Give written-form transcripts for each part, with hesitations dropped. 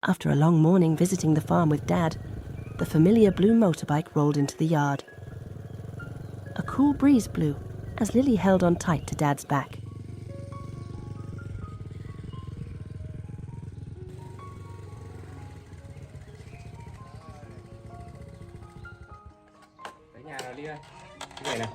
After a long morning visiting the farm with Dad, the familiar blue motorbike rolled into the yard. A cool breeze blew as Lily held on tight to Dad's back. Tới nhà rồi Ly ơi. Cái này nè.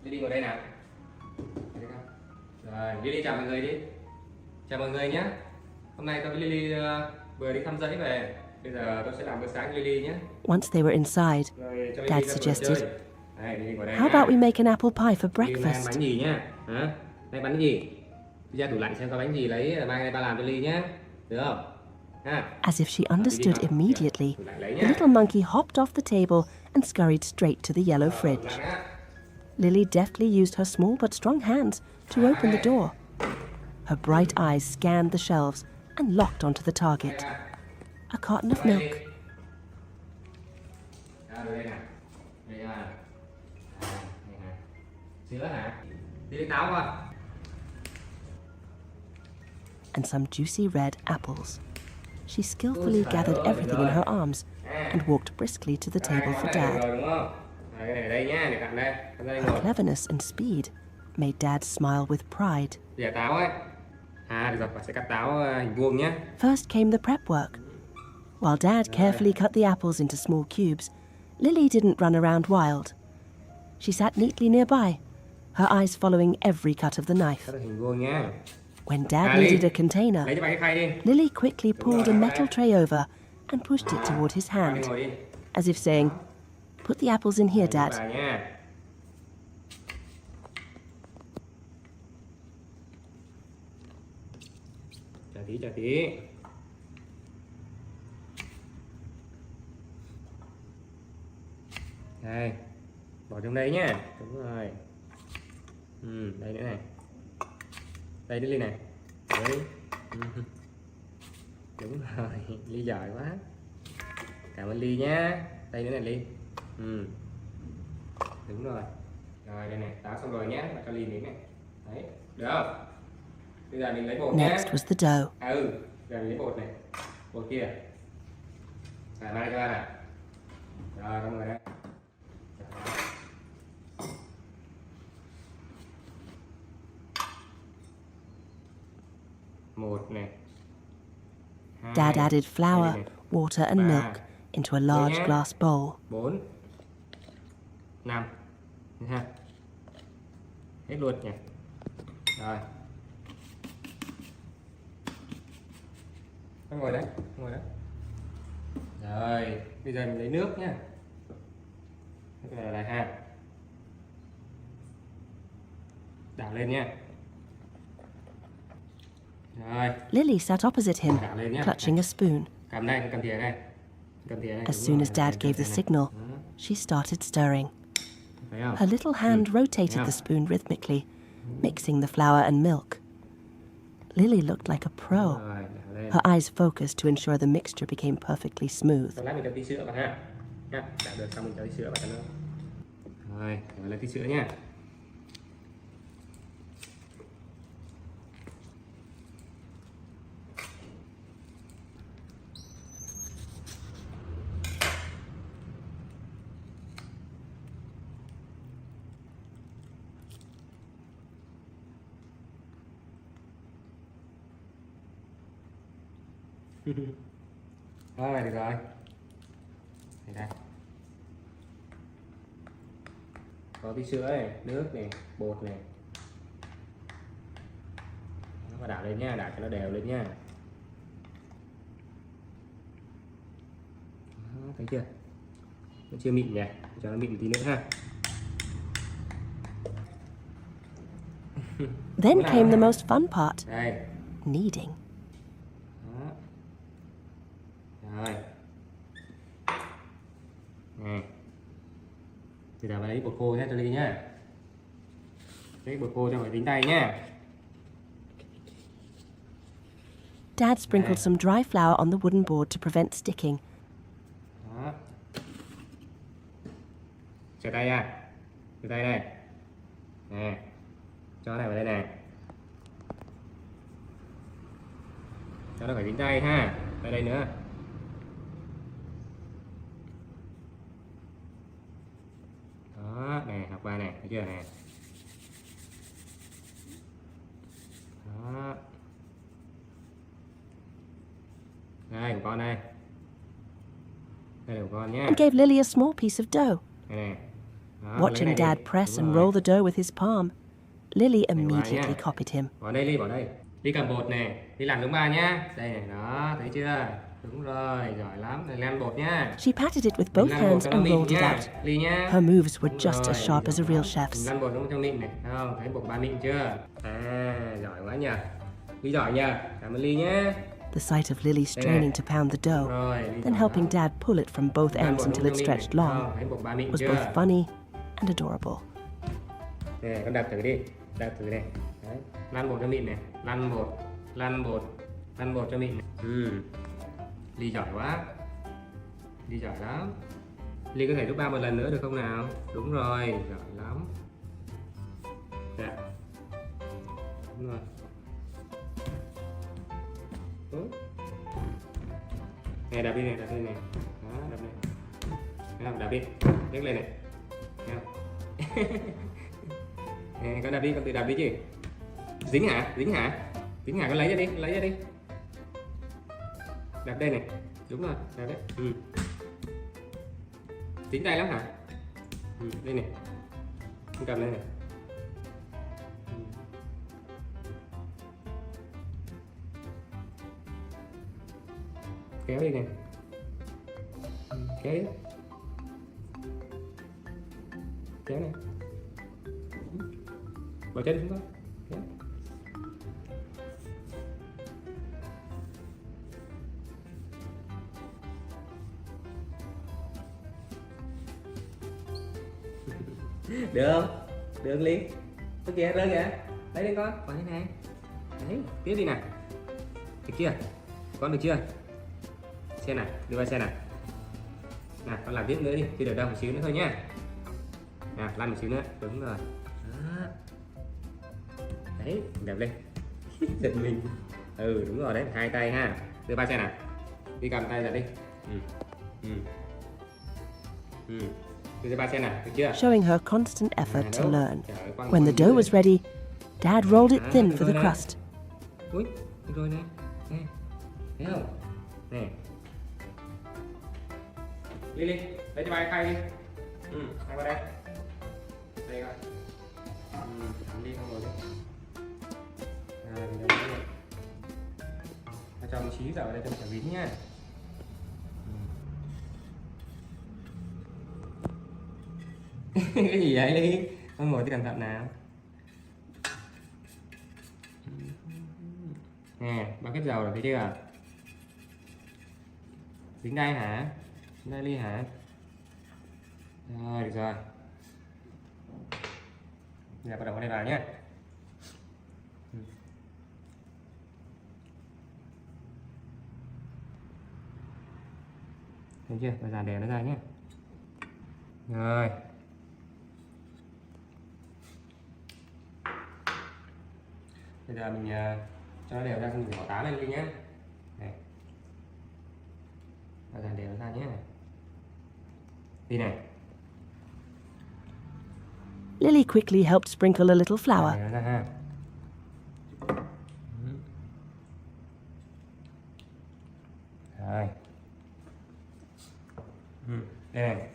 Lily ngồi đây nào. Rồi, Lily chào mọi người đi. Chào mọi người nhé. Hôm nay tôi với Lily vừa đi thăm dãy về. Bây giờ tôi sẽ làm bữa sáng Lily nhé. Once they were inside, Rồi, cho Dad Lily suggested, đây, Lily ngồi đây how nhá. about we make an apple pie for Lily hôm nay ăn breakfast? bánh gì nhá. Hả? Đây bánh gì? Đi ra tủ lạnh xem có bánh gì lấy mai đây ba làm cho Lily nhé. Được không? Ha. As if she understood immediately, Tủ lạnh lấy the nhá. little monkey hopped off the table and scurried straight to the yellow Tủ fridge. lạnh á. Lily deftly used her small but strong hands to open the door. Her bright eyes scanned the shelves and locked onto the target. A carton of milk. Ra đây nè. Đây nè. Đây nè. Sữa hả? Đi lấy táo qua. And some juicy red apples. She skillfully gathered everything in her arms and walked briskly to the table for Dad. Rồi đúng không? Đây, cái này đây nhá, để cặn đây. Cặn đây Her ngồi. cleverness and speed made Dad smile with pride. Dẻ táo ấy. À, được rồi, bà sẽ cắt táo hình vuông nhé. First came the prep work. While Dad carefully cut the apples into small cubes, Lily didn't run around wild. She sat neatly nearby, her eyes following every cut of the knife. Cắt hình vuông nhá. When Dad needed a container, Lấy cho bà cái khay đi. Lily quickly pulled a metal tray over and pushed it toward his Đây hand, ngồi đi. as if saying, "Put the apples in here, Dad." Bà nha. Chờ tí, chờ tí. Đây, bỏ trong đây nhá. Đúng rồi. Đây nữa này. Đây đến Ly này. Đấy. Đúng rồi, Ly giỏi quá. Cảm ơn Ly nhá. Đây nữa này Ly. Đúng rồi. Rồi đây này, táo xong rồi nhá, và cho Ly miếng này. Đấy, được không? Bây giờ mình lấy bột nhá. Next was the dough. Bây giờ mình lấy bột này. Bột kia. Xài mai cho ba nè. Rồi, xong rồi đấy. Một này. Dad added flour, Đây này. water, and milk into a large glass bowl. 4 5 ha. Hết luôn nhỉ. Rồi. Ngồi đấy, ngồi đấy. Rồi, bây giờ mình lấy nước nhá. Bây giờ là ha. Đảo lên nha. Rồi. Lily sat opposite him, Đảo lên nhá. clutching a spoon. Cầm đây, cầm thìa đây. Cầm thìa đây. As Đúng soon rồi, as Dad cầm gave thìa the này. signal, Đó. she started stirring. Thấy không? Her little hand rotated Yeah. the spoon rhythmically, mixing the flour and milk. Lily looked like a pro. Rồi, đảo lên. Her eyes focused to ensure the mixture became perfectly smooth. Sau lát mình cho tí sữa vào ha. Nha, đảo được xong mình cho tí sữa vào cho nó. Rồi, để lấy tí sữa nha. Rồi, được rồi. Đây. Có tí sữa này, nước này, bột này. Và đảo lên nha, đảo cho nó đều lên nha. Đó, thấy chưa? Nó chưa mịn nhỉ, cho nó mịn tí nữa ha. Then came the most fun part, Đây. kneading. Đó. Rồi. Này. Bây giờ bà lấy bột khô nhé cho Ly nhá. Lấy bột khô cho phải dính tay nhá. Dad sprinkled some dry flour on the wooden board to prevent sticking. Đó. Sờ tay ra. Sờ tay đây. Nè. Cho này vào đây nè. Cho nó phải dính tay ha. Đây đây nữa. Đó, nè, học bài này, thấy chưa nè. Đó. Đây của con đây. Đây là của con nhé. And gave Lily a small piece of dough. Đây nè. Đó, Watching Dad press and roll the dough with his palm, Lily immediately copied him. Bỏ đây Ly, bỏ đây. Ly cầm bột nè, Ly làm giống ba nhá. Đây này, đó, thấy chưa? Đúng rồi, giỏi lắm. Này làm bột nhá. She patted it with both hands and rolled it out. Ly nhá. Her moves were just as sharp as a real chef's. Làm bột giống cho mịn này, thấy không? Thấy bột ba mịn chưa? À, giỏi quá nhỉ. Ly giỏi nhỉ. Cảm ơn Ly nhá. The sight of Lily straining to pound the dough, then helping Dad pull it from both ends until it stretched long, was both funny and adorable. Nè, con đập thử đi. Đập thử này. Đấy. Lăn bột cho mịn này. Lăn bột. Lăn bột. Lăn bột cho mịn này. Ly giỏi quá. Ly giỏi lắm. Ly có thể giúp ba một lần nữa được không nào? Đúng rồi, giỏi lắm. Dạ. Đúng rồi. Nè, đập đi này, đập đi này. Đó, đập này. Thấy không? Đập đi. Nhấc lên này. Thấy không? Nè, con đập đi, con tự đập đi chứ. Dính hả? Dính hả? Dính hả? Con lấy ra đi, lấy ra đi. Đập đây này. Đúng rồi, đập đấy. Dính tay lắm hả? Đây này. Con cầm đây này. Kéo đi nè. Kéo đi. Kéo nè. Bỏ chân xuống thôi. Kéo. Được không? Được không Ly? Có kìa, rơi kìa. Lấy đi con, còn thế này. Đấy, tiếp đi nè. Được chưa? Con được chưa? Xem này, đưa qua xem này. Nào, con làm tiếp nữa đi, chưa được đâu, một xíu nữa thôi nhá. Nào, lăn một xíu nữa, đúng rồi. Đó. Đấy, đẹp lên. Giật mình. Đúng rồi đấy, hai tay ha. Đưa ba xem nào. Đi cầm tay ra đi. Đưa ba xem nào, được chưa? Showing her constant effort to learn. When the dough was ready, Dad rolled it thin for the crust. Ui, được rồi này. Nè, thấy không? Nè. Lily, lấy cho ba cái khay đi. Khay qua đây. Đây coi. Đi không rồi đấy. Mình đây. Ta cho một xí dầu ở đây cho mình vín nhá. Cái gì vậy Ly? Con ngồi thì cẩn thận nào. Nè, bao kết dầu rồi thấy chưa? Dính đây hả? Dính đây Ly hả? Rồi, được rồi. Bây giờ bắt đầu vào đây vào nhé. Thấy chưa? Bây giờ đè nó ra nhé. Rồi. Bây giờ mình cho nó đều ra, mình bỏ táo lên Ly nhé. Này. Và dàn đều ra nhé. Đi này. Lily quickly helped sprinkle a little flour. Đều ra ha. Rồi. Đây này.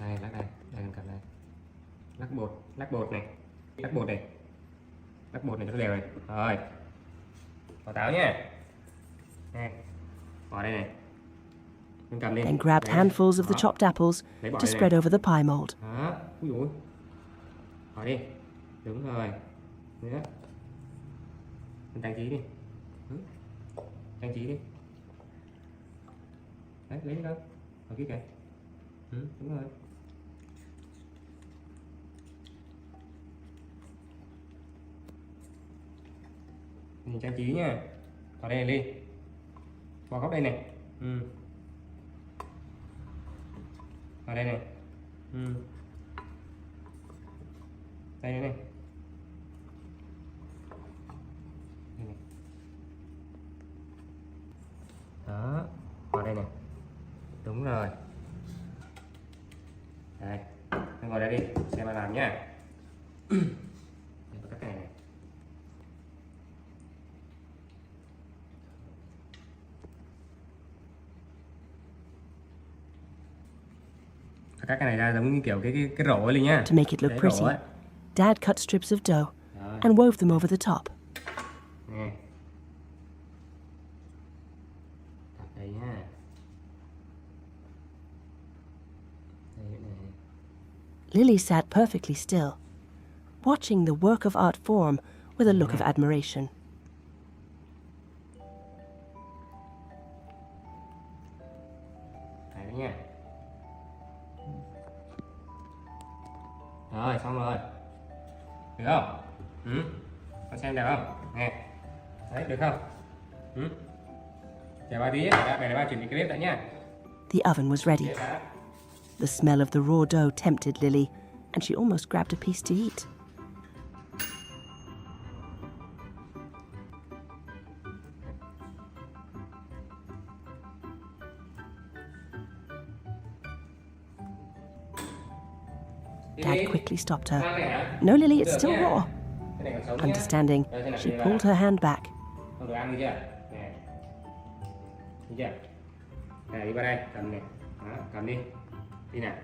Đây, lắc đây. Đây, cầm đây. Lắc bột này. Lắc bột này. Lắc bột này cho nó đều này. Rồi. Bỏ táo nhé. Đây. Bỏ đây này. Cầm đi. Then grabbed handfuls of the chopped apples to spread over the pie mold. Đó. Úi dồi. Bỏ đi. Đúng rồi. Nữa. Trang trí đi. Trang trí đi. Đấy, lấy đi đâu? Ở kia kìa. Đúng rồi. Nhìn trang trí nha. Vào đây này Ly. Vào góc đây này. Vào đây này. Đây này. Đây này. Đó, vào đây này. Đúng rồi. Đây, em ngồi đây đi, xem mà làm nhá. Các cái này. Các cái này ra giống như kiểu cái rổ ấy nhá. To make it look pretty, Dad cut strips of dough and wove them over the top. Nè. Đặt đây nha. Đây này. Lily sat perfectly still, watching the work of art form with a look of admiration. Đấy nha. Rồi, xong rồi. Được không? Con xem được không? Nè. Đấy, được không? Chờ ba tí nhé, để ba chuẩn bị cái bếp đã nha. The oven was ready. The smell of the raw dough tempted Lily, and she almost grabbed a piece to eat. Dad quickly stopped her. No, Lily, it's still raw. Understanding, she pulled her hand back. Không được ăn đi chưa? Nè. Đi chưa? Này, đi vào đây, cầm này. Đó, cầm đi. Đi nào.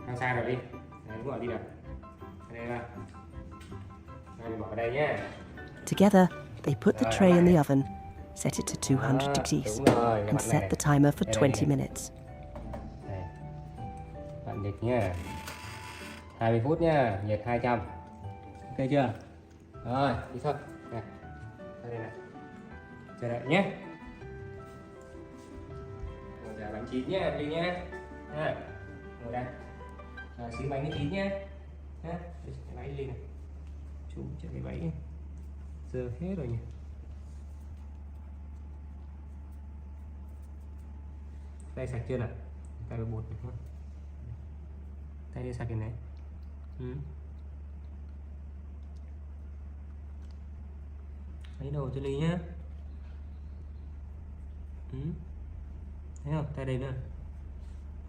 Ăn xa rồi đi. Này, đúng rồi, đi nào. Đây nào. Đây, mình bỏ vào đây nhé. Together, they put the tray in the oven, set it to 200 degrees, and set the timer for 20 minutes. Đây. Bạn địch nha. 20 phút nha, nhiệt 200. Ok chưa? Rồi, đi thôi. Nè. Đây này. Chờ đợi nhé. Ngồi chờ bánh chín nhé, đi nhé. Ha. Ngồi đây. Rồi, xíu bánh chín nhé. Ha. Cái bánh đi này. Chú cho cái bánh. Giờ hết rồi nhỉ. Tay sạch chưa nào? Tay bột được không? Tay đi sạch cái này. Lấy đồ cho Ly nhé. Thấy không? Tay đây nữa.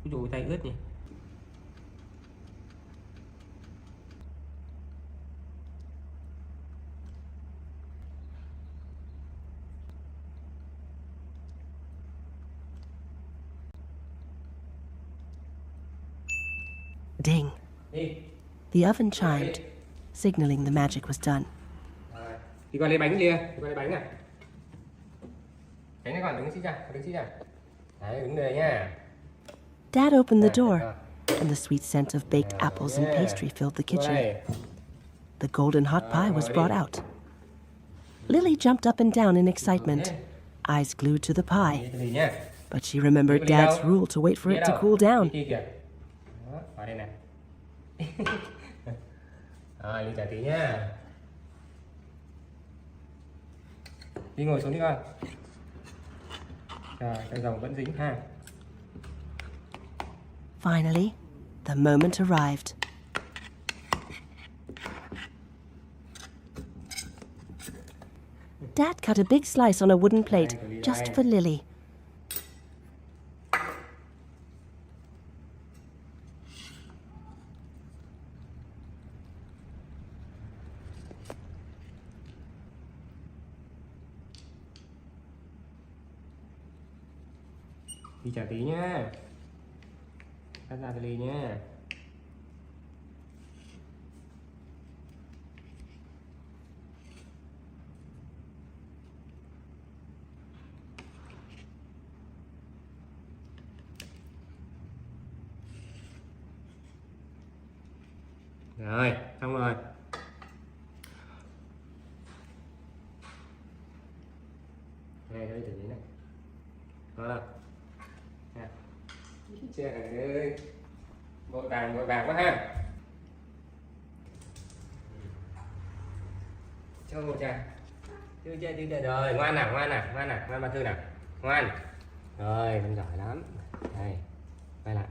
Ui dồi, tay ướt nhỉ. Ding. The oven chimed, signaling the magic was done. Đi qua lấy bánh Lia, đi qua lấy bánh nè. Bánh này còn đứng xí ra, đứng xí ra. Đấy, đứng đây nha. Dad opened the door, and the sweet scent of baked apples and pastry filled the kitchen. The golden hot pie was brought out. Lily jumped up and down in excitement, eyes glued to the pie. But she remembered Dad's rule to wait for it to cool down. Vào đây nè. Rồi, Ly chờ tí nhá. Đi ngồi xuống đi con. Rồi, cái dầu vẫn dính ha. Finally, the moment arrived. Dad cut a big slice on a wooden plate just for Lily. Đi trả tí nhá. Cắt ra cho Ly nhá. Rồi, xong rồi. Đây, đây, thử này. Đó nào. Trời ơi, vội vàng quá ha. Cho một trà. Chưa chơi rồi, ngoan nào, ngoan bà Thư nào, ngoan. Rồi, con giỏi lắm. Đây, quay lại.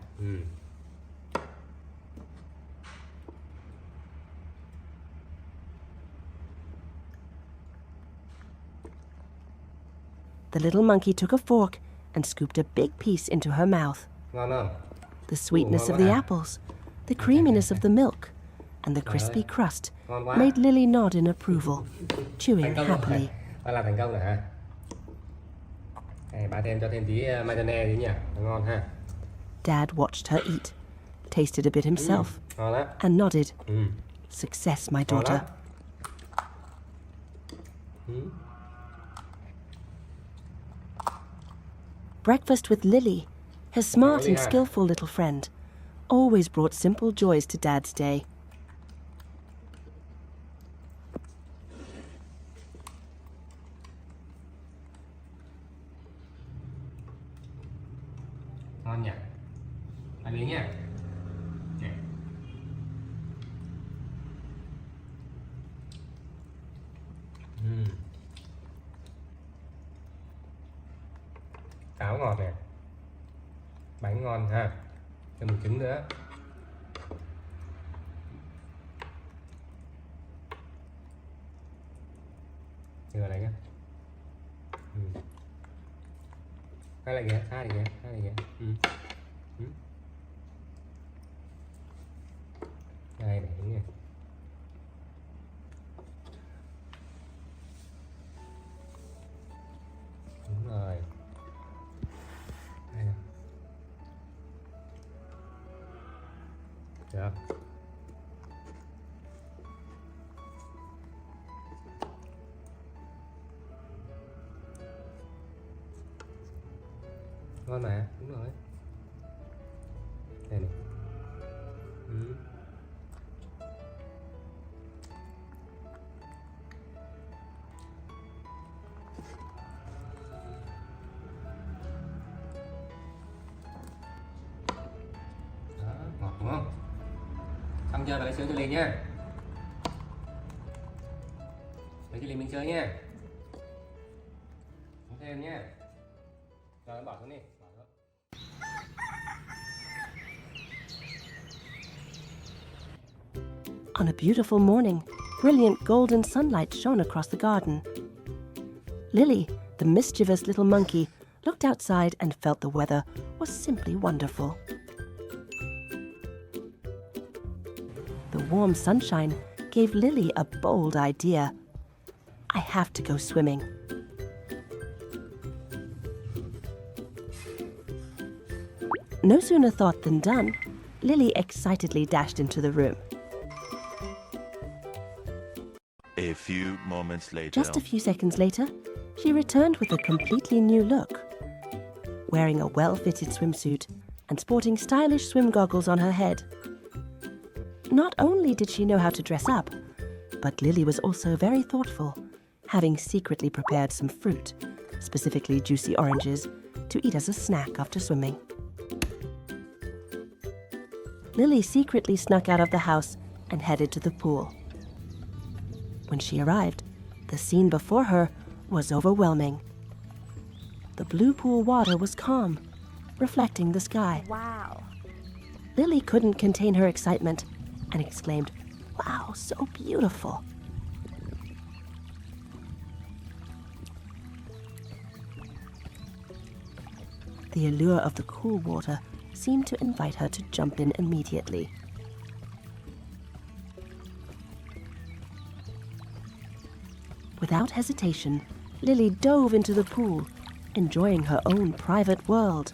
The little monkey took a fork and scooped a big piece into her mouth. Ngon không? The sweetness of the apples, the creaminess of the milk, and the crispy crust made Lily nod in approval, chewing happily. Ba làm thành công rồi hả? Này, ba cho thêm tí mayonnaise đi nhỉ, ngon ha. Dad watched her eat, tasted a bit himself, Ngon lắm. and nodded. Success, my daughter. Breakfast with Lily, his smart and skillful little friend, always brought simple joys to Dad's day. Ngon nhỉ? Ăn đi nhá. Táo ngọt nè, bánh ngon ha, thêm một trứng nữa. Đưa này nhá. Hai lại kìa. Đây để nè. Đúng rồi. Đây nè. Được. Ngon mà, đúng rồi. Đây này. Đó, ngọt đúng không? Xong chưa, bà lấy sữa cho Linh nhá. Lấy cho Linh mình chơi nhá. Uống thêm nhá. Rồi bỏ xuống đi. On a beautiful morning, brilliant golden sunlight shone across the garden. Lily, the mischievous little monkey, looked outside and felt the weather was simply wonderful. The warm sunshine gave Lily a bold idea. I have to go swimming. No sooner thought than done. Lily excitedly dashed into the room. A few moments later. Just a few seconds later, she returned with a completely new look. Wearing a well-fitted swimsuit and sporting stylish swim goggles on her head. Not only did she know how to dress up, but Lily was also very thoughtful, having secretly prepared some fruit, specifically juicy oranges, to eat as a snack after swimming. Lily secretly snuck out of the house and headed to the pool. When she arrived, the scene before her was overwhelming. The blue pool water was calm, reflecting the sky. Wow. Lily couldn't contain her excitement and exclaimed, "Wow, so beautiful." The allure of the cool water seemed to invite her to jump in immediately. Without hesitation, Lily dove into the pool, enjoying her own private world.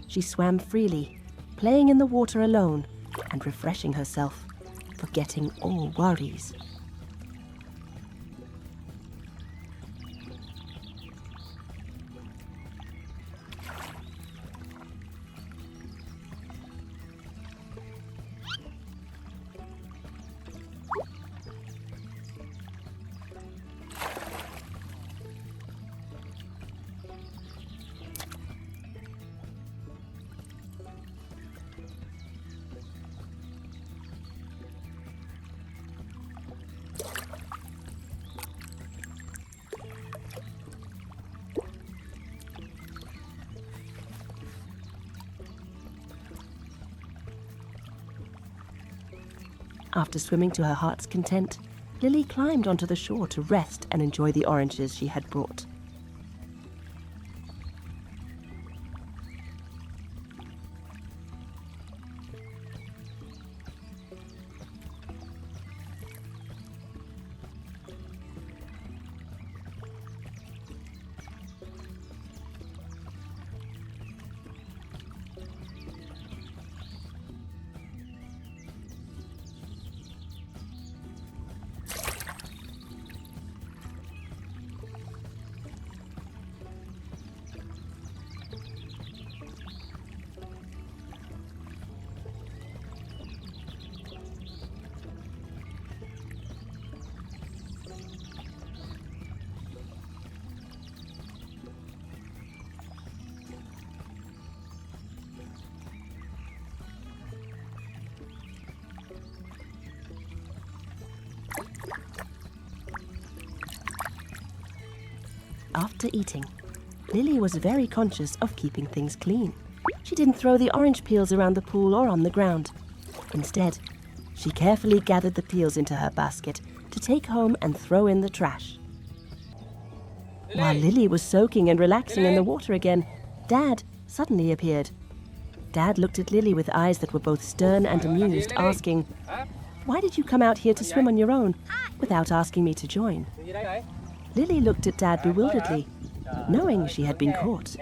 She swam freely, playing in the water alone and refreshing herself, forgetting all worries. After swimming to her heart's content, Lily climbed onto the shore to rest and enjoy the oranges she had brought. After eating, Lily was very conscious of keeping things clean. She didn't throw the orange peels around the pool or on the ground. Instead, she carefully gathered the peels into her basket to take home and throw in the trash. While Lily was soaking and relaxing in the water again, Dad suddenly appeared. Dad looked at Lily with eyes that were both stern and amused, asking, "Why did you come out here to swim on your own without asking me to join?" Lily looked at Dad bewilderedly, knowing she had been caught.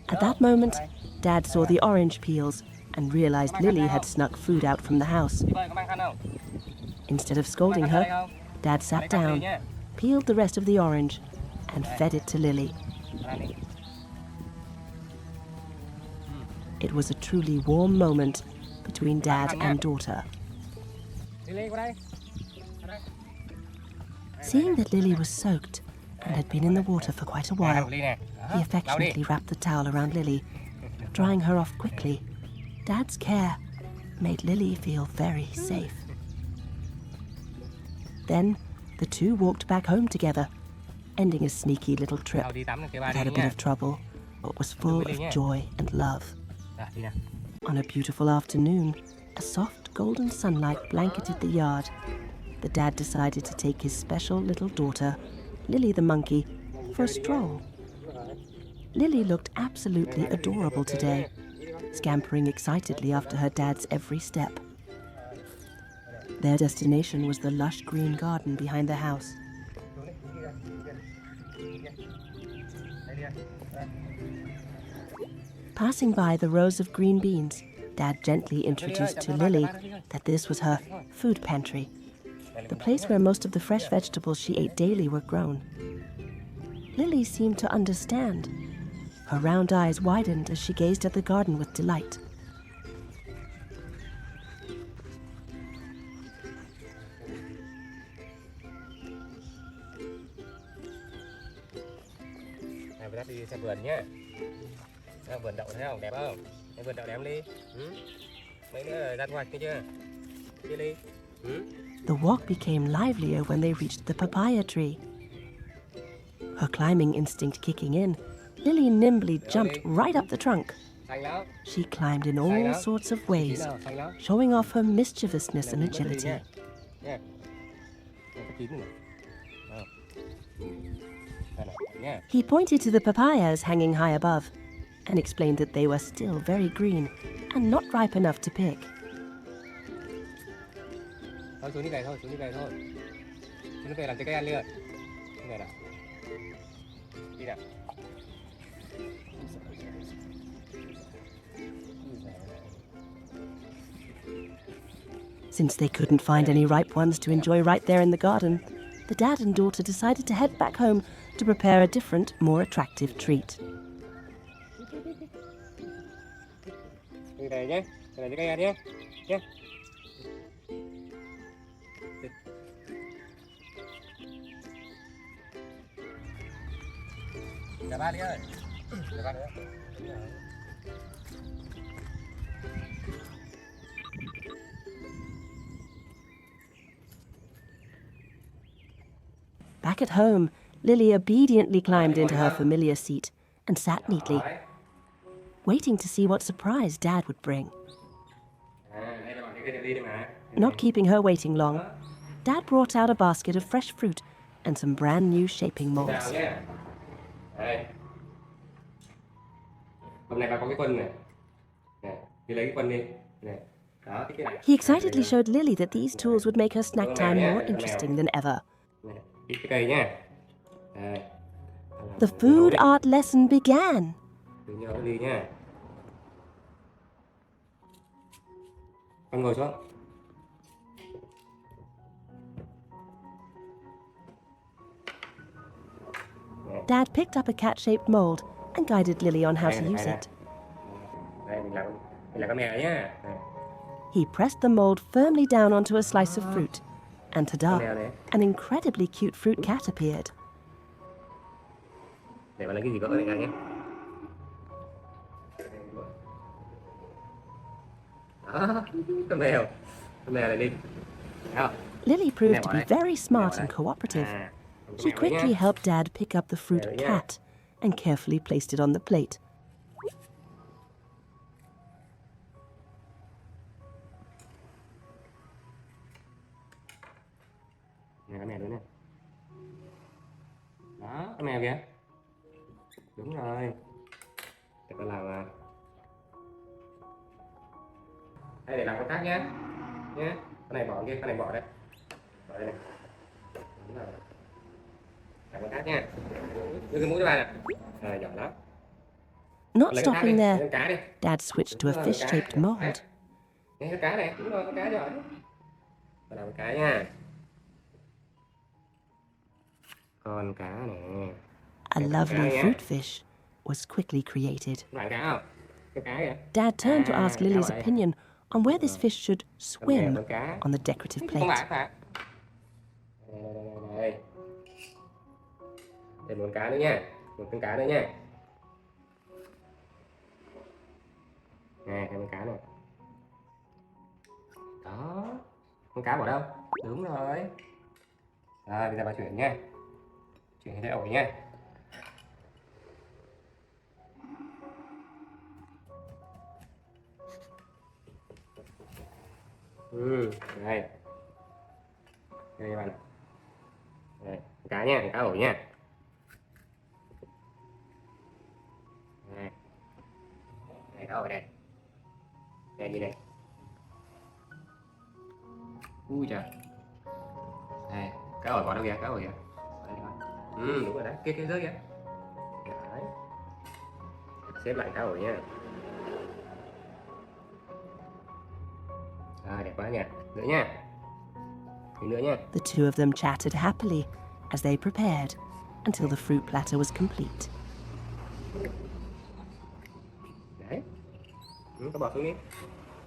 At that moment, Dad saw the orange peels and realized Lily had snuck food out from the house. Instead of scolding her, Dad sat down, peeled the rest of the orange, and fed it to Lily. It was a truly warm moment between Dad and daughter. Seeing that Lily was soaked and had been in the water for quite a while, he affectionately wrapped the towel around Lily, drying her off quickly. Dad's care made Lily feel very safe. Then the two walked back home together, ending a sneaky little trip that had a bit of trouble, but was full of joy and love. On a beautiful afternoon, a soft golden sunlight blanketed the yard. The dad decided to take his special little daughter, Lily the monkey, for a stroll. Lily looked absolutely adorable today, scampering excitedly after her dad's every step. Their destination was the lush green garden behind the house. Passing by the rows of green beans, Dad gently introduced to Lily that this was her food pantry, the place where most of the fresh vegetables she ate daily were grown. Lily seemed to understand. Her round eyes widened as she gazed at the garden with delight. Vườn đậu thấy không? Đẹp không? Cái vườn đậu đẹp đi. Mấy nữa rồi ra thu hoạch kia chưa? Kia đi. The walk became livelier when they reached the papaya tree. Her climbing instinct kicking in, Lily nimbly jumped right up the trunk. She climbed in all sorts of ways, showing off her mischievousness and agility. He pointed to the papayas hanging high above and explained that they were still very green and not ripe enough to pick. Thôi xuống đi về thôi, xuống đi về thôi. Xuống đi về làm trái cây ăn đi rồi. Đi về nào. Đi nào. Since they couldn't find any ripe ones to enjoy right there in the garden, the dad and daughter decided to head back home to prepare a different, more attractive treat. Đi về nhé, về trái cây ăn nhé. Nhé. Cả ba đi ơi. Cả ba nữa. Back at home, Lily obediently climbed into her familiar seat and sat neatly, waiting to see what surprise Dad would bring. Đây là bọn trái Not keeping her waiting long, Dad brought out a basket of fresh fruit and some brand new shaping molds. Đây. Hôm nay bà có cái quân này. Nè, đi lấy cái quân đi. Nè. Đó, cái này. He excitedly showed Lily that these tools would make her snack time more interesting than ever. Nè, ít cái cây nhá. Đây. The food art lesson began. Từ nhau đi nhá. Con ngồi xuống. Dad picked up a cat-shaped mold and guided Lily on how to use it. Đây, mình làm con mèo nhá. He pressed the mold firmly down onto a slice of fruit, and ta-da, an incredibly cute fruit cat appeared. Để bà lấy cái gì gỡ này ra nhé. Đó, con mèo này đi. Lily proved to be very smart and cooperative. She quickly helped Dad pick up the fruit cat and carefully placed it on the plate. Nè, con mèo nữa nè. Đó, con mèo kìa. Đúng rồi. Để con làm đây để làm con khác nhé. Nhé. Con này bỏ kia, con này bỏ đây. Bỏ đây này. Đúng rồi. Làm con khác nha. Đưa cái mũi cho bà nè. Rồi, giỏi lắm. Not stopping there, Dad switched to a fish-shaped mold. Nghe con cá này, đúng rồi, con cá giỏi. Bà làm con cá nha. Con cá nè. A lovely fruit fish was quickly created. Dad turned to ask Lily's opinion on where this fish should swim on the decorative plate. Thêm một con cá nữa nha. Một con cá nữa nha. Nè, thêm con cá này. Đó. Con cá bỏ đâu? Đúng rồi. Rồi, bây giờ bà chuyển nha. Chuyển cái ổi nha. Đây. Đây các bạn. Đây, cá nha, cá ổi nha. Đây. Đây, cá ổi đây. Đây, gì đây? Ui trời. Đây, cá ổi bỏ đâu kìa, cá ổi kìa. Đúng rồi đấy, kia rớt kìa. Đấy. Xếp lại cá ổi nha. Rồi, đẹp quá nha. Nữa nha. Nữa nha. The two of them chatted happily as they prepared until the fruit platter was complete. Đấy. Có bỏ xuống đi.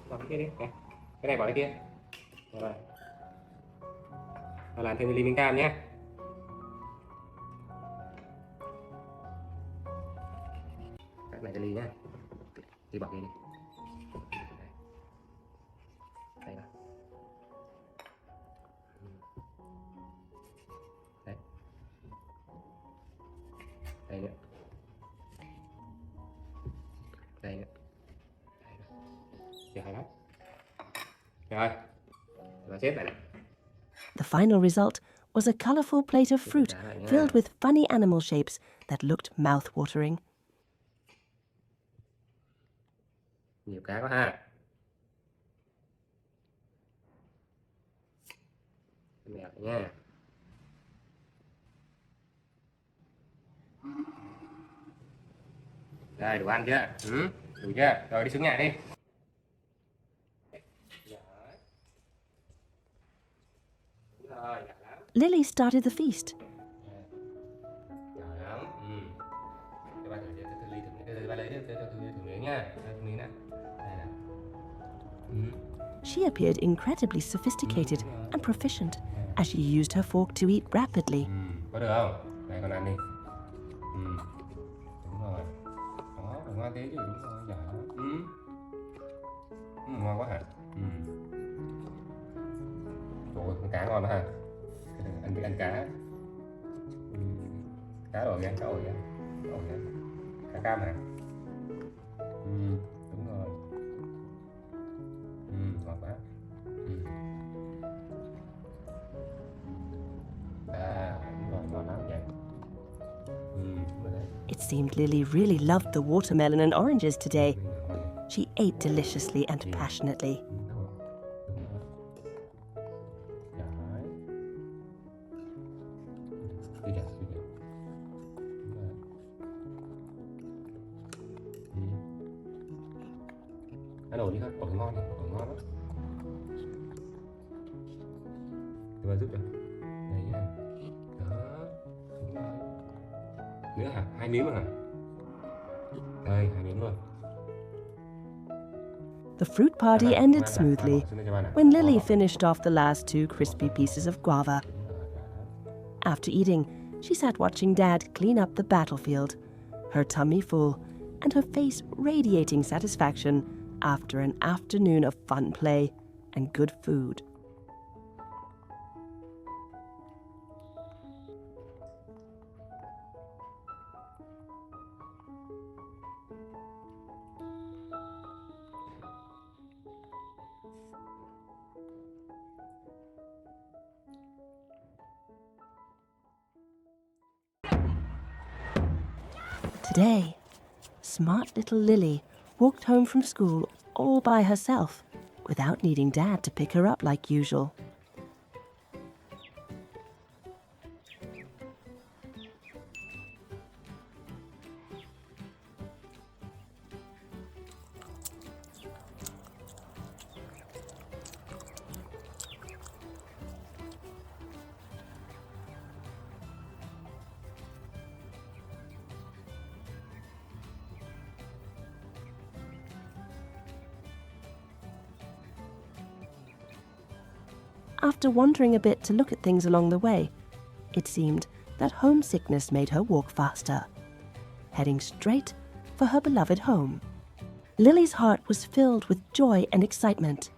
Bỏ cái kia đi. Này. Cái này bỏ cái kia. Rồi. Và làm thêm ly miếng cam nhé. Cắt này cái ly nhá. Ly bỏ kia đi. Đây nào. Đấy. Đây nữa. Đây nữa. Hay lắm. Rồi. Và xếp lại này. The final result was a colorful plate of fruit filled with funny animal shapes that looked mouth-watering. Nhiều cá quá ha. Mèo nha. Đây, đủ ăn chưa? Đủ chưa? Rồi đi xuống nhà đi. Lily started the feast. She appeared incredibly sophisticated and proficient as she used her fork to eat rapidly. Có được không? Đây, con ăn đi. Đúng rồi. Đó, phải ngoan thế chứ, đúng rồi, giỏi lắm. Ngon quá hả? Trời ơi, con cá ngon quá ha. Ăn cá. Cá rồi kìa, cá ổi kìa. Cá cam hả? Đúng rồi. Ngon quá. seemed Lily really loved the watermelon and oranges today. She ate deliciously and passionately. Ăn ổn đi con, ổn ngon này, ổn ngon lắm. Để bà giúp được. Đây nha. Đó, đúng rồi. Nữa hả? 2 miếng rồi hả? Đây, 2 miếng rồi. The fruit party ended smoothly when Lily finished off the last 2 crispy pieces of guava. After eating, she sat watching Dad clean up the battlefield, her tummy full and her face radiating satisfaction after an afternoon of fun play and good food. Today, smart little Lily walked home from school all by herself, without needing Dad to pick her up like usual. After wandering a bit to look at things along the way, it seemed that homesickness made her walk faster, heading straight for her beloved home. Lily's heart was filled with joy and excitement.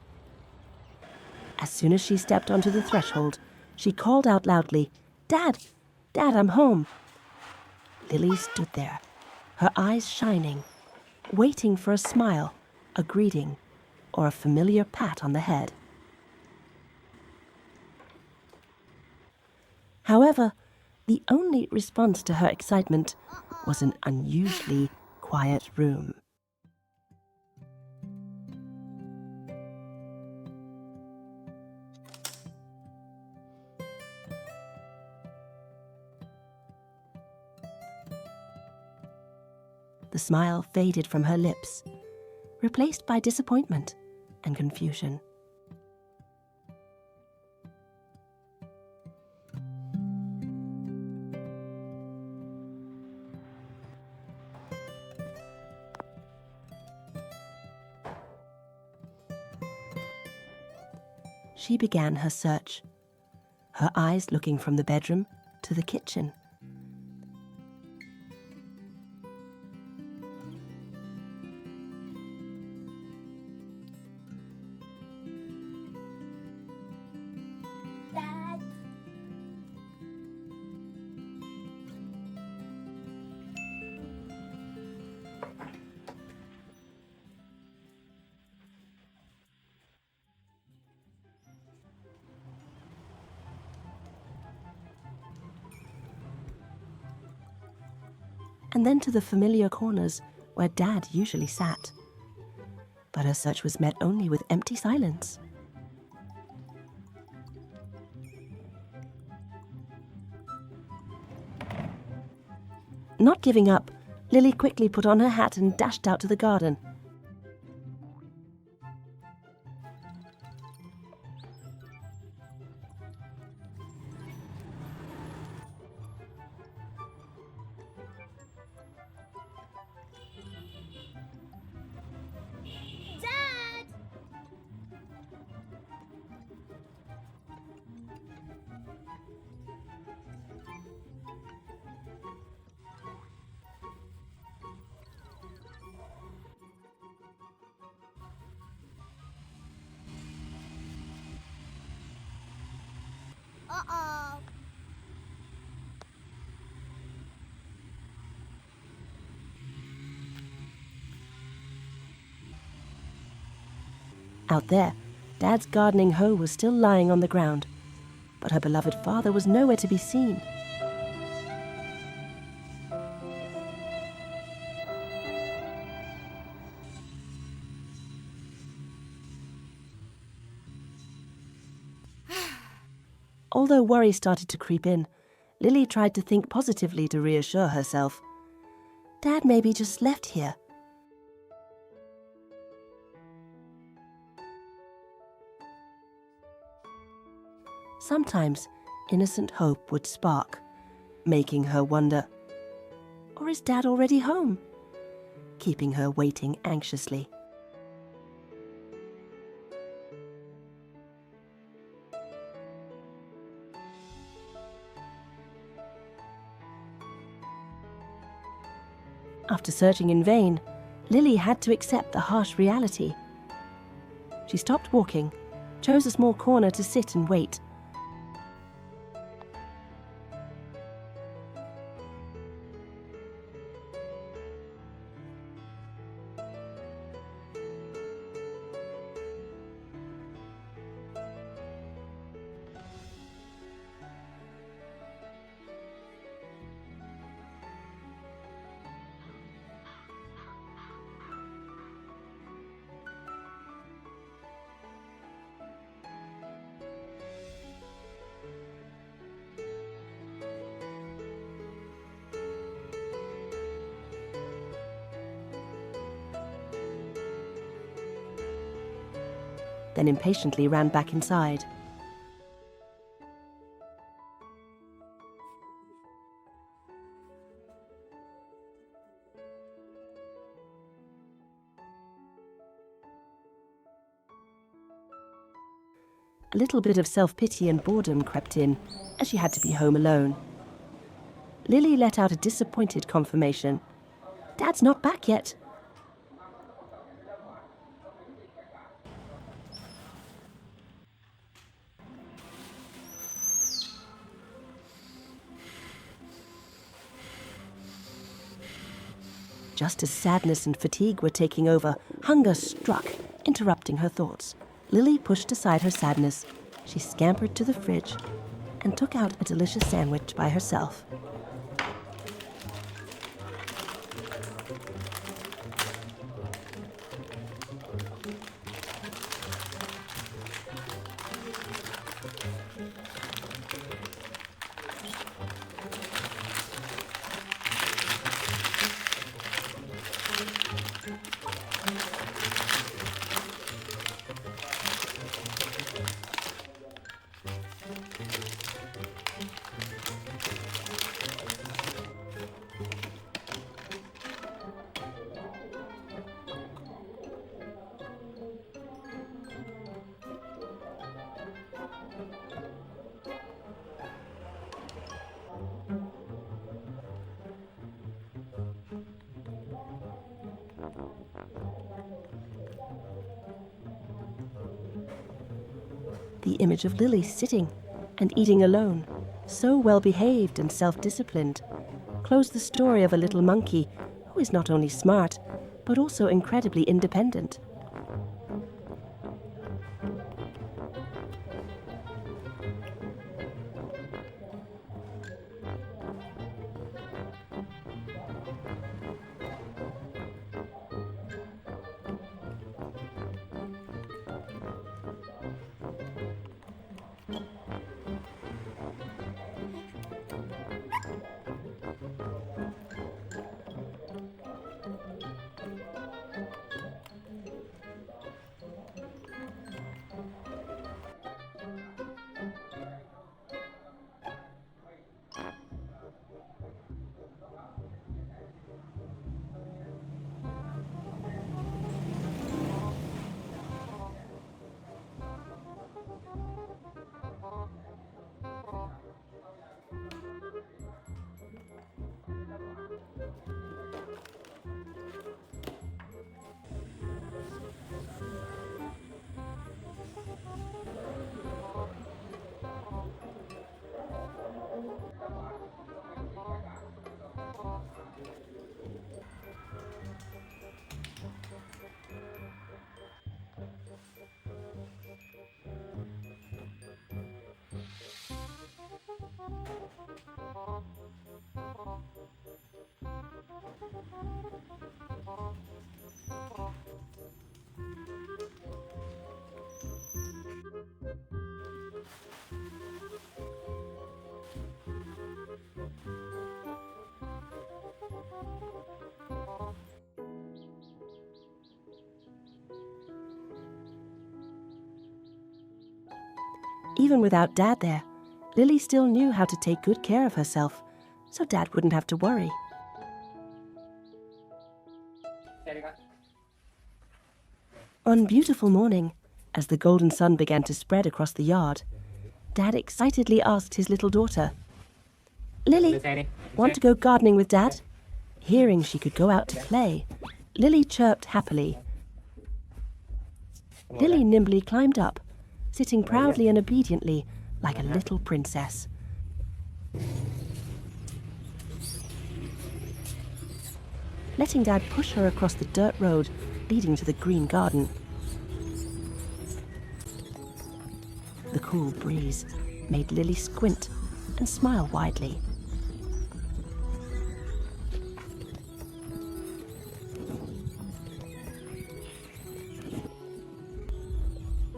As soon as she stepped onto the threshold, she called out loudly, "Dad! Dad, I'm home!" Lily stood there, her eyes shining, waiting for a smile, a greeting, or a familiar pat on the head. However, the only response to her excitement was an unusually quiet room. The smile faded from her lips, replaced by disappointment and confusion. She began her search, her eyes looking from the bedroom to the kitchen. Dad. And then to the familiar corners where Dad usually sat. But her search was met only with empty silence. Not giving up, Lily quickly put on her hat and dashed out to the garden. Dad! Uh-oh. Out there, Dad's gardening hoe was still lying on the ground, but her beloved father was nowhere to be seen. Although worry started to creep in, Lily tried to think positively to reassure herself. Dad maybe just left here. Sometimes innocent hope would spark, making her wonder, or is Dad already home? Keeping her waiting anxiously. After searching in vain, Lily had to accept the harsh reality. She stopped walking, chose a small corner to sit and wait. Then impatiently ran back inside. A little bit of self-pity and boredom crept in, as she had to be home alone. Lily let out a disappointed confirmation. Dad's not back yet. Just as sadness and fatigue were taking over, hunger struck, interrupting her thoughts. Lily pushed aside her sadness. She scampered to the fridge and took out a delicious sandwich by herself. The image of Lily sitting and eating alone, so well behaved and self-disciplined, closed the story of a little monkey who is not only smart, but also incredibly independent. Even without Dad there, Lily still knew how to take good care of herself, so Dad wouldn't have to worry. One beautiful morning, as the golden sun began to spread across the yard, Dad excitedly asked his little daughter, "Lily, want to go gardening with Dad?" Hearing she could go out to play, Lily chirped happily. Lily nimbly climbed up, sitting proudly and obediently like a little princess. Letting Dad push her across the dirt road leading to the green garden. The cool breeze made Lily squint and smile widely.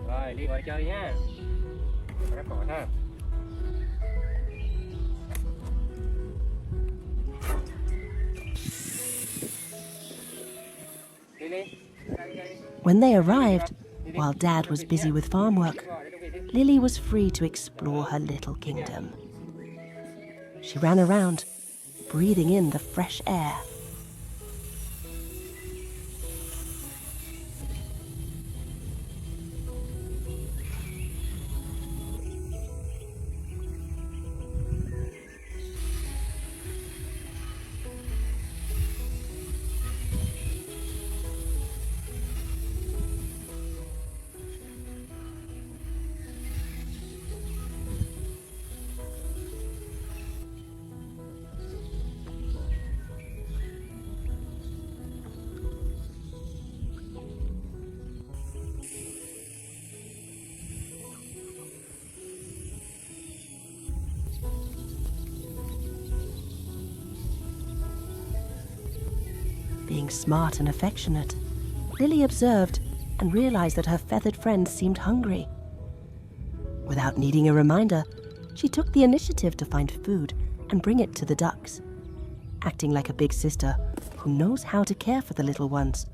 Rồi, đi ngồi chơi nha. Rất mỏi ha. When they arrived, while Dad was busy with farm work, Lily was free to explore her little kingdom. She ran around, breathing in the fresh air. Being smart and affectionate, Lily observed and realized that her feathered friend seemed hungry. Without needing a reminder, she took the initiative to find food and bring it to the ducks, acting like a big sister who knows how to care for the little ones.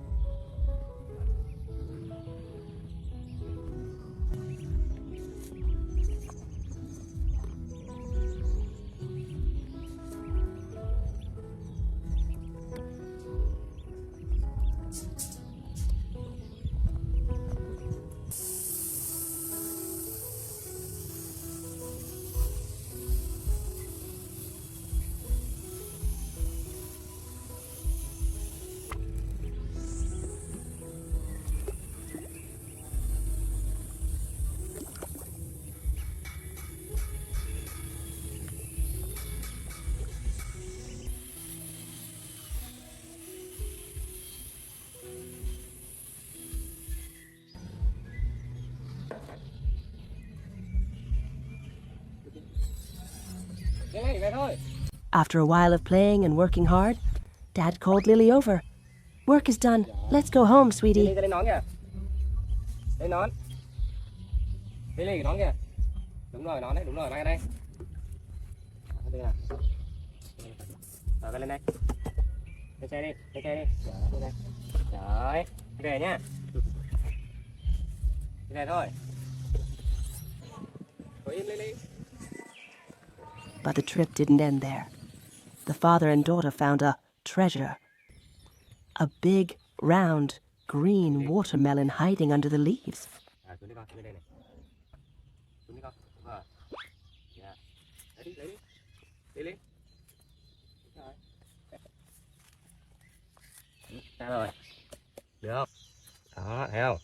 After a while of playing and working hard, Dad called Lily over. "Work is done. Let's go home, sweetie." Lily, cái nón kìa. Lấy nón. Lily, cái nón kìa. Đúng rồi, nón đấy, đúng rồi, mang đây. Rồi, lên đây. Lên xe đi, lên xe đi. Rồi, lên đây. Rồi, về nhá. Về thôi. Ngồi im, Lily. But the trip didn't end there. The father and daughter found a treasure. A big, round, green watermelon hiding under the leaves. Xuống đi con, xuống đây này. Xuống đi con. Rồi. Yeah. Lấy đi. Đi. Rồi. Ra rồi. Được không? Đó, thấy không?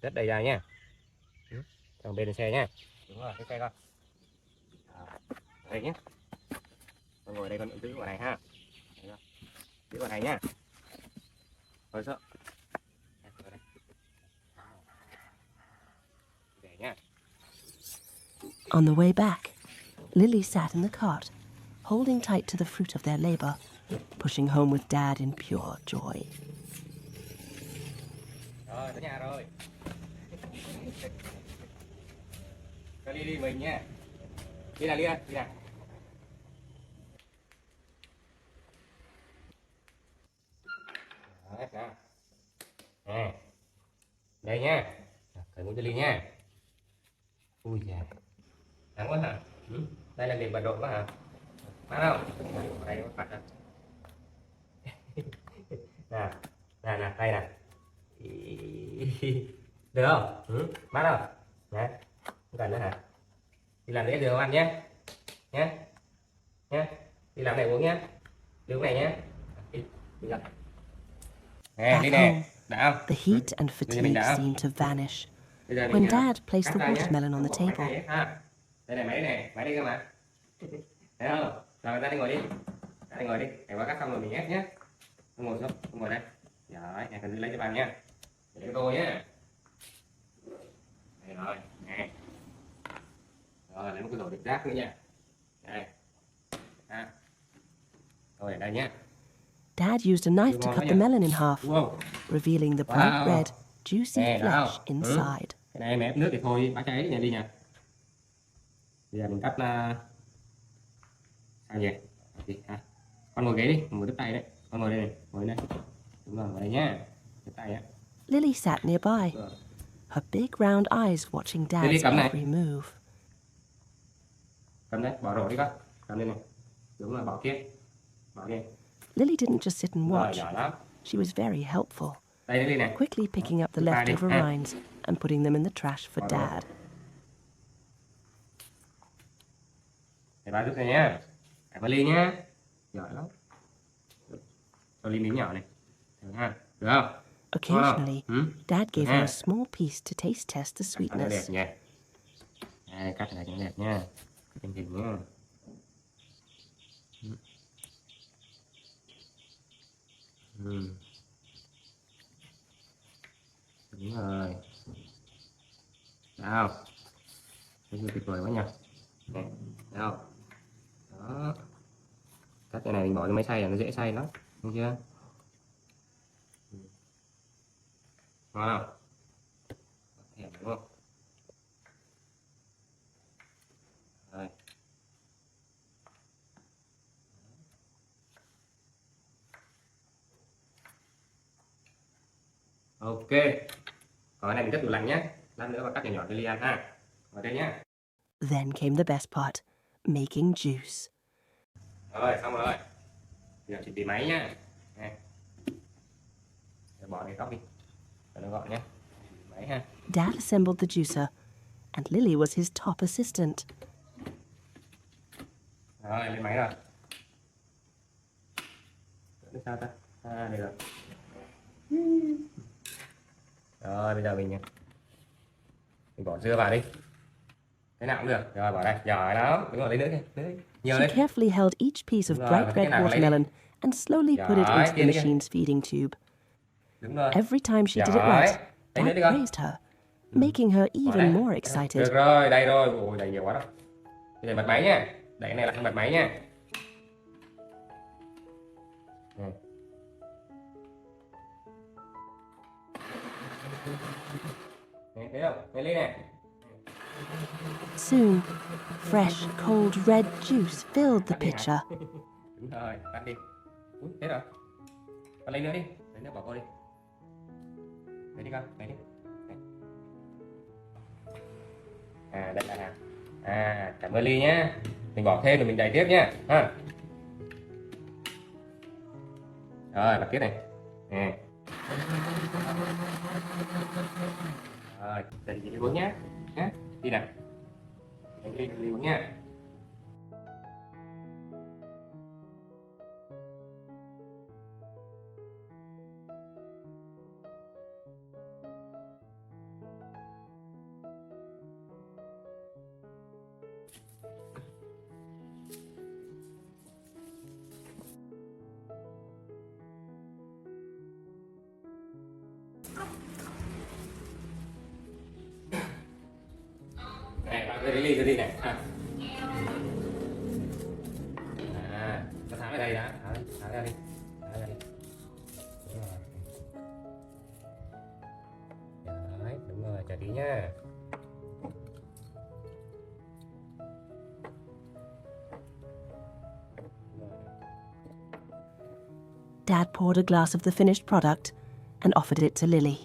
Rất đầy dài nha. Trong bên xe nha. Đúng rồi, cái xe con. Đây nhé. Con ngồi đây con giữ quả này ha. Giữ quả này nhá. Rồi sợ. Để nhá. On the way back, Lily sat in the cart, holding tight to the fruit of their labor, pushing home with Dad in pure joy. Rồi, tới nhà rồi. Cho Lily mình nha. Đi nào, đi nào. Đấy, nào. Đây nha. Cởi mũ cho Ly nha. Ui da, Nắng quá hả? Đây là điểm bận rộn quá hả? Mát không? Đây có mặt hả? Nè, nè, đây nè. Được không? Mát không? Nè, không cần nữa hả? Đi làm đấy được không ăn nhé? Nhé, nhé. Đi làm này uống nhé. Đứng này nhé. Đi làm. Nè, đi nè. Đã không? The heat and fatigue seemed to vanish when Dad placed the watermelon on the table. Đây này, máy đi cơ mà. Thấy không? Rồi người ta đi ngồi đi. Đi ngồi đi. Để qua cắt xong rồi mình ép nhé. Ngồi xuống, ngồi đây. Rồi, nhà cần lấy cho bạn nha. Để cho tôi nhé. Đây rồi, nè. Rồi, lấy một cái rổ đựng rác nữa nha. Đây. Rồi, ở đây nhé. Dad used a knife to cut the melon in half, revealing the bright red, juicy flesh inside. Cái này em ép nước thì thôi, bá cháy nha đi nha. Bây giờ mình cắt sao vậy? Con ngồi ghế đi, ngồi đứt tay đấy. Con ngồi đây này, ngồi đây. Đúng rồi, ngồi đây nhá. Đứt tay á. Lily sat nearby, her big round eyes watching Dad's every move. Cầm đây, bỏ rổ đi con. Cầm đây này. Đúng rồi, bỏ kia. Bỏ kia. Lily didn't just sit and watch. She was very helpful, quickly picking up the leftover rinds and putting them in the trash for Dad. Để ba giúp này nhá. Cảm ơn Ly nhá. Giỏi lắm. Cho Ly miếng nhỏ này. Được ha. Được không? Occasionally, Dad gave her a small piece to taste test the sweetness. Đẹp nha. Đây, cắt này cho đẹp nha. Cắt hình nhá. Đúng rồi. Nào. Thấy tuyệt vời quá nhỉ. Nè, nào. Đó. Cắt cái này mình bỏ cho máy xay là nó dễ xay lắm, đúng chưa? Wow. Thèm đúng không? Rồi. Ok. Còn cái này mình cất tủ lạnh nhé. Lát nữa và cắt nhỏ nhỏ cho Ly ăn ha. Vào đây nhé. Then came the best part, making juice. Rồi, xong rồi. Bây giờ chuẩn bị máy nhá. Bỏ cái góc đi. Cho nó gọn nhé. Máy ha. Dad assembled the juicer, and Lily was his top assistant. Rồi, lên máy rồi. Được sao ta? Đây rồi. Rồi, bây giờ mình bỏ dưa vào đi. Thế nào cũng được. Rồi, bỏ đây. Giỏi lắm. Đúng rồi, lấy nữa kìa. Nhiều She đấy. carefully held each piece of bright red watermelon and slowly put it into the machine's feeding tube. Every time she did it right, Dad praised her, making her even more excited. Được rồi, đây rồi. Ôi, đầy nhiều quá đâu. Bây giờ bật máy nha. Đẩy cái này là không bật máy nha. Thấy không? Đây lên nè. Soon, fresh, cold red juice filled the pitcher. Đúng rồi, tắt đi. Ui, thế rồi. Con lấy nữa đi. Lấy nước bỏ cô đi. Lấy đi con, lấy đi. Đây là hàng. Cảm ơn Ly nhé. Mình bỏ thêm rồi mình đẩy tiếp nhé. Rồi, bật tiếp này. Rồi, để đi uống nhé. Đi nào. Đi uống nhé. Này, bạn lấy ly cho đi này. Nó tháo ở đây đã. Tháo ra đi. Tháo ra đi. Đúng rồi. Đấy, đúng rồi, chờ tí nhá. Dad poured a glass of the finished product and offered it to Lily.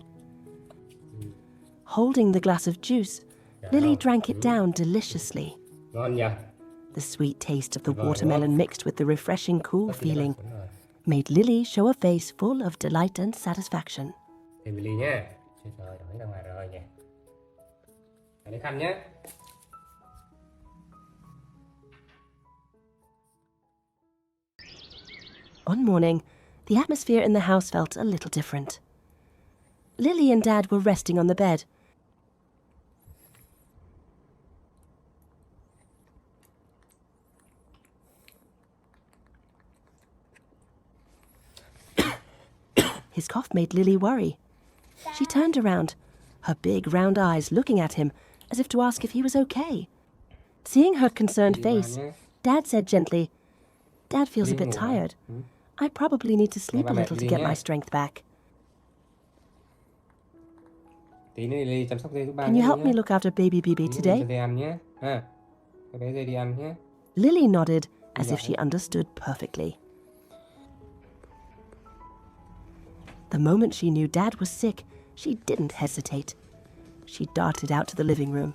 Holding the glass of juice, Lily drank it down deliciously. Ngon nhỉ? The sweet taste of the Vâng, watermelon mixed with the refreshing cool Bác tí nữa, feeling đúng rồi. made Lily show a face full of delight and satisfaction. Thêm một ly nhé. Trời ơi, đói ra ngoài rồi nhỉ. Lấy khăn nhé. One morning, the atmosphere in the house felt a little different. Lily and Dad were resting on the bed. His cough made Lily worry. She turned around, her big round eyes looking at him as if to ask if he was okay. Seeing her concerned face, Dad said gently, "Dad feels a bit tired. I probably need to sleep a little to get my strength back. Tí nữa Lily chăm sóc dê giúp ba Can nhé, you help nhé. me look after baby Bibi Tí nữa today?" cho dê ăn nhé. Ha. Cho bé dê đi ăn nhé. Lily nodded as if she understood perfectly. The moment she knew Dad was sick, she didn't hesitate. She darted out to the living room.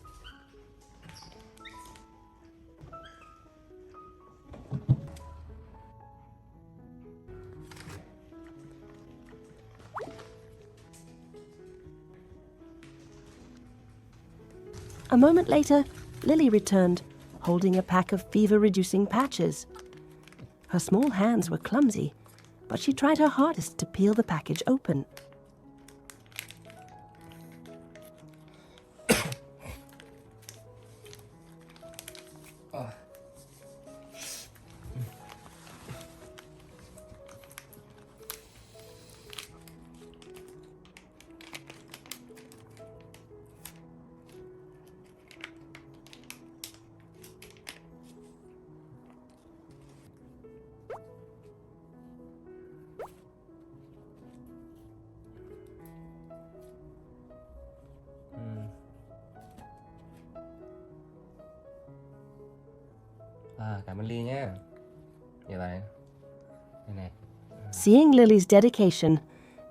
A moment later, Lily returned, holding a pack of fever-reducing patches. Her small hands were clumsy, but she tried her hardest to peel the package open. Cảm ơn Ly nhé. Như vậy. Đây này. Seeing Lily's dedication,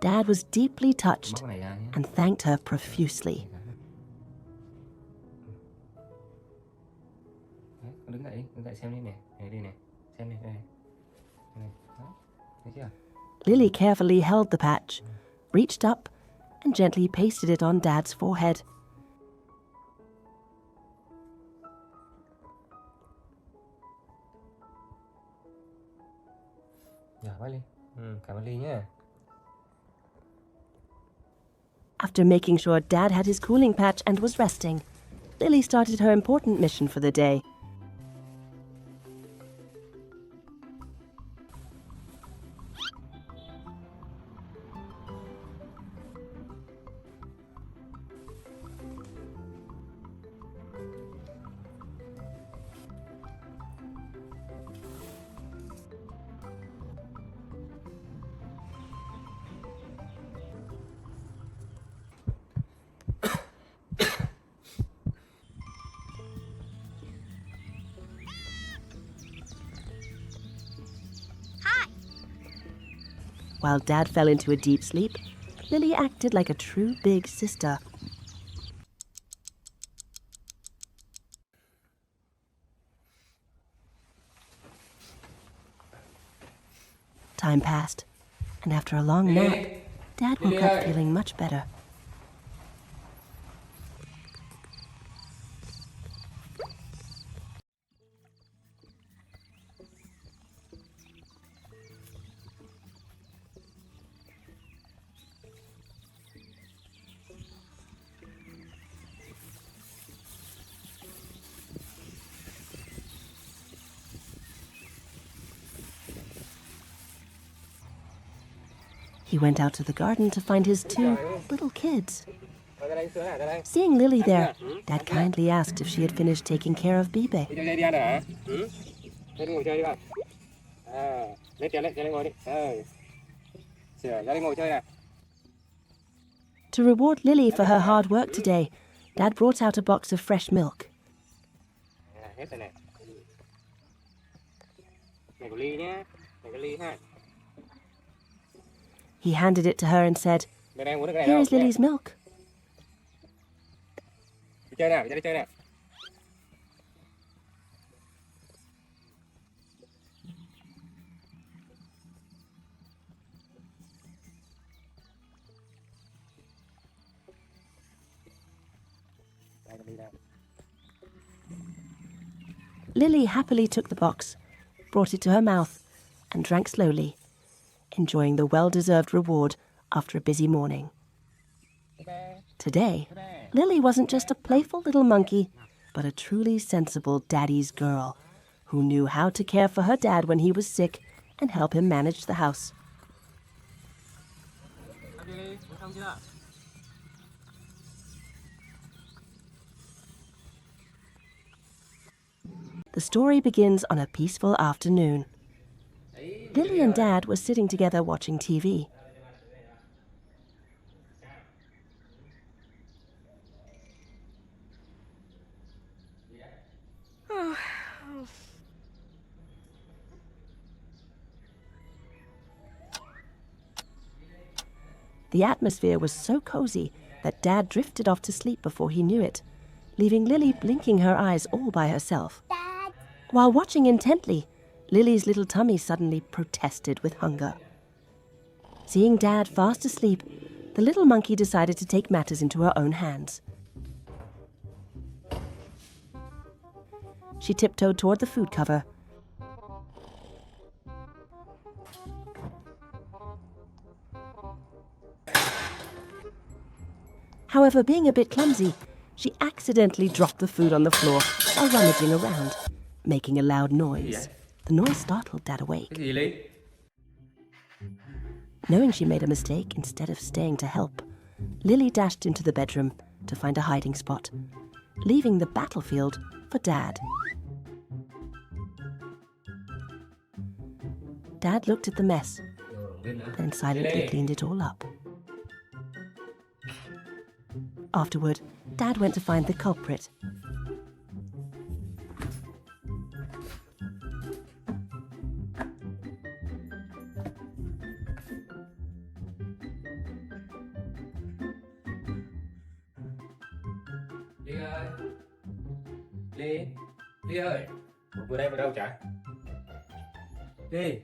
Dad was deeply touched Móc cái này ra nhé. and thanked her profusely. Đấy, con đứng dậy xem đi nè. Đây nè. Xem đi, đây này. Đây này. Đó. Thấy chưa? Lily carefully held the patch, reached up, and gently pasted it on Dad's forehead. Dạ, bye Ly. Cảm ơn Ly nhé. After making sure Dad had his cooling patch and was resting, Lily started her important mission for the day. While Dad fell into a deep sleep, Lily acted like a true big sister. Time passed, and after a long nap, Dad woke up feeling much better. He went out to the garden to find his two little kids. Seeing Lily there, Dad kindly asked if she had finished taking care of Bibe. Đi cho dê đi ăn hả? Lên ngồi chơi đi con. Lên ngồi đi. Ra đây ngồi chơi nè. To reward Lily for her hard work today, Dad brought out a box of fresh milk. Hết rồi nè. Này của Ly nhé. Này của Ly ha. He handed it to her and said, Bên em uống được cái này "Here đâu? is Lily's milk." Đi chơi nào, đi chơi nào. Lily happily took the box, brought it to her mouth, and drank slowly, enjoying the well-deserved reward after a busy morning. Today, Lily wasn't just a playful little monkey, but a truly sensible daddy's girl who knew how to care for her dad when he was sick and help him manage the house. The story begins on a peaceful afternoon. Lily and Dad were sitting together watching TV. The atmosphere was so cozy that Dad drifted off to sleep before he knew it, leaving Lily blinking her eyes all by herself. Dad. While watching intently, Lily's little tummy suddenly protested with hunger. Seeing Dad fast asleep, the little monkey decided to take matters into her own hands. She tiptoed toward the food cover. However, being a bit clumsy, she accidentally dropped the food on the floor while rummaging around, making a loud noise. The noise startled Dad awake. Cái gì Ly? Knowing she made a mistake, instead of staying to help, Lily dashed into the bedroom to find a hiding spot, leaving the battlefield for Dad. Dad looked at the mess, then silently cleaned it all up. Afterward, Dad went to find the culprit. Ly ơi. Ly ơi. Vừa đây vào đâu chả? Ly.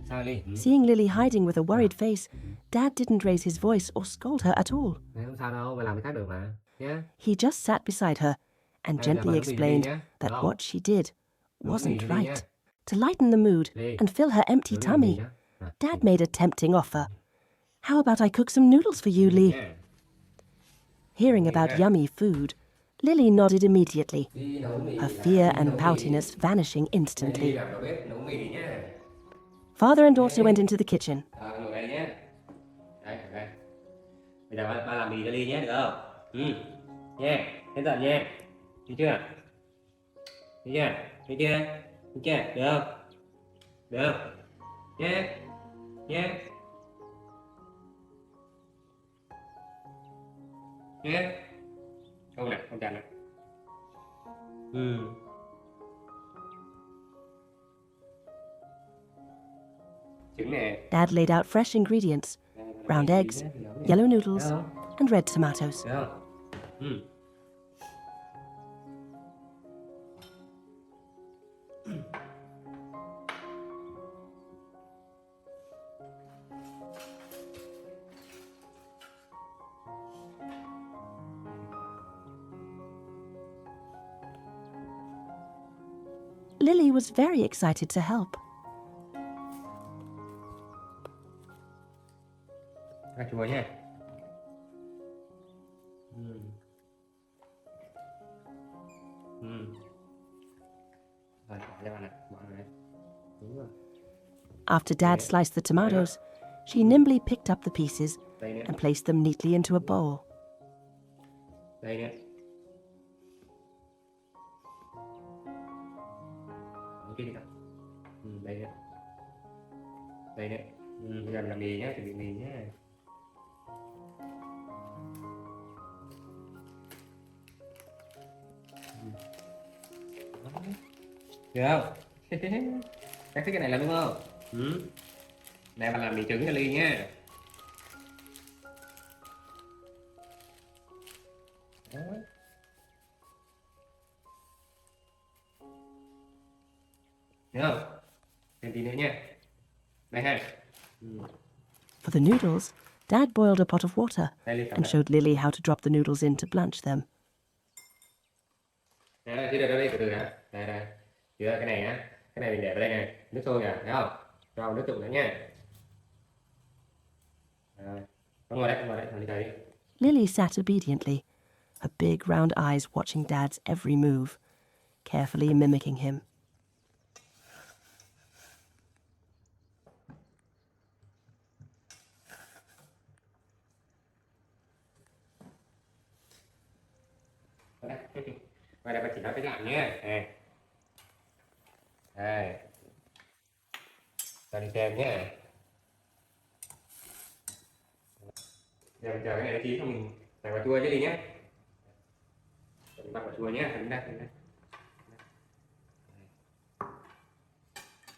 Sao Ly? Seeing Lily hiding with a worried face, Dad didn't raise his voice or scold her at all. Không sao đâu, bà làm cái khác được mà. Nhá. He just sat beside her and gently explained that what she did wasn't right. To lighten the mood and fill her empty tummy, Dad made a tempting offer. How about I cook some noodles for you, Ly? Hearing about yummy food, Lily nodded immediately, her fear and poutiness vanishing instantly. Làm đầu bếp nấu mì nhá. Father and daughter went into the kitchen. Ngồi đây nhé. Đây. Bây giờ ba làm mì cho Ly nhé, được không? Nha, đến tận nha. Được chưa? Được chưa? Được chưa? Được chưa? Được không? Được. Nha. Nha. Nha. Không nè, không chặt nè. Trứng nè. Dad laid out fresh ingredients, round eggs, yellow noodles, and red tomatoes. Được không? Lily was very excited to help. Cà chua nha. Rồi, bỏ cho bạn này, bỏ này. Đúng rồi. After Dad sliced the tomatoes, she nimbly picked up the pieces Đây nữa, and placed them neatly into a bowl. đây nữa. Cái gì đó. Đây nữa. Đây nữa. Bây giờ mình làm mì nhé, chuẩn bị mì nhé. Được không? Chắc thích cái này là đúng không? Này bạn làm mì trứng cho Ly nha. Đó. Được không? Thêm tí nữa nha. Đây ha. For the noodles, Dad boiled a pot of water Đây Ly cầm and đây. showed Lily how to drop the noodles in to blanch them. Chưa được đâu, đây từ từ đã. Đây. Chưa, cái này á. Cái này mình để vào đây này, nước sôi nè, thấy không? Cho vào nước trụng nữa nha. Rồi. Con ngồi đây, đi đây đi. Lily sat obediently, her big round eyes watching Dad's every move, carefully mimicking him. Quay đây, chị nói cách làm nhé. Đây. Cho đi xem nhé. Giờ mình chờ cái này nó chín xong mình tạt vào chua chứ đi nhé. Mình bắt vào chua nhé, đứng đây.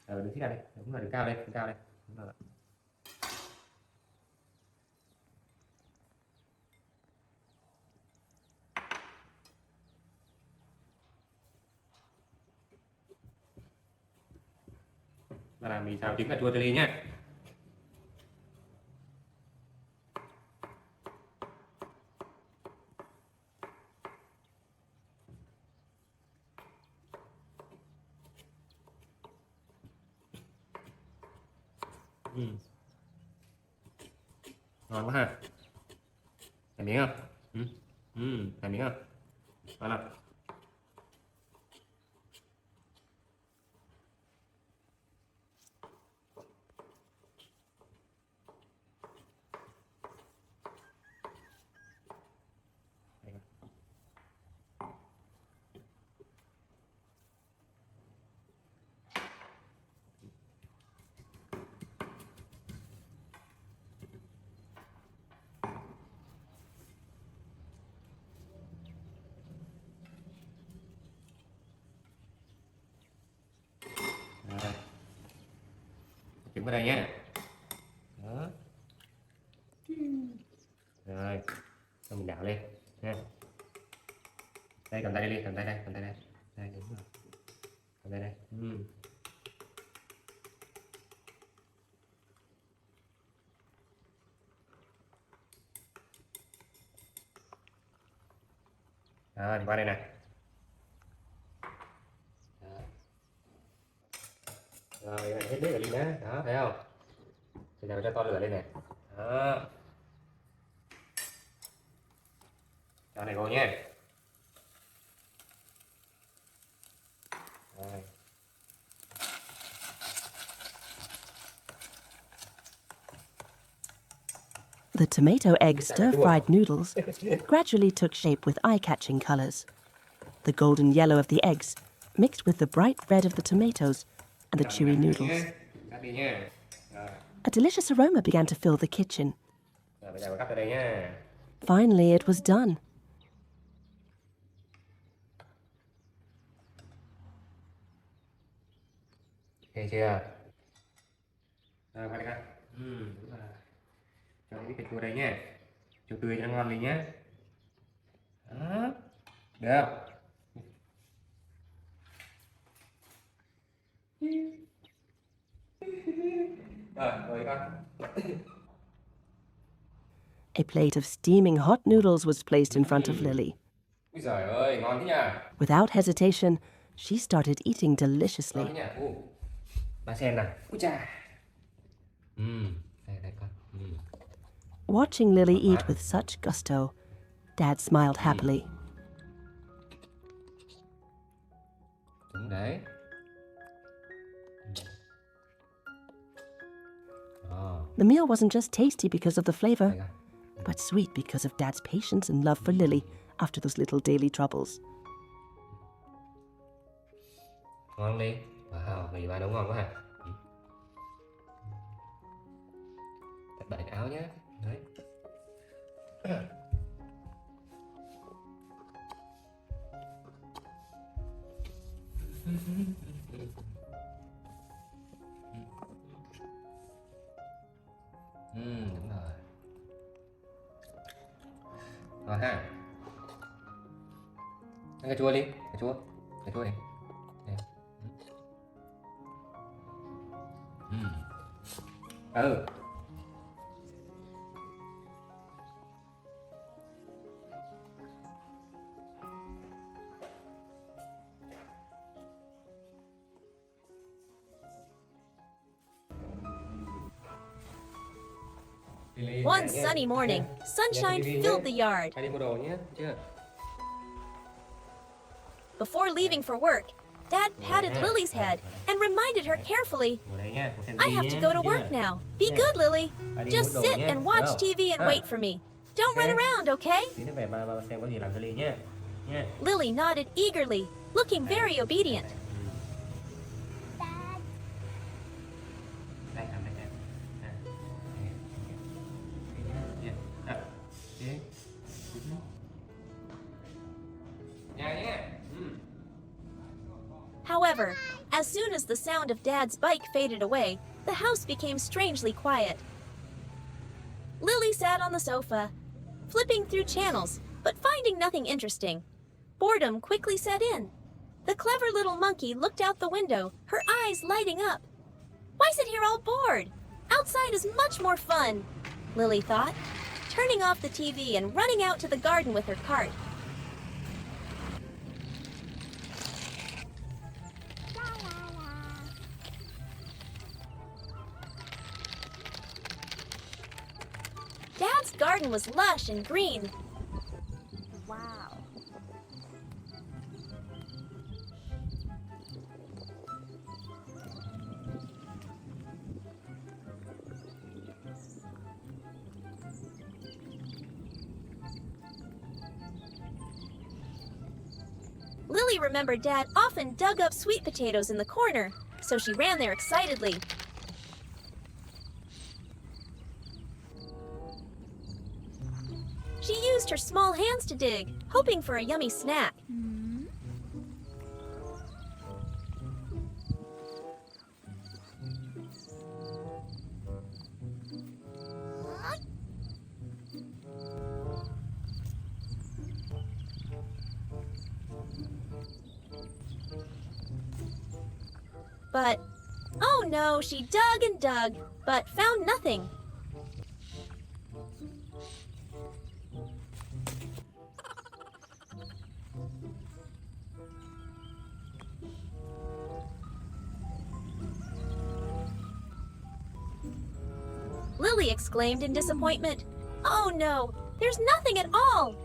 Đứng xích ra đây, đúng rồi, đứng cao đây. Đúng rồi. Và làm mì xào trứng cà chua cho đi nhé. Ngon quá ha. Thèm miếng không? Thèm miếng không? Ngon không? Rồi. Trứng vào đây nhé. Đó. Rồi. Xong mình đảo lên nha. Đây, cầm tay đây đi, cầm tay đây. Đây, đúng rồi. Cầm tay đây. Rồi, mình qua đây này. Rồi, này hết nước rồi đi nhé. Đó, thấy không? Bây giờ cho to lửa lên này. Đó. Cho này vô nhé. Rồi. The tomato egg stir-fried noodles gradually took shape with eye-catching colors. The golden yellow of the eggs mixed with the bright red of the tomatoes and the chewy noodles. A delicious aroma began to fill the kitchen. Finally, it was done. Ok chưa? Rồi, qua đây coi. Đúng rồi. Cho ít cà chua đây nhé. Chua tươi cho nó ngon lên nhé. Đó. Được không? Rồi con. A plate of steaming hot noodles was placed in front of Lily. Úi giời ơi, ngon thế nhỉ? Without hesitation, she started eating deliciously. Ngon thế nhỉ? Ba xem nào. Úi chà. Đây con. Watching Lily eat with such gusto, Dad smiled happily. Đúng đấy. The meal wasn't just tasty because of the flavor, but sweet because of Dad's patience and love for Lily after those little daily troubles. Ngon đi. Wow, mì ba nấu ngon quá hả? Đặt bậy áo nhé. Đấy. Đúng rồi. Rồi ha. Ăn cà chua đi, cà chua đi. Đây. One sunny morning, sunshine filled the yard. Hãy đi mua đồ nhé, chưa? Before leaving for work, Dad patted Lily's head and reminded her carefully, Ngồi đây nha, xem I TV have to nhé, go to chưa? work now. Be good, Lily. Just sit and watch TV and wait for me. Don't run around, okay? Tí nữa về ba xem có gì làm cho Ly nhé. Nha. Lily nodded eagerly, looking very obedient. Đây, làm đây nè. À. Nha. À. Đi. Nhà nhé. However, as soon as the sound of Dad's bike faded away, the house became strangely quiet. Lily sat on the sofa, flipping through channels, but finding nothing interesting. Boredom quickly set in. The clever little monkey looked out the window, her eyes lighting up. Why sit here all bored? Outside is much more fun, Lily thought, turning off the TV and running out to the garden with her cart. Dad's garden was lush and green. Wow. Lily remembered Dad often dug up sweet potatoes in the corner, so she ran there excitedly. She used her small hands to dig, hoping for a yummy snack. But, oh no, she dug and dug, but found nothing. Lily exclaimed in disappointment, "Oh no, there's nothing at all!"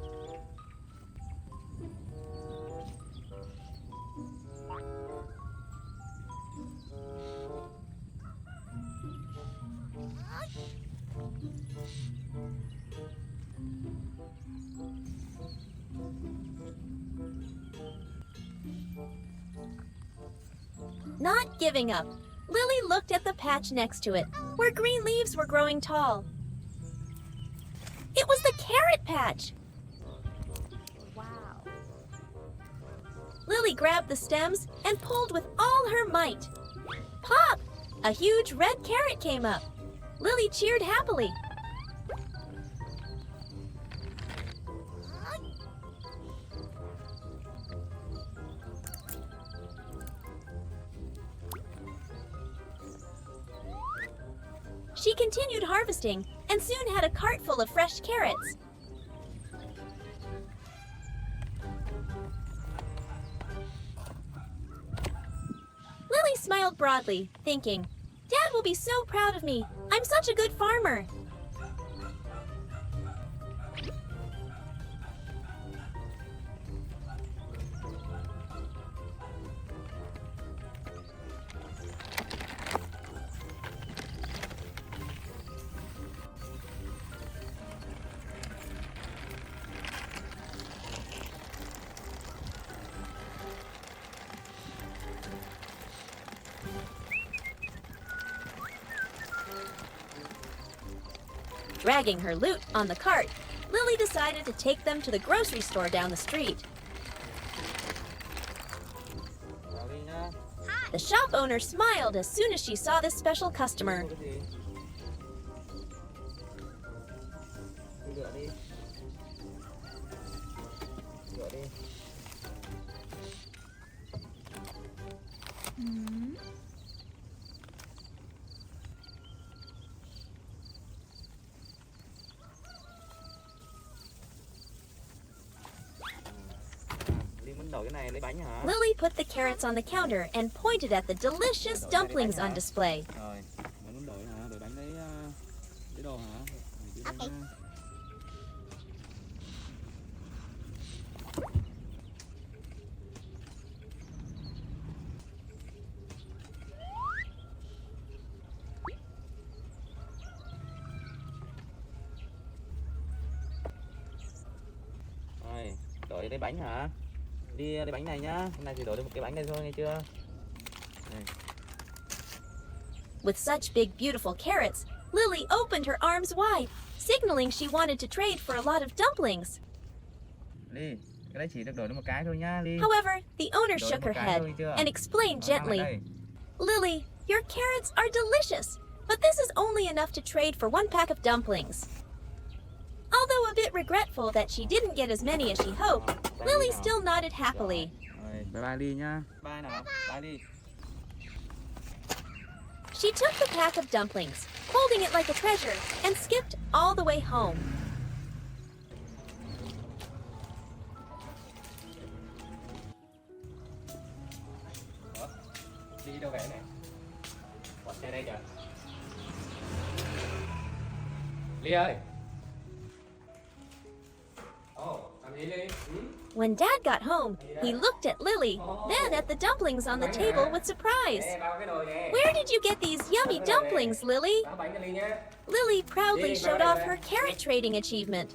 Not giving up, Lily looked at the patch next to it, where green leaves were growing tall. It was the carrot patch! Wow. Lily grabbed the stems and pulled with all her might. Pop! A huge red carrot came up. Lily cheered happily. She continued harvesting and soon had a cart full of fresh carrots. Lily smiled broadly, thinking, "Dad will be so proud of me. I'm such a good farmer." Dragging her loot on the cart, Lily decided to take them to the grocery store down the street. The shop owner smiled as soon as she saw this special customer. Lily put the carrots on the counter and pointed at the delicious dumplings on display. gọi lấy bánh hả? Đi lấy bánh này nhá. Hôm nay chỉ đổ được một cái bánh này thôi, nghe chưa? Này. With such big, beautiful carrots, Lily opened her arms wide, signaling she wanted to trade for a lot of dumplings. Ly, cái đấy chỉ được đổ được một cái thôi nhá, Ly. However, the owner shook her head and explained gently, Lily, your carrots are delicious, but this is only enough to trade for one pack of dumplings. Although a bit regretful that she didn't get as many as she hoped, Lily still nodded happily. Rồi, bye bye Ly nhá. Bye nào, bye Ly. She took the pack of dumplings, holding it like a treasure, and skipped all the way home. Đi đâu về này? Bỏ xe đây kìa. Ly ơi. Làm gì Ly? When Dad got home, he looked at Lily, then at the dumplings on the table with surprise. Where did you get these yummy dumplings, Lily? Lily proudly showed off her carrot trading achievement.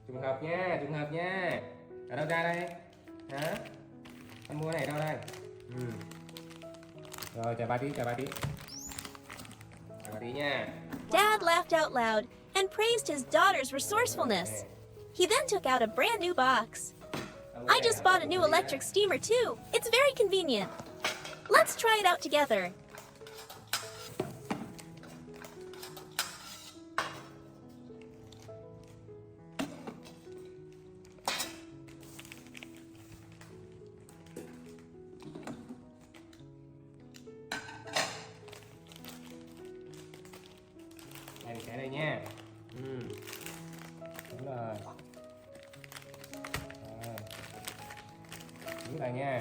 Trùng hợp nha, trùng hợp nha. Ở đâu ra đây? Hả? Con mua này đâu đây? Rồi, chờ ba tí, chờ ba tí. Chờ ba tí nha. Dad laughed out loud and praised his daughter's resourcefulness. He then took out a brand new box. I just bought a new electric steamer too. It's very convenient. Let's try it out together. Đây, cái đây nha. Đúng rồi. Đúng rồi nha.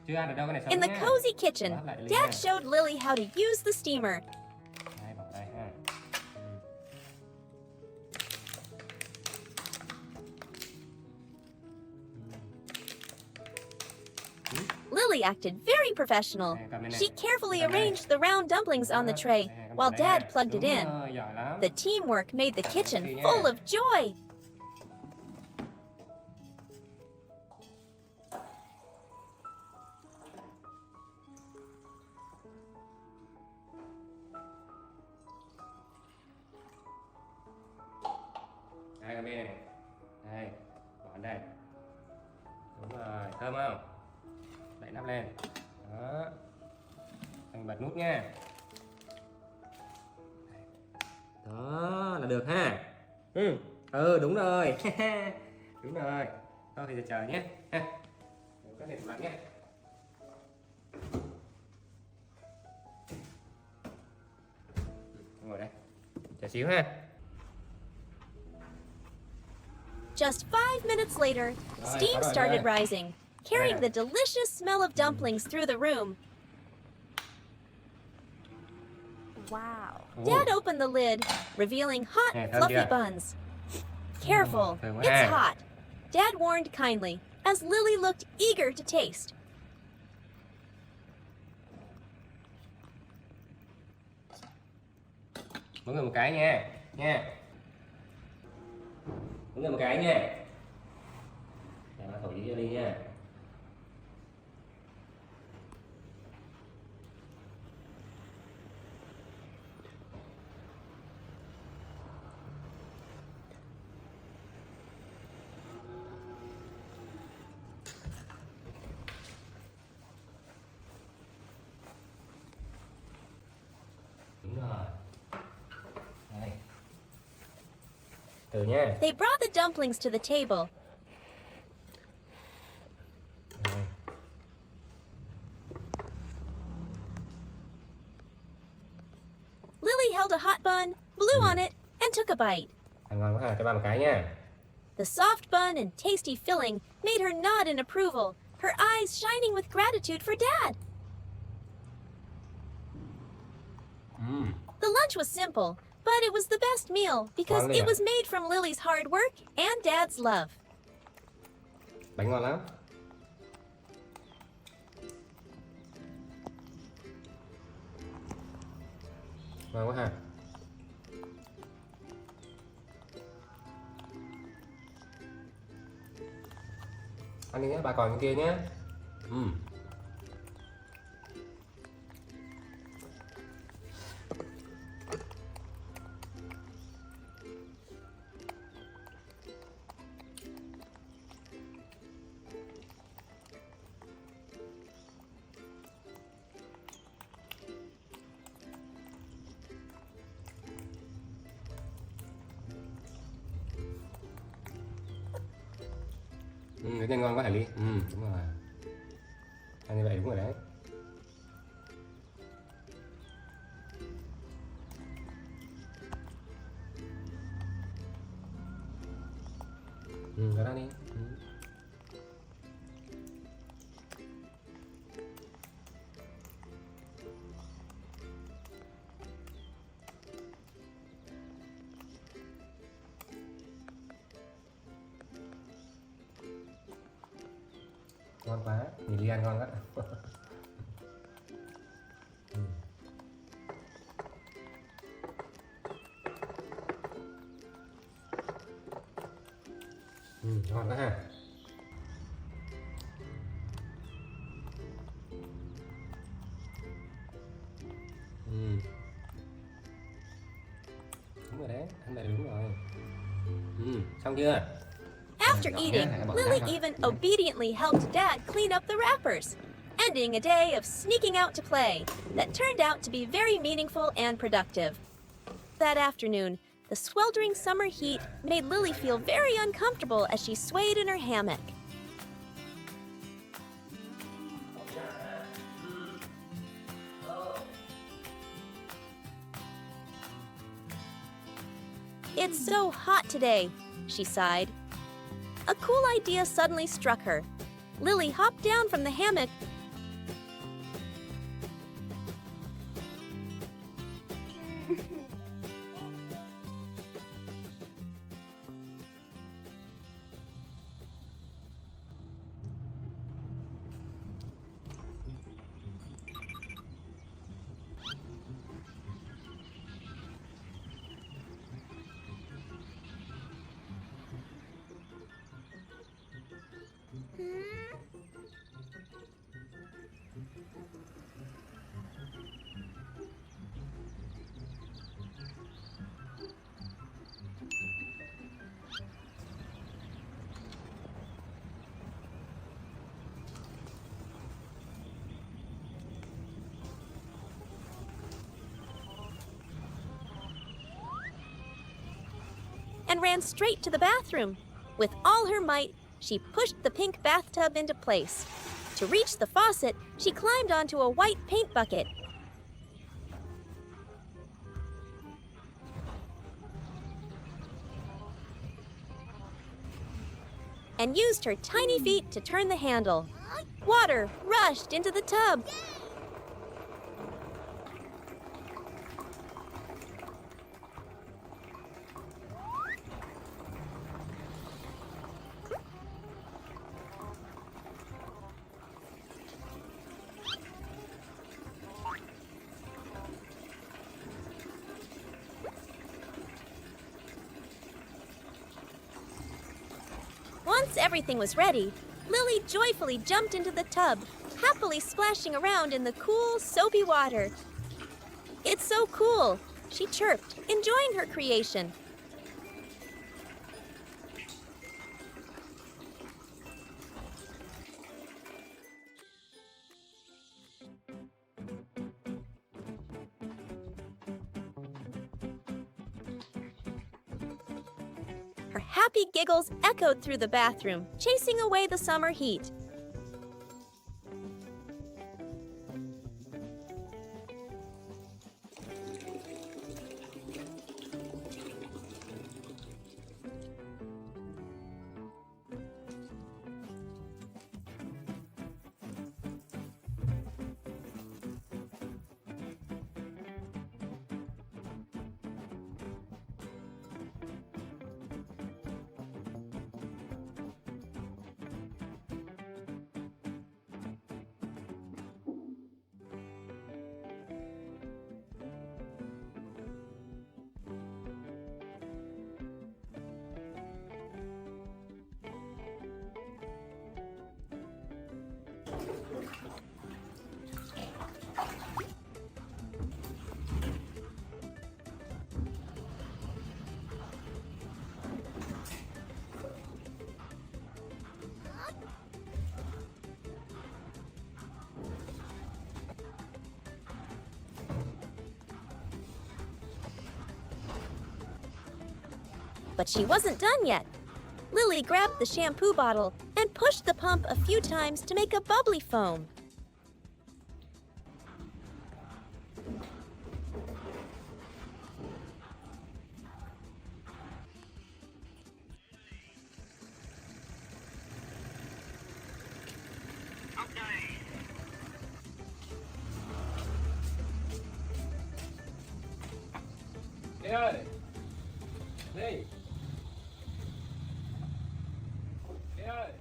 Chưa ăn được đâu, cái này sống In the nha. cozy kitchen, Đó, lại Ly Dad nha. showed Lily how to use the steamer. Đây, bọc đây ha. Lily acted very professional. She carefully arranged the round dumplings on the tray while Dad plugged it in. Đúng rồi, giỏi lắm. The teamwork made the kitchen full of joy. Đây, cái bên này. Đây, bỏ đây. Đúng rồi, thơm không? Đậy nắp lên. Đó. Anh bật nút nha. Đó là được ha. Đúng rồi. Đúng rồi. Thôi thì chờ nhé. Ha. Cái này tủ lạnh nhé. Ngồi đây. Chờ xíu ha. Just 5 minutes later, steam started rising, carrying the delicious smell of dumplings through the room. Wow. Dad opened the lid, revealing hot, fluffy buns. Careful, it's hot, Dad warned kindly, as Lily looked eager to taste. Mỗi người một cái nha. Nha. Mỗi người một cái nha. Để mà thổi cho Ly nha. Đúng rồi. Đây. Từ nha. They brought the dumplings to the table. Rồi. Lily held a hot bun, blew on it, and took a bite. Ăn ngon quá ha, cho ba một cái nha. The soft bun and tasty filling made her nod in approval, her eyes shining with gratitude for Dad. The lunch was simple, but it was the best meal because it was made from Lily's hard work and Dad's love. Bánh ngon lắm. Ngon quá ha. Ăn đi nhé, bà còn cái kia nhé. Cái này ngon quá hả Ly? Đúng rồi. Ăn như vậy đúng rồi đấy. Đó ra đi. Ngon quá, nhìn Ly ăn ngon quá. Ngon quá ha. Đúng rồi đấy, ăn vậy đúng rồi. Xong chưa? After eating, Lily even obediently helped Dad clean up the wrappers, ending a day of sneaking out to play that turned out to be very meaningful and productive. That afternoon, the sweltering summer heat made Lily feel very uncomfortable as she swayed in her hammock. It's so hot today, she sighed. A cool idea suddenly struck her. Lily hopped down from the hammock and ran straight to the bathroom. With all her might, she pushed the pink bathtub into place. To reach the faucet, she climbed onto a white paint bucket. And used her tiny feet to turn the handle. Water rushed into the tub. Once everything was ready, Lily joyfully jumped into the tub, happily splashing around in the cool, soapy water. "It's so cool," she chirped, enjoying her creation. Her happy giggles echoed through the bathroom, chasing away the summer heat. But she wasn't done yet. Lily grabbed the shampoo bottle and pushed the pump a few times to make a bubbly foam. Lily ơi, Lily. Lily ơi.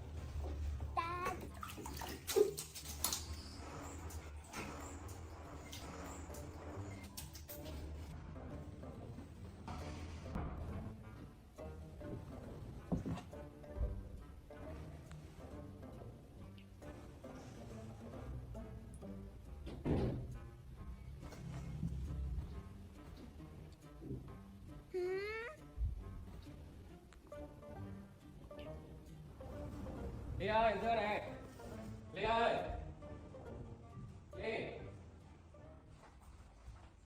Ly ơi, đưa này. Ly ơi. Ly.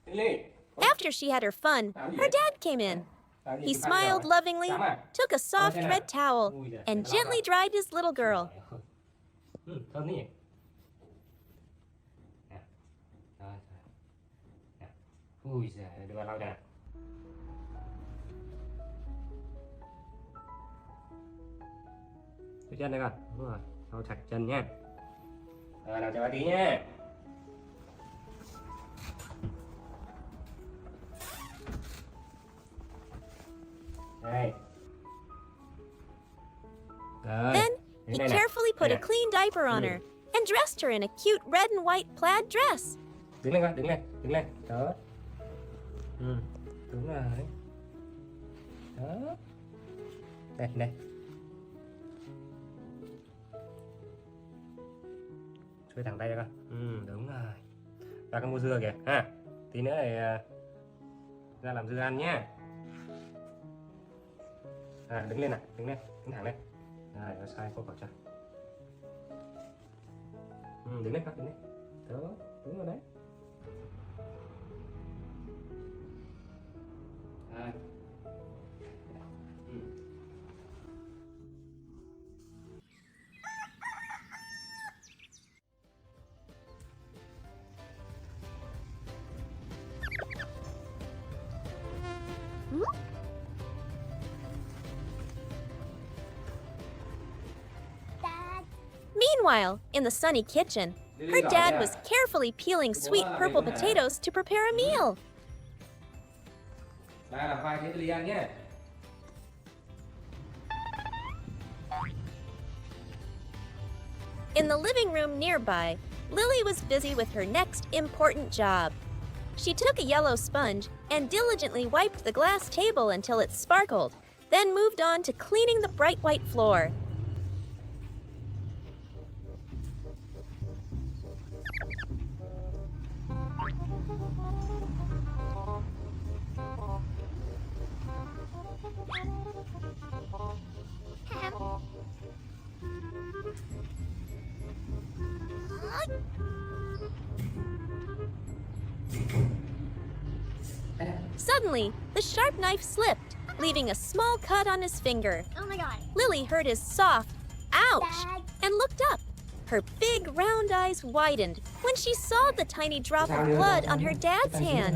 Ly. After she had her fun, her dad came in. He smiled lovingly, took a soft red towel, and gently dried his little girl. Thơm nhỉ? Ui giời, đưa vào lau nè. Cái chân đây con, đúng rồi, lau chặt chân nha. Rồi, nào cho bà tí nha. Đây. Rồi. Then he Đây nè. carefully put Đây a nè. clean diaper on her and dressed her in a cute red and white plaid dress. Đứng lên con, đứng lên, đứng lên. Đó. Đúng rồi. Đó. Đây, đây. Xuôi thẳng tay ra con. Đúng rồi. Ra con mua dưa kìa ha. Tí nữa thì ra làm dưa ăn nhá. Đứng lên nào, đứng lên, đứng thẳng lên. Rồi, nó sai cô vào cho. Đứng lên con, đứng lên. Đó, đúng rồi đấy. Rồi. Meanwhile, in the sunny kitchen, her dad was carefully peeling sweet purple potatoes to prepare a meal. Ra làm khoai thế Ly ăn nhé. In the living room nearby, Lily was busy with her next important job. She took a yellow sponge and diligently wiped the glass table until it sparkled, then moved on to cleaning the bright white floor. Suddenly, the sharp knife slipped, leaving a small cut on his finger. Oh my god. Lily heard his soft, ouch, Dad. and looked up. Her big round eyes widened when she saw the tiny drop of blood on her dad's hand.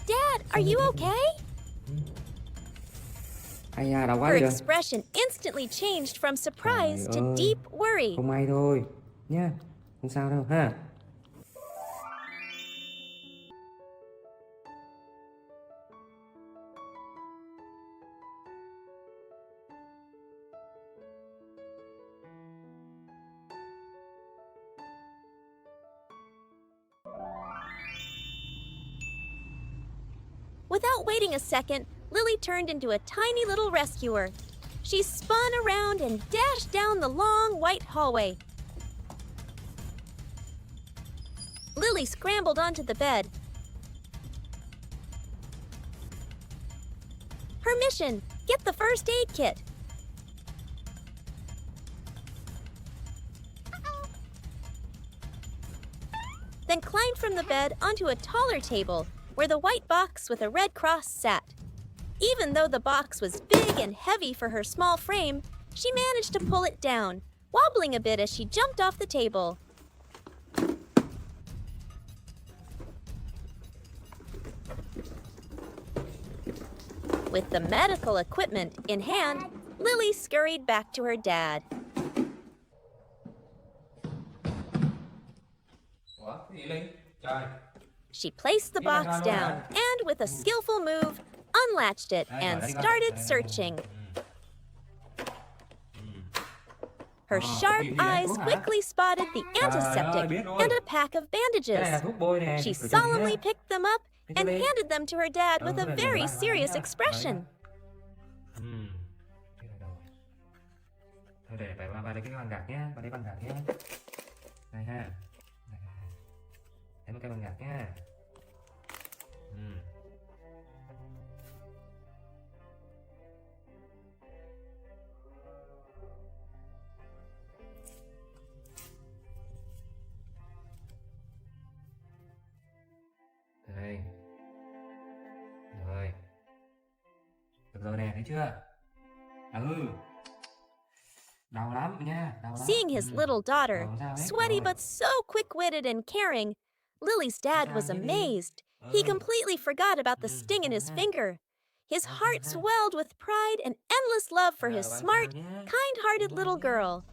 Dad, are you okay? Ai da, đau quá Her kìa. expression instantly changed from surprise Trời to ơi. deep worry. Không may thôi nhá, không sao đâu ha. Without waiting a second, Lily turned into a tiny little rescuer. She spun around and dashed down the long white hallway. Lily scrambled onto the bed. Her mission, get the first aid kit. Then climbed from the bed onto a taller table where the white box with a red cross sat. Even though the box was big and heavy for her small frame, she managed to pull it down, wobbling a bit as she jumped off the table. With the medical equipment in hand, Lily scurried back to her dad. Ủa, cái gì Linh? Trời. She placed the box down and, with a skillful move, unlatched it and started searching. Her sharp eyes quickly spotted the antiseptic and a pack of Cái này là bandages. thuốc bôi nè. She phải dùng solemnly nhé. picked them up and handed them to her dad with a very serious expression. Cái này đâu rồi? Thôi để bà lấy cái băng gạc nhé. Bà lấy băng gạc nhé. Này ha. Này. Lấy một cái băng gạc nhé. Đây. Rồi. Được rồi nè, thấy chưa? Đau lắm nha, đau lắm. Seeing his little daughter, Đau sao ấy? sweaty Rồi. but so quick-witted and caring, Lily's dad was amazed. He completely forgot about the sting in his finger. His heart swelled with pride and endless love for his smart, kind-hearted little girl.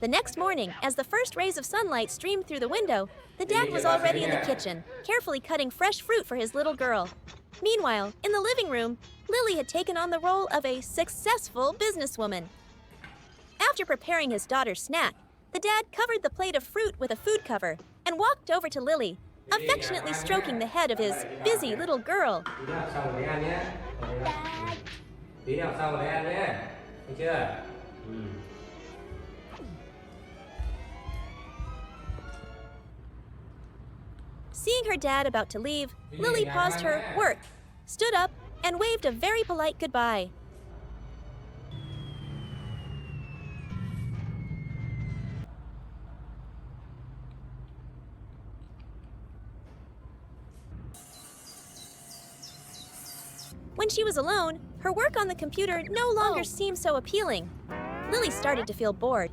The next morning, as the first rays of sunlight streamed through the window, the dad was already in the kitchen, carefully cutting fresh fruit for his little girl. Meanwhile, in the living room, Lily had taken on the role of a successful businesswoman. After preparing his daughter's snack, the dad covered the plate of fruit with a food cover and walked over to Lily, affectionately stroking the head of his busy little girl. Tí nữa học xong rồi lấy ăn nhé. Tí nữa học xong rồi lấy ăn nhé. Thấy chưa? Seeing her dad about to leave, Lily paused her work, stood up, and waved a very polite goodbye. When she was alone, her work on the computer no longer seemed so appealing. Lily started to feel bored.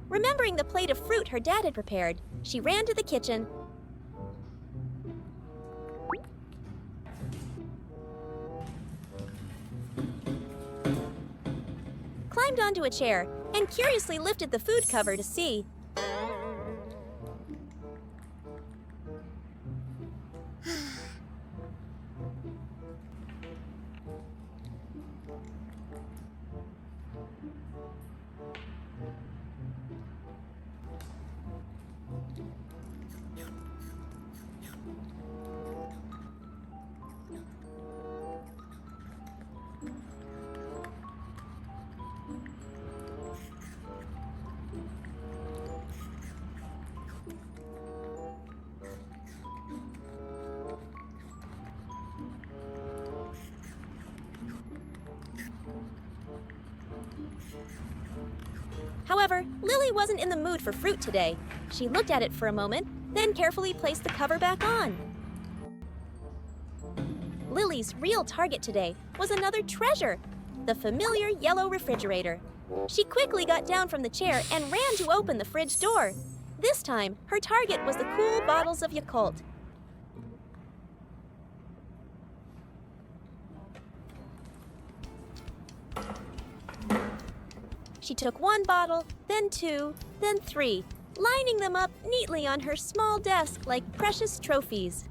Remembering the plate of fruit her dad had prepared, she ran to the kitchen, climbed onto a chair, and curiously lifted the food cover to see. However, Lily wasn't in the mood for fruit today. She looked at it for a moment, then carefully placed the cover back on. Lily's real target today was another treasure, the familiar yellow refrigerator. She quickly got down from the chair and ran to open the fridge door. This time, her target was the cool bottles of Yakult. She took one bottle, then two, then three, lining them up neatly on her small desk like precious trophies.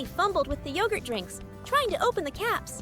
Lily fumbled with the yogurt drinks, trying to open the caps.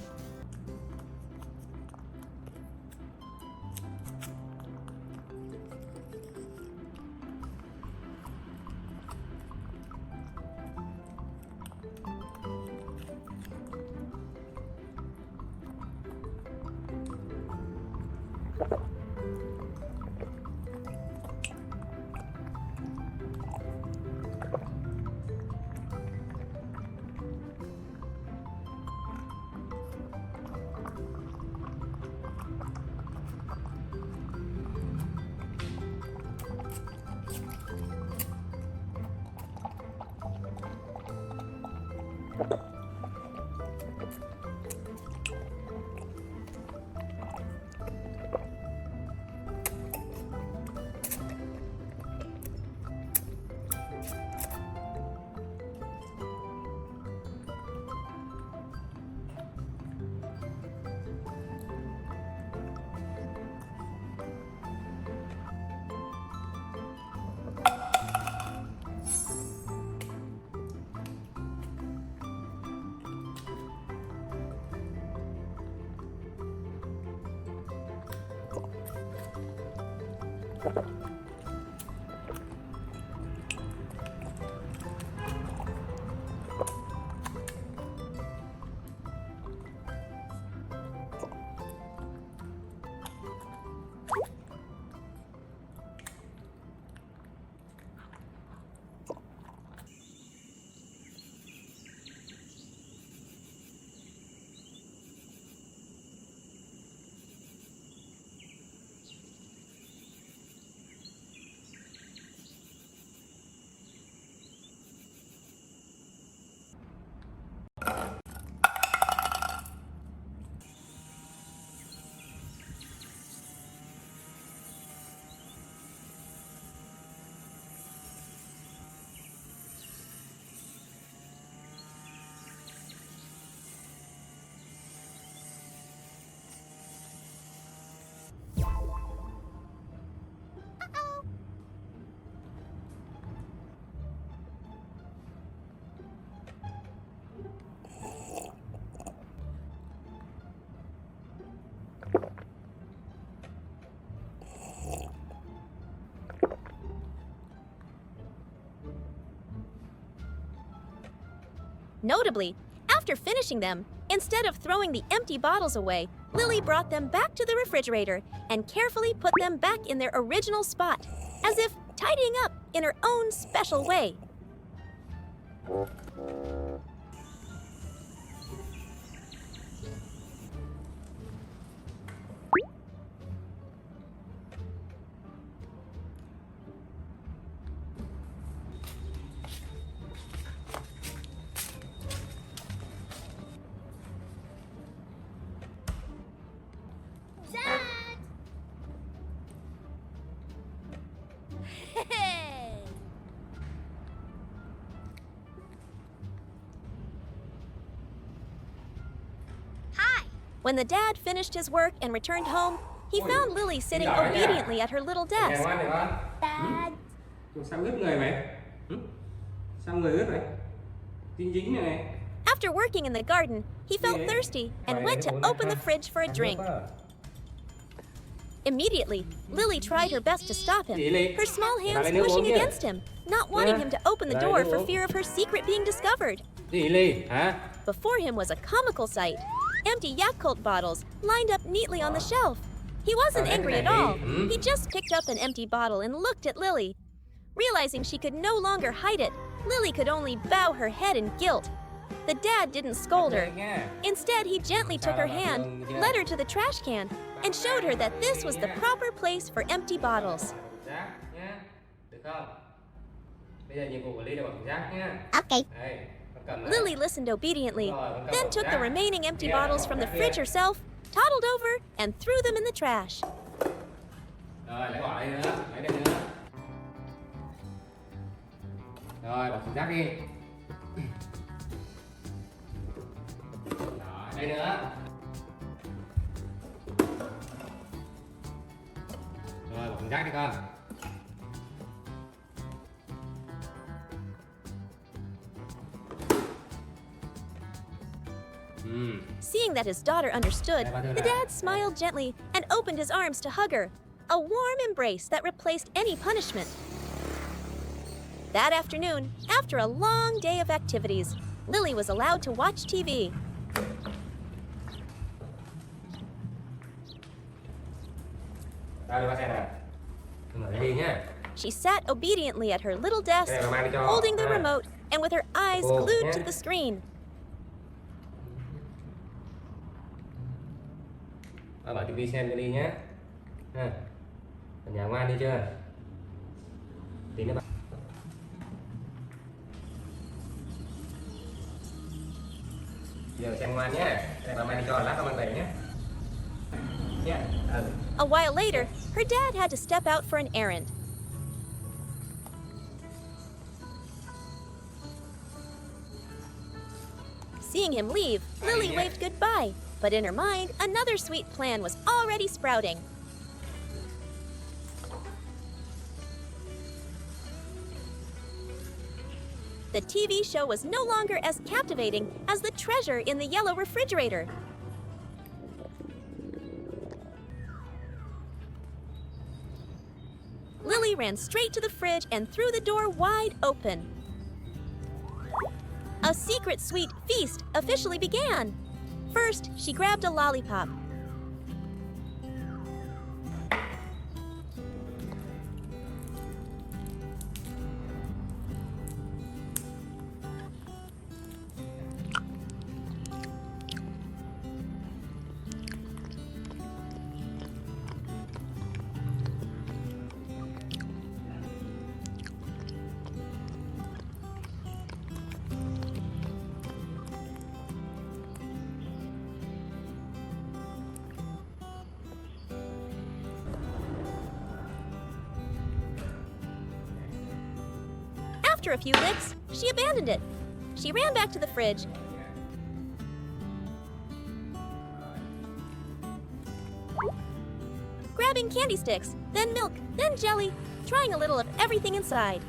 Notably, after finishing them, instead of throwing the empty bottles away, Lily brought them back to the refrigerator and carefully put them back in their original spot, as if tidying up in her own special way. When the dad finished his work and returned home, he found Lily sitting obediently at her little desk. Dad. Sao ướt người mày? Sao người ướt vậy? Dính dính này. After working in the garden, he felt thirsty and went to open the fridge for a drink. Immediately, Lily tried her best to stop him, her small hands pushing against him, not wanting him to open the door for fear of her secret being discovered. Before him was a comical sight. Empty Yakult bottles lined up neatly on the shelf. He wasn't angry at all. He just picked up an empty bottle and looked at Lily. Realizing she could no longer hide it, Lily could only bow her head in guilt. The dad didn't scold her. Instead, he gently took her hand, led her to the trash can, and showed her that this was the proper place for empty bottles. Okay. Lily listened obediently, then took the remaining empty bottles from the fridge herself, toddled over, and threw them in the trash. Rồi, lấy bỏ đây nữa, lấy đây nữa. Rồi, bỏ thùng rác đi. Đó, đây nữa. Rồi, bỏ thùng rác đi con. Seeing that his daughter understood, the dad smiled gently and opened his arms to hug her, a warm embrace that replaced any punishment. That afternoon, after a long day of activities, Lily was allowed to watch TV. Đâu đưa ba xe nè. Mở ra đi nhá. She sat obediently at her little desk, holding the remote and with her eyes glued to the screen. Ba bảo TV xem cho đi nhé. Ha. Ở nhà ngoan đi chưa? Tí nữa ba. Giờ xem ngoan nhé. Bà mai đi cho lát con về nhé. Yeah. A while later, her dad had to step out for an errand. Seeing him leave, Lily waved goodbye, but in her mind, another sweet plan was already sprouting. The TV show was no longer as captivating as the treasure in the yellow refrigerator. Lily ran straight to the fridge and threw the door wide open. A secret sweet feast officially began. First, she grabbed a lollipop. After a few licks, she abandoned it. She ran back to the fridge. Grabbing candy sticks, then milk, then jelly, trying a little of everything inside.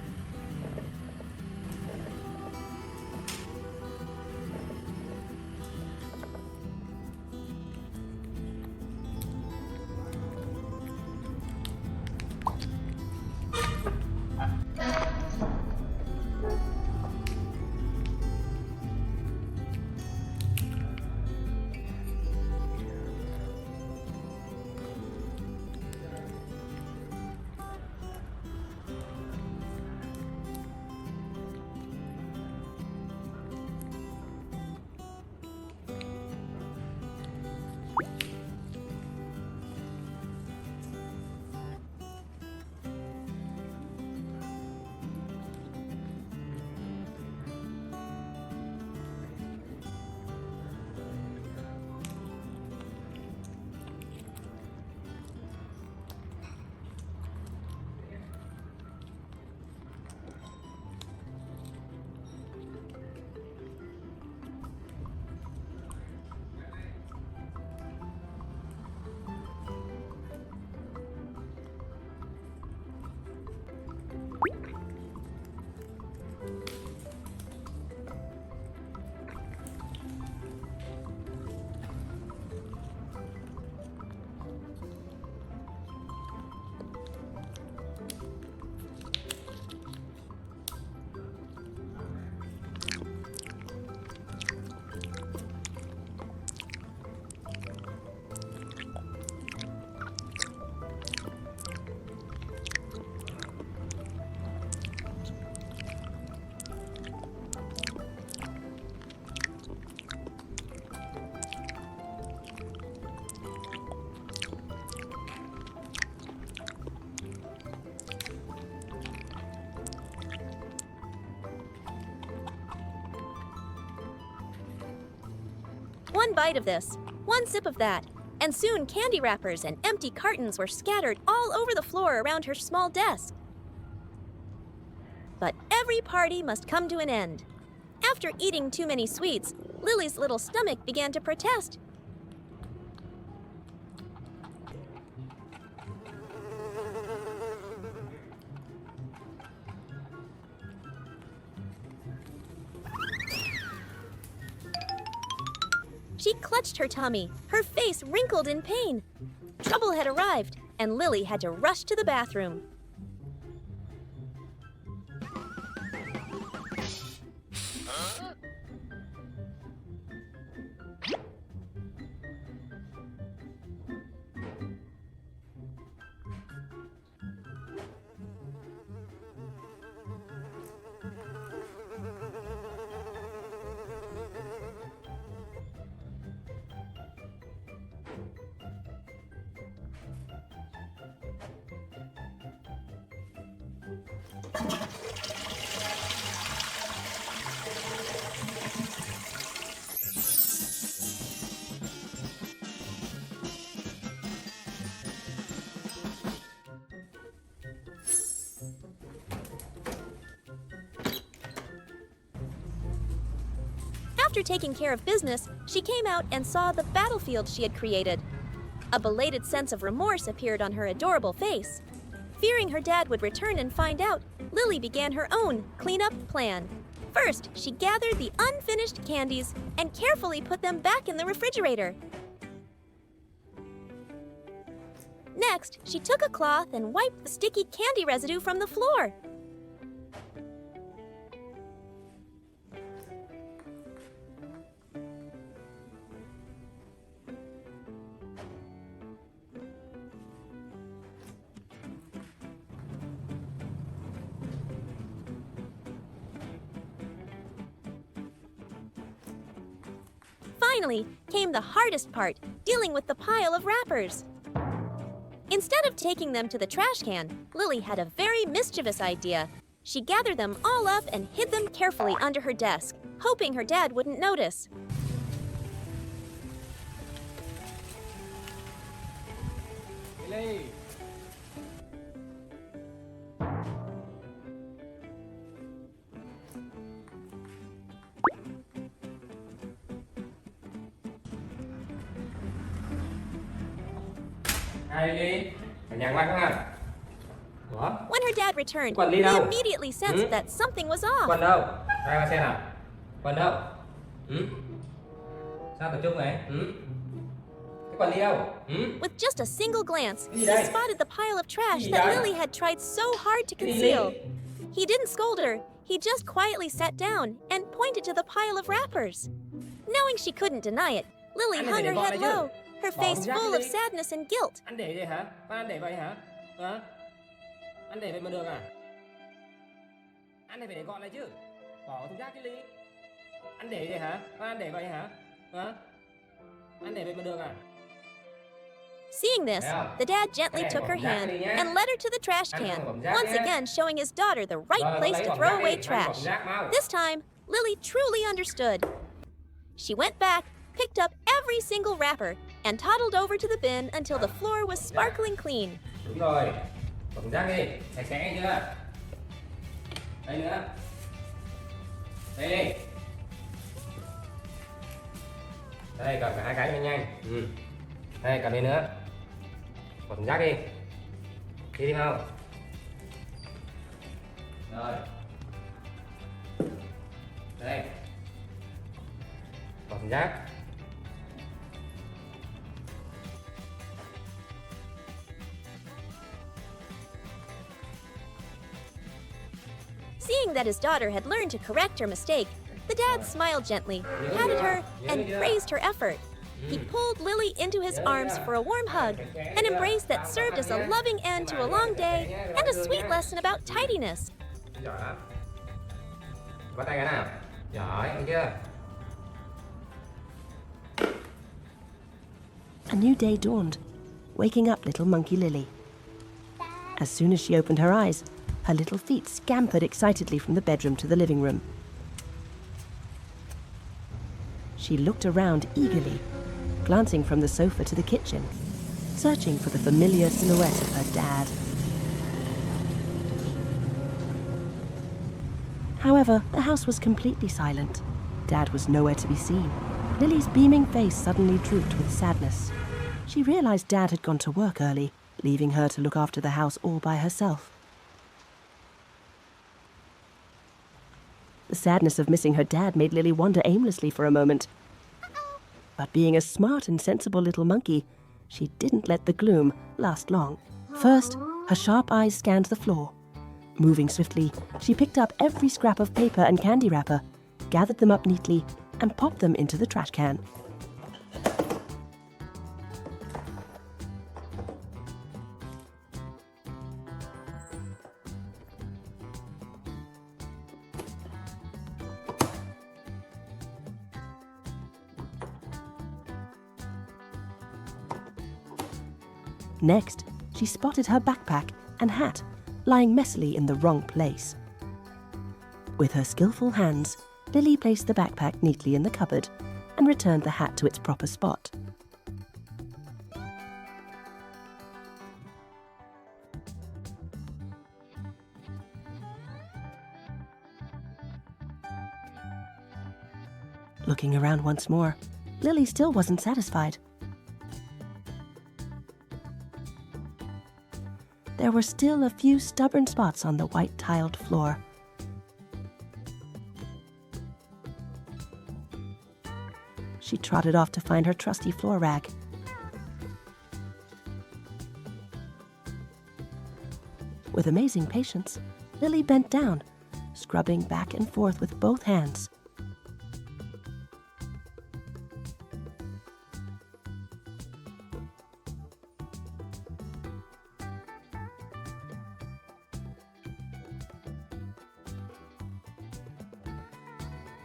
One bite of this, one sip of that, and soon candy wrappers and empty cartons were scattered all over the floor around her small desk. But every party must come to an end. After eating too many sweets, Lily's little stomach began to protest. She clutched her tummy, her face wrinkled in pain. Trouble had arrived, and Lily had to rush to the bathroom. After taking care of business, she came out and saw the battlefield she had created. A belated sense of remorse appeared on her adorable face. Fearing her dad would return and find out, Lily began her own cleanup plan. First, she gathered the unfinished candies and carefully put them back in the refrigerator. Next, she took a cloth and wiped the sticky candy residue from the floor. Finally came the hardest part, dealing with the pile of wrappers. Instead of taking them to the trash can, Lily had a very mischievous idea. She gathered them all up and hid them carefully under her desk, hoping her dad wouldn't notice. Lily. Lily, ở nhà ngoan không à? Ủa? When her dad returned, Quần he đi đâu? immediately sensed that something was off. Quần đâu? Ra xem nào. Quần đâu? Sao tập trung vậy? Cái quần đi đâu? With just a single glance, Gì he đây? spotted the pile of trash Gì that đấy? Lily had tried so hard to Cái gì conceal. Lily? He didn't scold her. He just quietly sat down and pointed to the pile of wrappers. Knowing she couldn't deny it, Lily Anh này hung để her gọi head lại chứ? low, her Bỏ face thùng rác full đi. of sadness and guilt. Anh để vậy hả? Con anh để vậy hả? Hả? Anh để vậy mà được à? Anh này phải để gọn lại chứ. Bỏ thùng rác đi Ly. Anh để vậy hả? Con anh để vậy hả? Hả? Anh để vậy mà được à? Seeing this, Yeah. the dad gently Hey, took her bỏ rác hand đi nhé. and led her to the trash Ăn can, không bỏ rác once nhé. again showing his daughter the right Rồi, place lấy to bỏ throw rác away đi, ăn bỏ trash. rác mau. This time, Lily truly understood. She went back, picked up every single wrapper, and toddled over to the bin until the floor was sparkling clean. Đúng rồi. Bỏ thùng rác đi. Sạch sẽ chưa? Đây nữa. Đây đi. Đây cầm cả hai cái nhanh nhanh. Đây cầm đây nữa. Bỏ thùng rác đi. Đi không? Rồi. Đây. Bỏ thùng rác. Seeing that his daughter had learned to correct her mistake, the dad smiled gently, patted her, and praised her effort. He pulled Lily into his arms for a warm hug, an embrace that served as a loving end to a long day and a sweet lesson about tidiness. Giỏi lắm. Bắt tay cái nào? Giỏi, ăn chưa? A new day dawned, waking up little monkey Lily. As soon as she opened her eyes, her little feet scampered excitedly from the bedroom to the living room. She looked around eagerly, glancing from the sofa to the kitchen, searching for the familiar silhouette of her dad. However, the house was completely silent. Dad was nowhere to be seen. Lily's beaming face suddenly drooped with sadness. She realized Dad had gone to work early, leaving her to look after the house all by herself. The sadness of missing her dad made Lily wander aimlessly for a moment. But being a smart and sensible little monkey, she didn't let the gloom last long. First, her sharp eyes scanned the floor. Moving swiftly, she picked up every scrap of paper and candy wrapper, gathered them up neatly, and popped them into the trash can. Next, she spotted her backpack and hat lying messily in the wrong place. With her skillful hands, Lily placed the backpack neatly in the cupboard and returned the hat to its proper spot. Looking around once more, Lily still wasn't satisfied. There were still a few stubborn spots on the white tiled floor. She trotted off to find her trusty floor rag. With amazing patience, Lily bent down, scrubbing back and forth with both hands.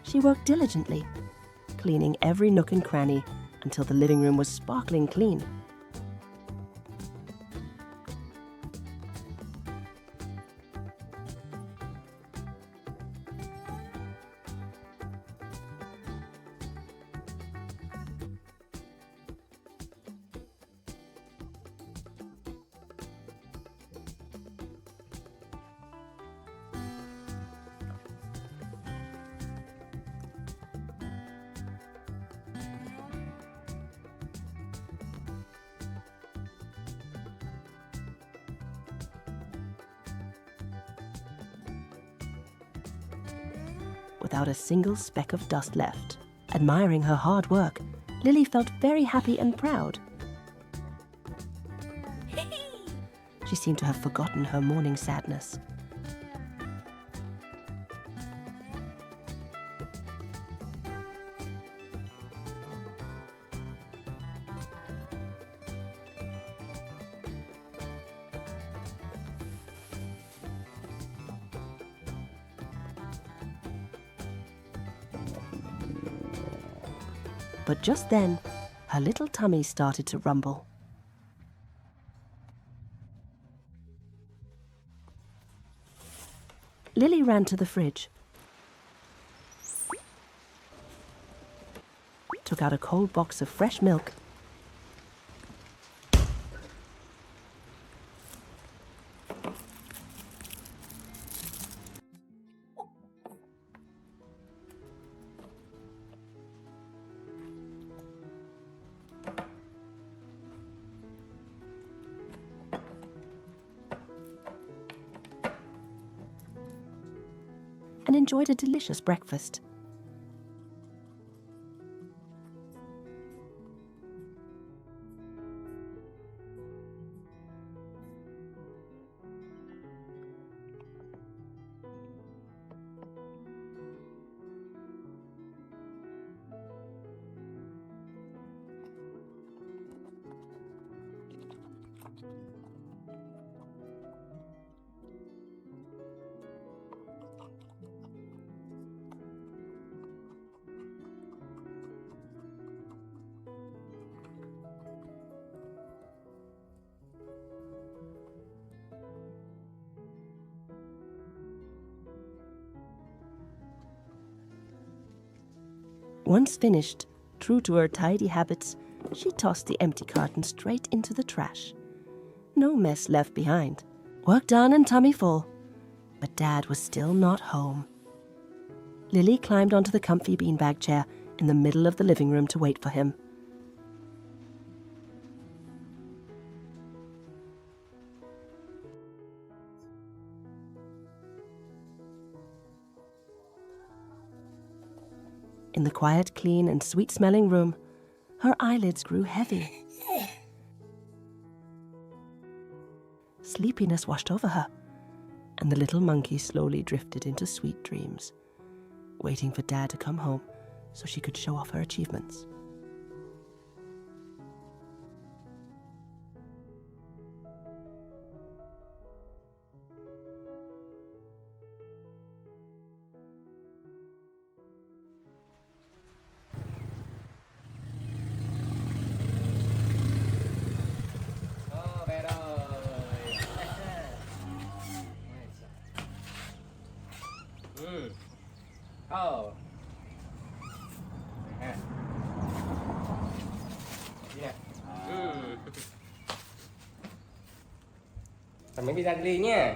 She worked diligently, cleaning every nook and cranny until the living room was sparkling clean. Without a single speck of dust left. Admiring her hard work, Lily felt very happy and proud. She seemed to have forgotten her morning sadness. But just then, her little tummy started to rumble. Lily ran to the fridge, took out a cold box of fresh milk, and enjoyed a delicious breakfast. Once finished, true to her tidy habits, she tossed the empty carton straight into the trash. No mess left behind. Work done and tummy full. But Dad was still not home. Lily climbed onto the comfy beanbag chair in the middle of the living room to wait for him. In the quiet, clean, and sweet-smelling room, her eyelids grew heavy. Sleepiness washed over her, and the little monkey slowly drifted into sweet dreams, waiting for Dad to come home so she could show off her achievements. Về rồi. Ha. Đi nè. Còn miếng pizza ly nhé.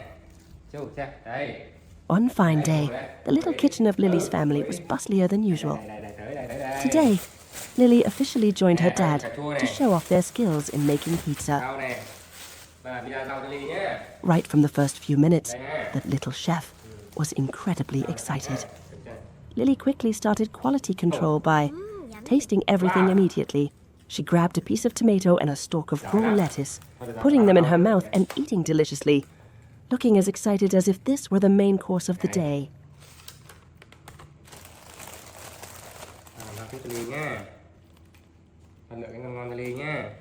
Chú, xem, đây. One fine day, the little kitchen of Lily's family was bustlier than usual. Today, Lily officially joined her dad to show off their skills in making pizza. Rau nè. Và pizza rau cho Ly nhé. Right from the first few minutes, the little chef was incredibly excited. Lily quickly started quality control by tasting everything immediately. She grabbed a piece of tomato and a stalk of raw lettuce, putting them in her mouth and eating deliciously, looking as excited as if this were the main course of the day. Rau tiếp cho Ly nha. Phần lượng cái ngon ngon cho Ly nha.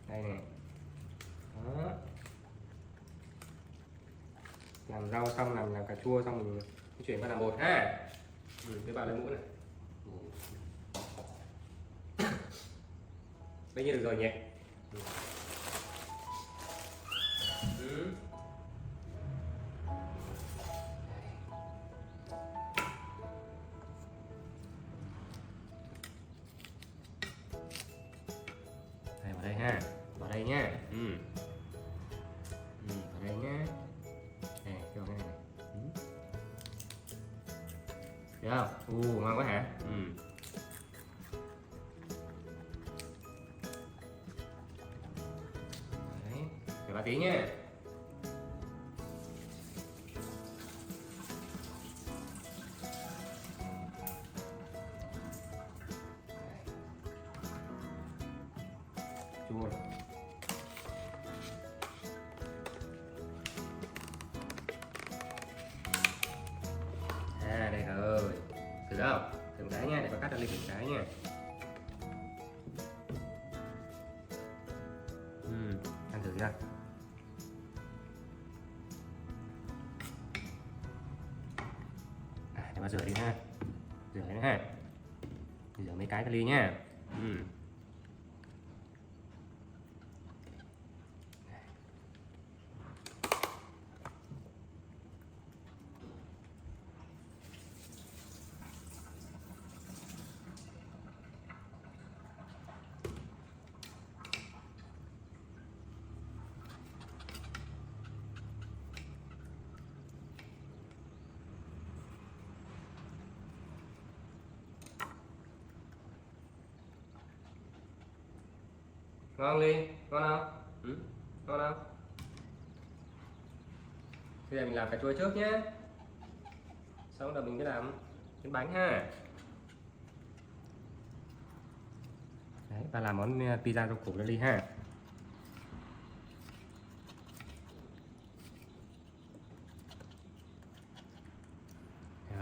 Đây nè. Đó. Làm rau xong, làm cà chua xong mình chuyển qua làm bột ha. Đưa vào lên muỗng này. Bây giờ được rồi nhỉ. Đây, vào đây ha. Vào đây nhá. Vào đây nhá. Này, cho cái này. Thấy không? Ngon quá hả? Đấy, để 3 tí nhé. Chua này. Đây rồi. Thử không? Thử một cái nha, để có cắt ra Ly thử một cái nha. Ăn thử nha. Để mà rửa đi ha. Rửa đấy ha. Rửa mấy cái cho Ly nha. Ngon Ly, ngon không? Ngon không? Bây giờ mình làm cà chua trước nhé. Xong rồi mình sẽ làm cái bánh ha. Đấy, và làm món pizza rau củ cho Ly ha.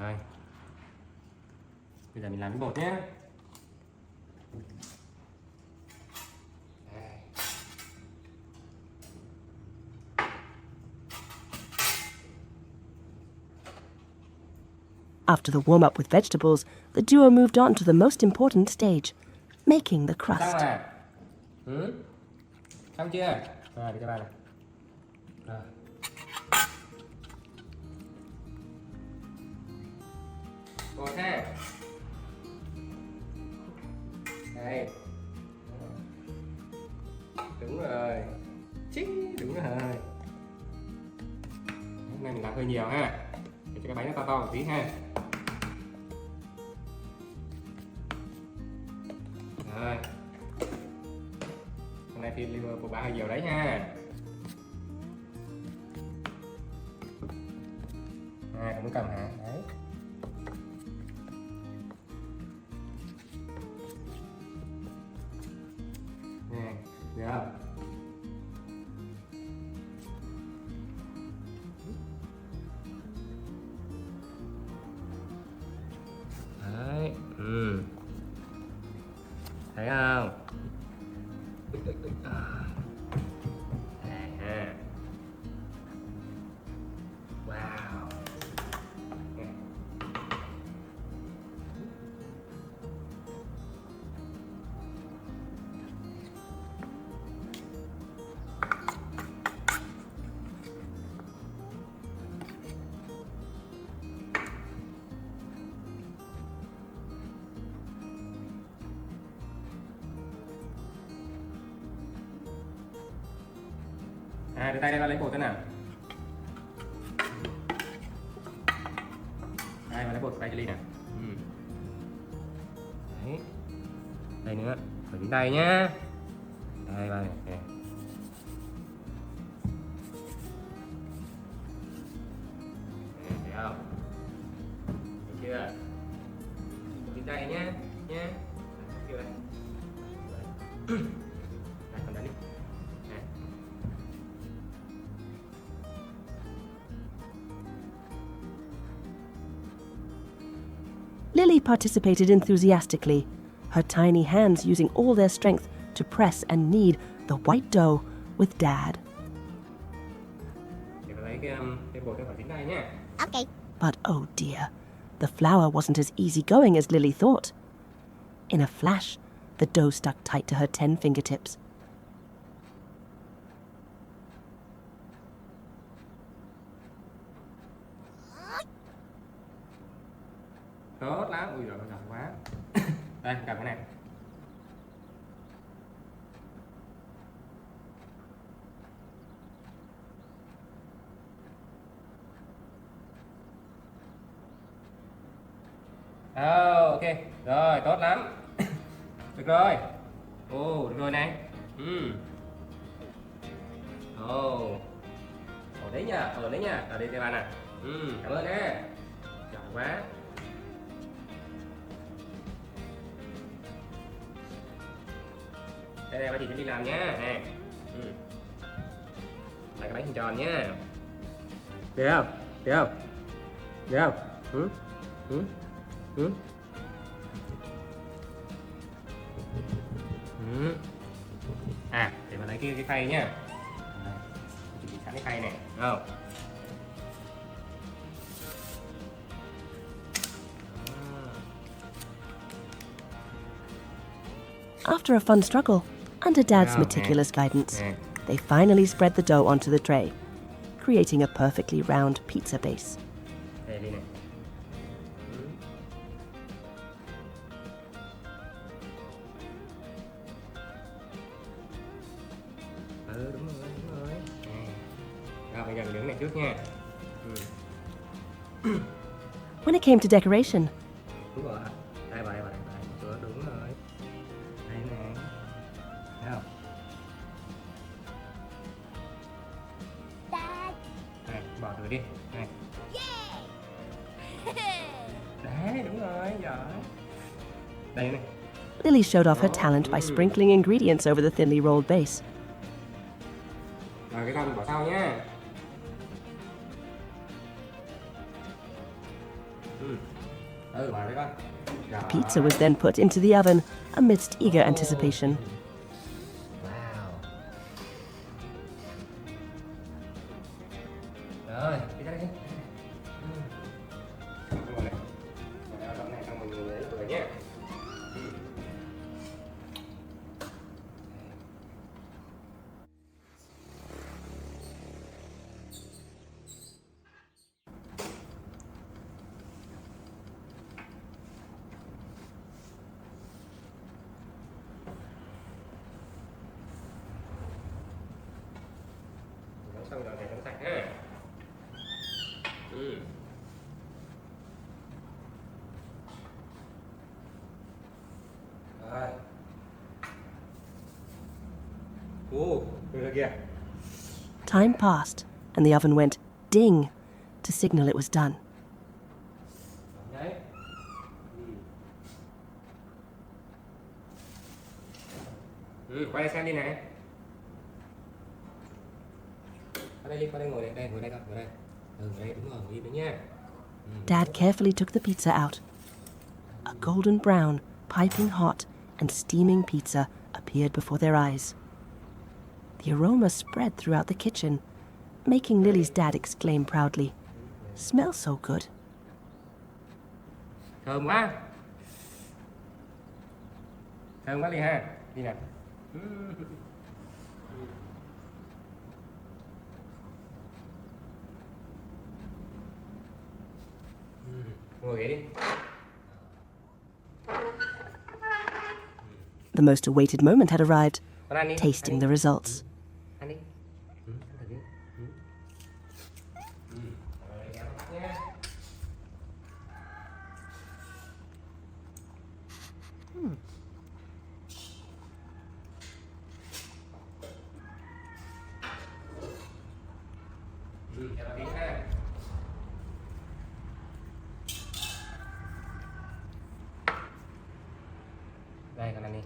Rồi. Bây giờ mình làm cái bột nhé. After the warm-up with vegetables, the duo moved on to the most important stage, making the crust. Xong à? Xong chưa? Để cho bà này. Rồi. Bột ha. Đây. Đúng rồi. Chính, đúng rồi. Hôm nay mình làm hơi nhiều ha. Để cho cái bánh nó to to một tí ha. Rồi. Hôm nay thì của bà hơi nhiều đấy nha. Không cầm hả? Đấy. Được không? Đấy. Thấy không? Đây ha. Wow. Đưa tay đây vào lấy bột thế nào. Đây vào lấy bột tay cho Ly nè. Đấy. Đây nữa, phải đến đây nhá. Đây vào này. Đây. Thấy không? Được chưa? Đến đây nhá, nhá. Chưa đây. Đây còn đánh đi. Này. Lily participated enthusiastically, her tiny hands using all their strength to press and knead the white dough with Dad. Để lấy cái bột cho khỏi dính tay nhá. Ok. But oh dear, the flour wasn't as easygoing as Lily thought. In a flash, the dough stuck tight to her 10 fingertips. Tốt lắm, ui giời giỏi quá. Đây, cầm cái này. Ok, rồi, tốt lắm. Được rồi. Được rồi này. Đấy nha, đấy nha. Ở đây các bạn à. Cảm ơn nha. Giỏi quá. Đây bà chị sẽ đi làm nhá. Nè. Lại cái bánh hình tròn nhá. Được không? Được không? Được không? Để mà lấy cái khay nhá. Chuẩn bị sẵn cái khay này, đúng không? After a fun struggle, under Dad's meticulous guidance, they finally spread the dough onto the tray, creating a perfectly round pizza base. Đây đi này. Đúng rồi. Rồi bây giờ mình nướng này trước nha. When it came to decoration, Đúng rồi. Đây vào. Đúng rồi. Đây nè. Thấy không? Dad. Này, bỏ thử đi. Này. Đấy, đúng rồi, giỏi. Đây này. Lily showed off her talent by sprinkling ingredients over the thinly rolled base. Rồi cái rau mình bỏ sau nhá. Bỏ đấy con. Rồi. Pizza was then put into the oven amidst eager anticipation. Wow. Rồi, đi ra đây. Ngồi này. Ngồi đây, này xong mình lấy vừa nhé. Xong rồi để nó sạch ha. Rồi. Được kìa. Time passed, and the oven went ding to signal it was done. Đấy. Quay xem đi này. Qua đây, Ly, qua đây ngồi đây, ngồi đây con, ngồi đây. Ngồi đây, đúng rồi, ngồi im đấy nha. Dad carefully took the pizza out. A golden brown, piping hot, and steaming pizza appeared before their eyes. The aroma spread throughout the kitchen, making Lily's dad exclaim proudly, "Smells so good." Thơm quá. Thơm quá Ly ha. Đi nào. Ngồi ghế đi. The most awaited moment had arrived, Con ăn đi. tasting the results. Ăn đi. Ăn thử đi. Rồi, kéo vào bát nhé. Kéo vào tí ha. Đây, con ăn đi.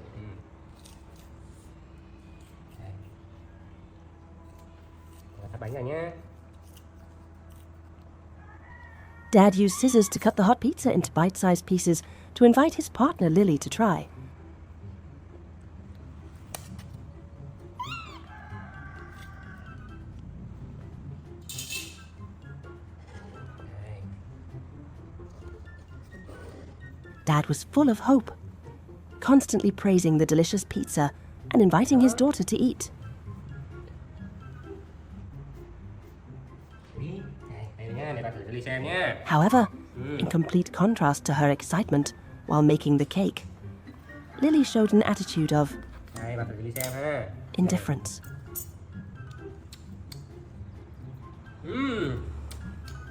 Đây. Thắt bánh rồi nhé. Dad used scissors to cut the hot pizza into bite-sized pieces to invite his partner Lily to try. Đây. Dad was full of hope, constantly praising the delicious pizza and inviting his daughter to eat. Đây, đây nhá, để bà thử cho Ly xem nhé. However, in complete contrast to her excitement while making the cake, Lily showed an attitude of Đây, bà thử cho Ly xem ha. indifference.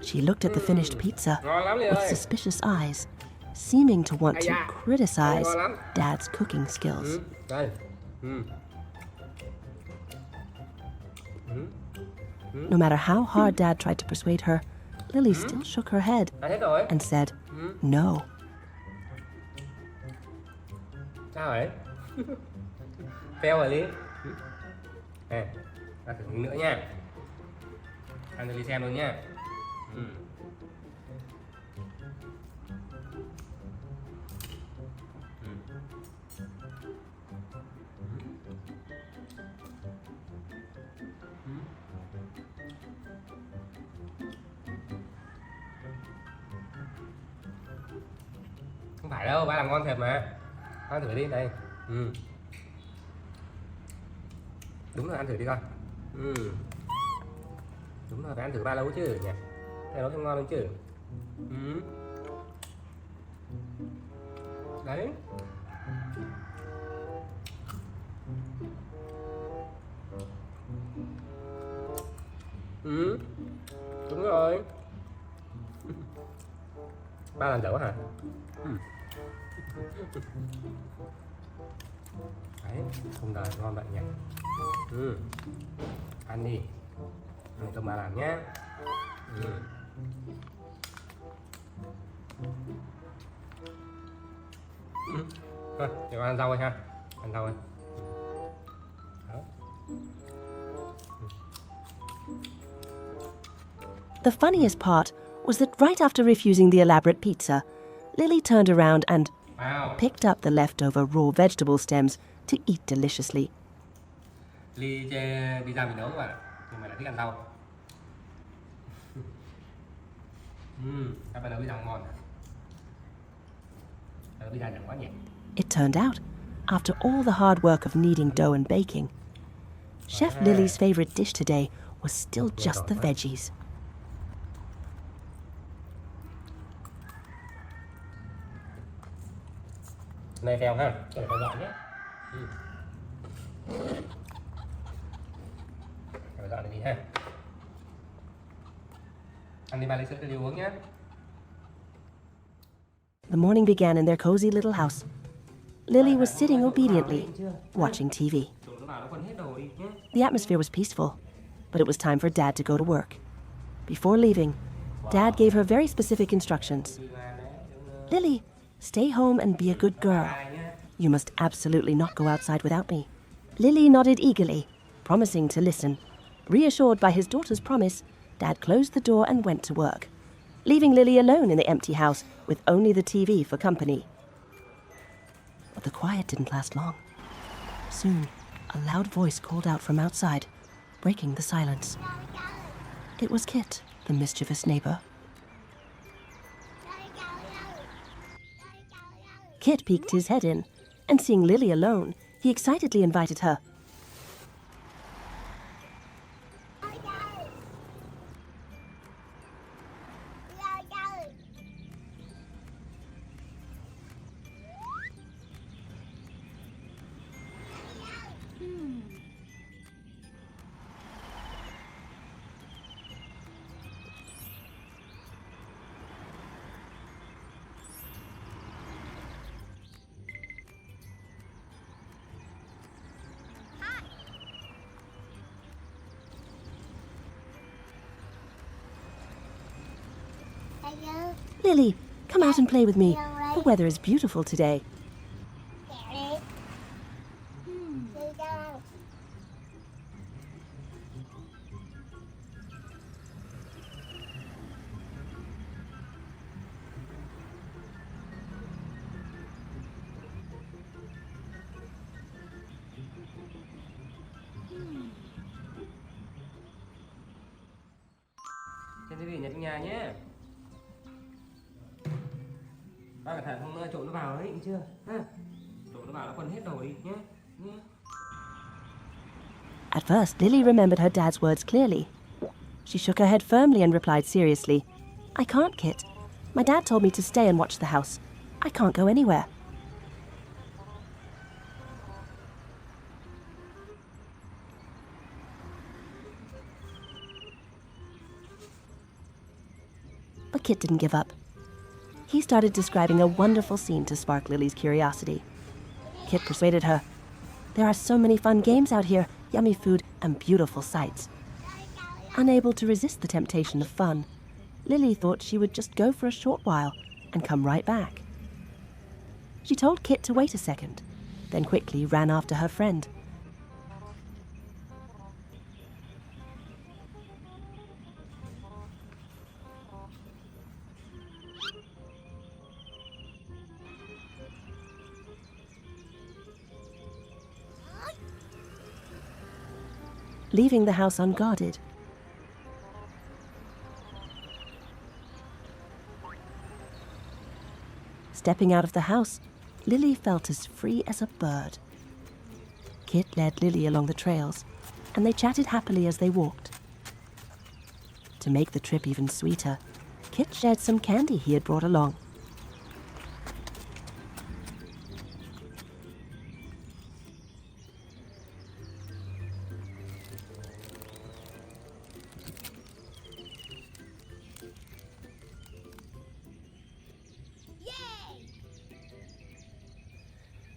She looked at the finished pizza Ngon lắm Ly with ơi. suspicious eyes, seeming to want to Ây da, criticize ngon lắm. Dad's cooking skills. Đây. No matter how hard Dad tried to persuade her, Lily still shook her head Ăn hết rồi. and said, "No." Sao vậy? Fail rồi Ly. Nè, bà thử miếng nữa nha. Ăn cho Ly xem luôn nha. Không phải đâu, ba làm ngon thiệt mà. Ăn thử đi, đây. Đúng rồi, ăn thử đi con. Đúng rồi, phải ăn thử ba nấu chứ nhỉ. Để nấu cho ngon hơn chứ. Đấy. Đúng rồi. Ba làm dở hả? Đấy, không đời ngon vậy nhỉ. Ăn đi. Ăn cho ba làm nhé. Để con ăn rau thôi ha. Ăn rau thôi. Đó. The funniest part was that right after refusing the elaborate pizza, Lily turned around and Wow. picked up the leftover raw vegetable stems to eat deliciously. Ly chê pizza mình nấu các bạn. Nhưng mà lại thích ăn rau. Các bạn nấu pizza ngon. Nấu pizza ngon quá nhỉ. It turned out, after all the hard work of kneading dough and baking, Chef Lily's favorite dish today was still just the veggies. Này phèo ha, để phải dọn nhé. Phải dọn này đi ha. Ăn đi ba lấy sữa cho Ly uống nhé. The morning began in their cozy little house. Lily was sitting obediently, watching TV. The atmosphere was peaceful, but it was time for Dad to go to work. Before leaving, Dad gave her very specific instructions. "Lily, stay home and be a good girl. You must absolutely not go outside without me." Lily nodded eagerly, promising to listen. Reassured by his daughter's promise, Dad closed the door and went to work, leaving Lily alone in the empty house with only the TV for company. But the quiet didn't last long. Soon, a loud voice called out from outside, breaking the silence. It was Kit, the mischievous neighbor. Kit peeked his head in, and seeing Lily alone, he excitedly invited her. Lily, come out and play with me. The weather is beautiful today. Trên TV nhặt trong nhà nhé. Ba cẩn thận không trộn nó vào đấy, chưa? Ha? Trộn nó vào nó quần hết đầu đi nhé. At first, Lily remembered her dad's words clearly. She shook her head firmly and replied seriously, "I can't, Kit. My dad told me to stay and watch the house. I can't go anywhere." But Kit didn't give up. He started describing a wonderful scene to spark Lily's curiosity. Kit persuaded her. There are so many fun games out here, yummy food, and beautiful sights. Unable to resist the temptation of fun, Lily thought she would just go for a short while and come right back. She told Kit to wait a second, then quickly ran after her friend. Leaving the house unguarded, stepping out of the house, Lily felt as free as a bird. Kit led Lily along the trails, and they chatted happily as they walked. To make the trip even sweeter, Kit shared some candy he had brought along.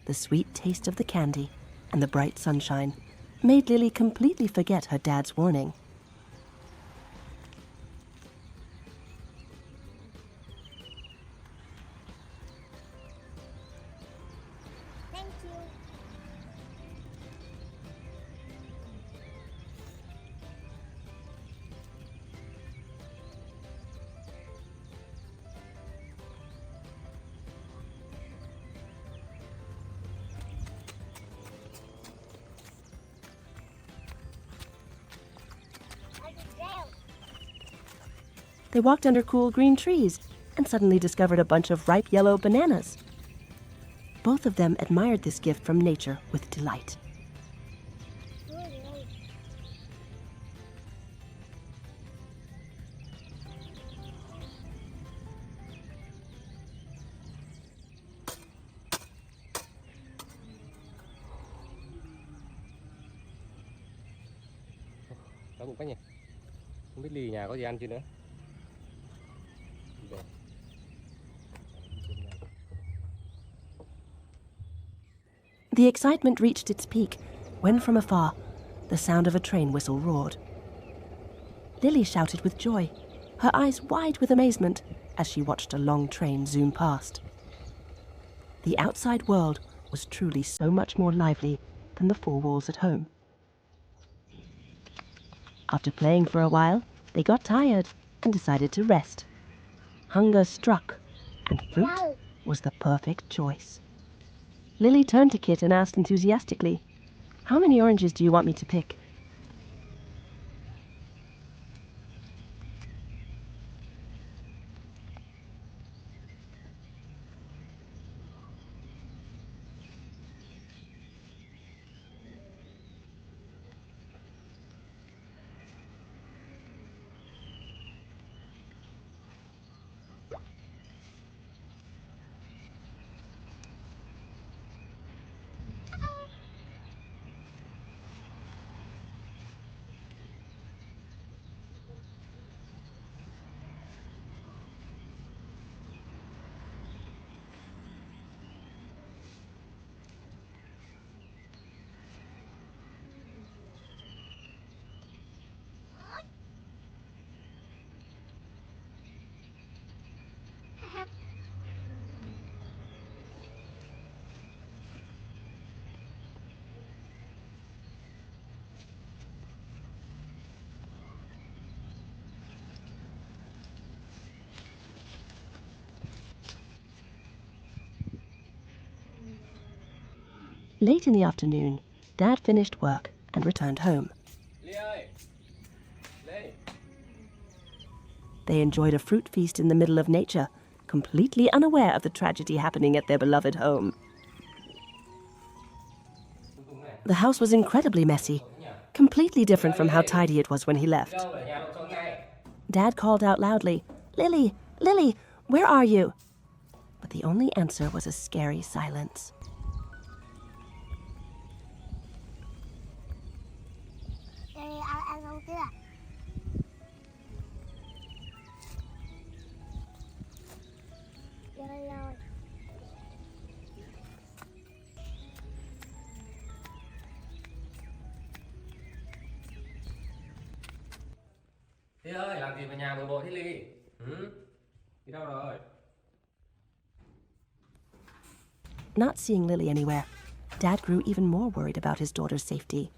The sweet taste of the candy and the bright sunshine made Lily completely forget her dad's warning. Thank you. They walked under cool green trees and suddenly discovered a bunch of ripe yellow bananas. Both of them admired this gift from nature with delight. Đói bụng quá nhỉ? Không biết Lì nhà có gì ăn chưa nữa. The excitement reached its peak when from afar, the sound of a train whistle roared. Lily shouted with joy, her eyes wide with amazement as she watched a long train zoom past. The outside world was truly so much more lively than the four walls at home. After playing for a while, they got tired and decided to rest. Hunger struck, and fruit was the perfect choice. Lily turned to Kit and asked enthusiastically, "How many oranges do you want me to pick?" Late in the afternoon, Dad finished work and returned home. Ly ơi, Ly. They enjoyed a fruit feast in the middle of nature, completely unaware of the tragedy happening at their beloved home. The house was incredibly messy, completely different from how tidy it was when he left. Đâu ở nhà lộn xộn này? Dad called out loudly, "Lily, Lily, where are you?" But the only answer was a scary silence. Lily ăn xong chưa? Rồi rồi. Ly ơi, làm gì về nhà bừa bộn thế Ly? Đi đâu rồi? Not seeing Lily anywhere, Dad grew even more worried about his daughter's safety.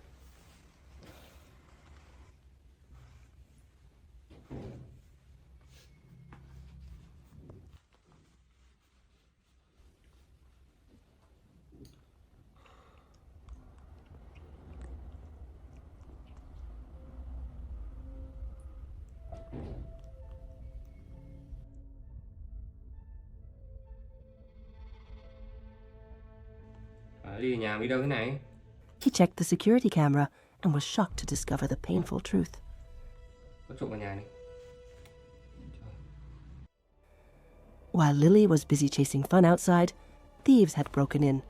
Ly nhà đi đâu thế này? He checked the security camera and was shocked to discover the painful truth. Có trộm vào nhà đi. While Lily was busy chasing fun outside, thieves had broken in.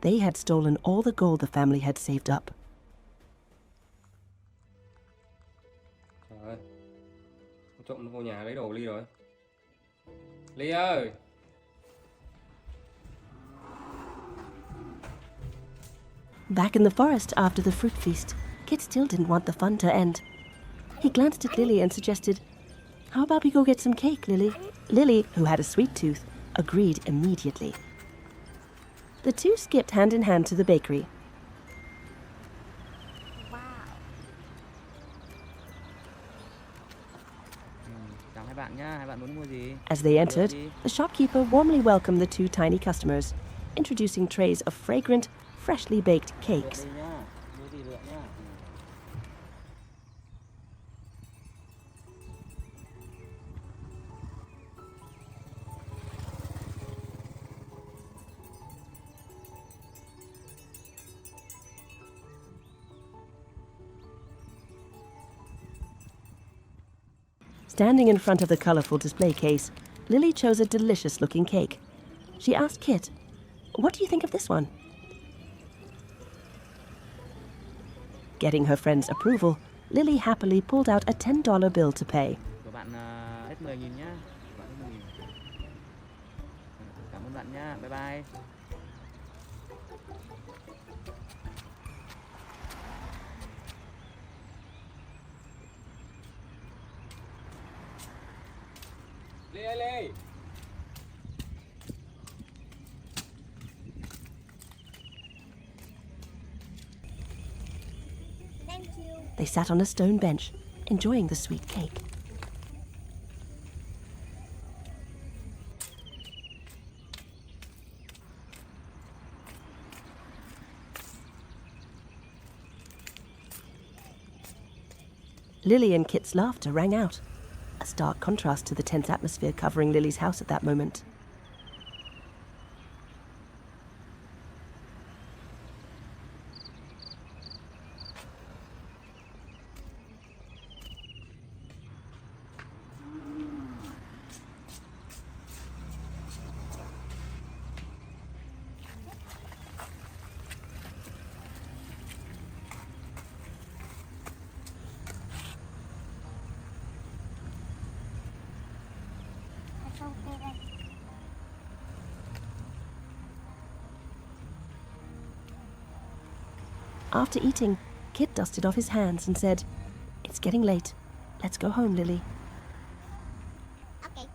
They had stolen all the gold the family had saved up. Trời ơi, có trộm nó vô nhà lấy đồ Ly rồi. Ly ơi! Back in the forest after the fruit feast, Kit still didn't want the fun to end. He glanced at Lily and suggested, "How about we go get some cake, Lily?" Lily, who had a sweet tooth, agreed immediately. The two skipped hand in hand to the bakery. Chào hai bạn nhá, hai bạn muốn mua gì? As they entered, the shopkeeper warmly welcomed the two tiny customers, introducing trays of fragrant, freshly baked cakes. Đây nhá, mua gì lựa nhá. Standing in front of the colorful display case, Lily chose a delicious-looking cake. She asked Kit, "What do you think of this one?" Getting her friend's approval, Lily happily pulled out a $10 bill to pay. Của bạn hết 10.000 nhá. Bạn hết 10.000. Cảm ơn bạn nhá. Bye bye. Ly ơi Ly! They sat on a stone bench, enjoying the sweet cake. Lily and Kit's laughter rang out, a stark contrast to the tense atmosphere covering Lily's house at that moment. Em không kêu đây. After eating, Kit dusted off his hands and said, "It's getting late. Let's go home, Lily." Ok.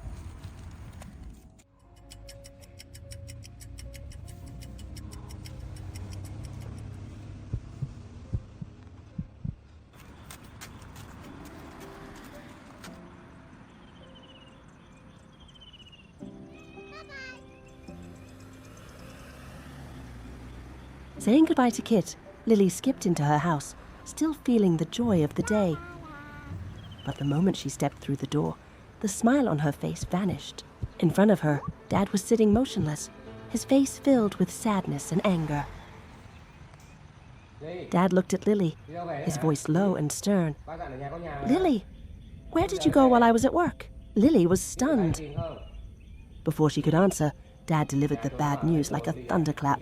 Saying goodbye to Kit, Lily skipped into her house, still feeling the joy of the day. But the moment she stepped through the door, the smile on her face vanished. In front of her, Dad was sitting motionless, his face filled with sadness and anger. Dad looked at Lily, his voice low and stern. "Lily, where did you go while I was at work?" Lily was stunned. Before she could answer, Dad delivered the bad news like a thunderclap.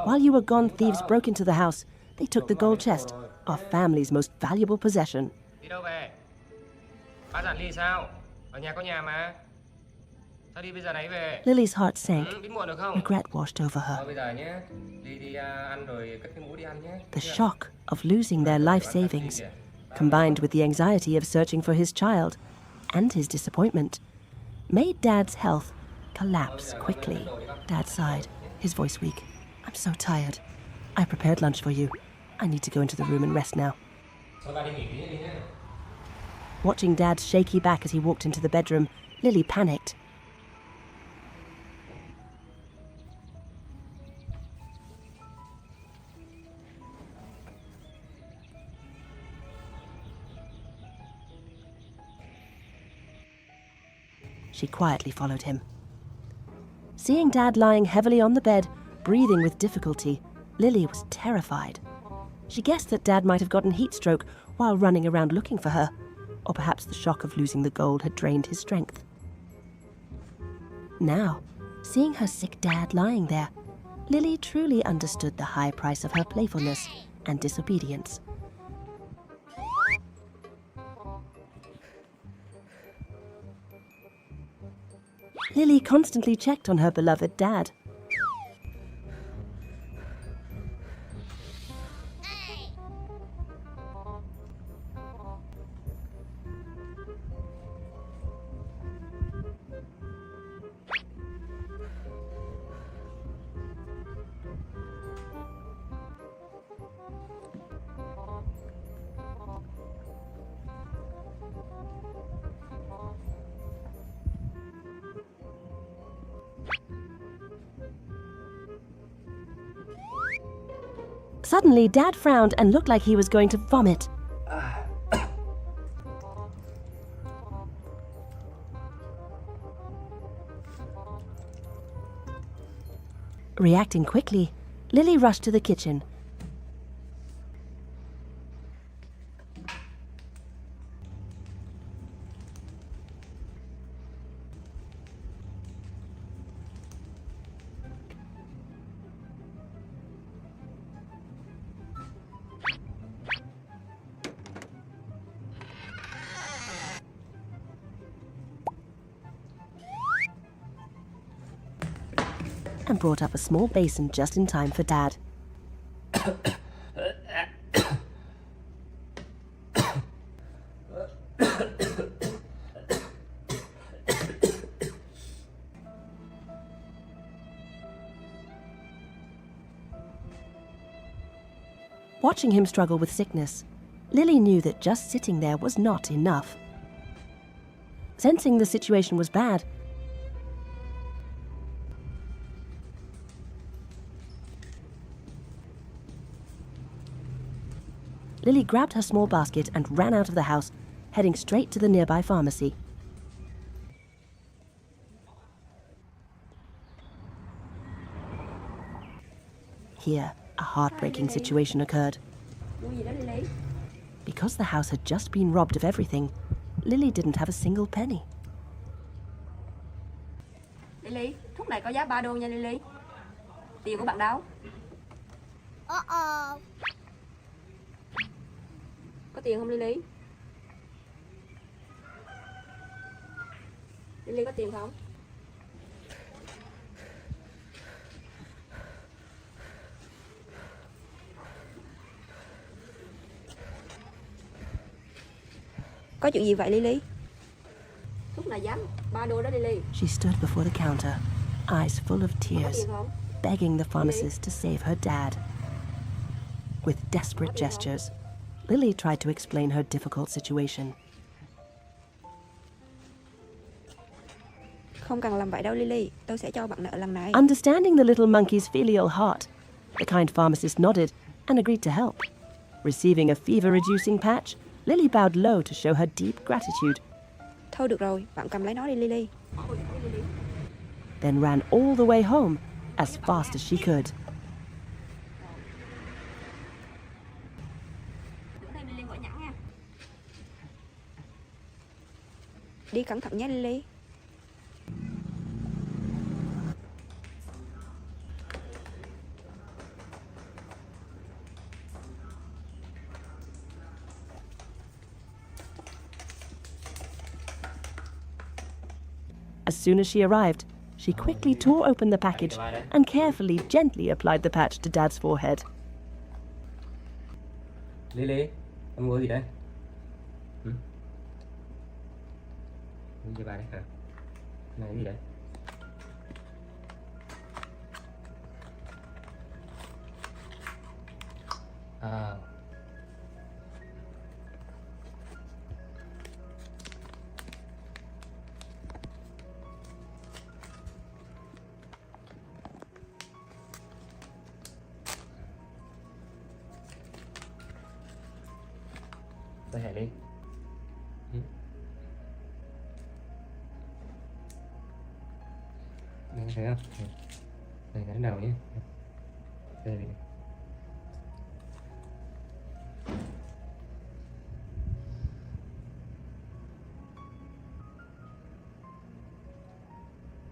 "While you were gone, thieves broke into the house. They took the gold chest, our family's most valuable possession." Đi đâu về? Bác dặn Ly sao? Ở nhà có nhà mà. Sao đi bây giờ nãy về? Lily's heart sank. Biết muộn được không? Regret washed over her. Bây giờ nhé. Đi ăn rồi cất cái mũ đi ăn nhé. The shock of losing their life savings, combined with the anxiety of searching for his child and his disappointment, made Dad's health collapse quickly. Dad sighed, his voice weak. "I'm so tired. I prepared lunch for you. I need to go into the room and rest now." Watching Dad's shaky back as he walked into the bedroom, Lily panicked. She quietly followed him. Seeing Dad lying heavily on the bed, breathing with difficulty, Lily was terrified. She guessed that Dad might have gotten heat stroke while running around looking for her, or perhaps the shock of losing the gold had drained his strength. Now, seeing her sick dad lying there, Lily truly understood the high price of her playfulness and disobedience. Lily constantly checked on her beloved dad. Suddenly, Dad frowned and looked like he was going to vomit. Reacting quickly, Lily rushed to the kitchen. And brought up a small basin just in time for Dad. Watching him struggle with sickness, Lily knew that just sitting there was not enough. Sensing the situation was bad, Lily grabbed her small basket and ran out of the house, heading straight to the nearby pharmacy. Here, a heartbreaking situation occurred. Because the house had just been robbed of everything, Lily didn't have a single penny. Lily, thuốc này có giá 3 đô nha Lily. Tiền của bạn đâu? Có tiền không Lily? Lily có tiền không? Có chuyện gì vậy Lily? Thuốc này giá 3 đô đó Lily. She stood before the counter, eyes full of Có tears, tiền không? begging the pharmacist to save her dad. With desperate gestures, Lily tried to explain her difficult situation. Không cần làm vậy đâu Lily, tôi sẽ cho bạn nợ lần này. Understanding the little monkey's filial heart, the kind pharmacist nodded and agreed to help. Receiving a fever-reducing patch, Lily bowed low to show her deep gratitude, Thôi được rồi, bạn cầm lấy nó đi Lily. then ran all the way home as fast as she could. Đi cẩn thận nhé Lily. As soon as she arrived, she quickly tore open the package and carefully, gently applied the patch to Dad's forehead. Lily, em mua gì đây? Mua cho bà đây hả? Này gì đấy? À. Đây hả Ly? Đây thấy không? Đây cái đầu nhé. Đây.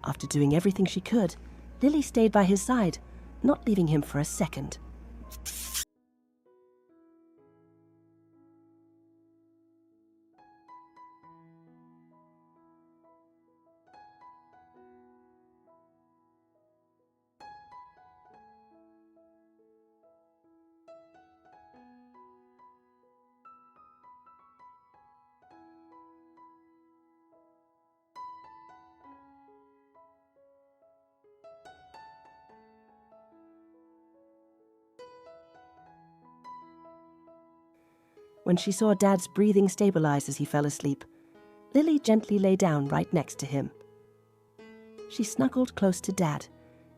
After doing everything she could, Lily stayed by his side, not leaving him for a second. When she saw Dad's breathing stabilize as he fell asleep, Lily gently lay down right next to him. She snuggled close to Dad,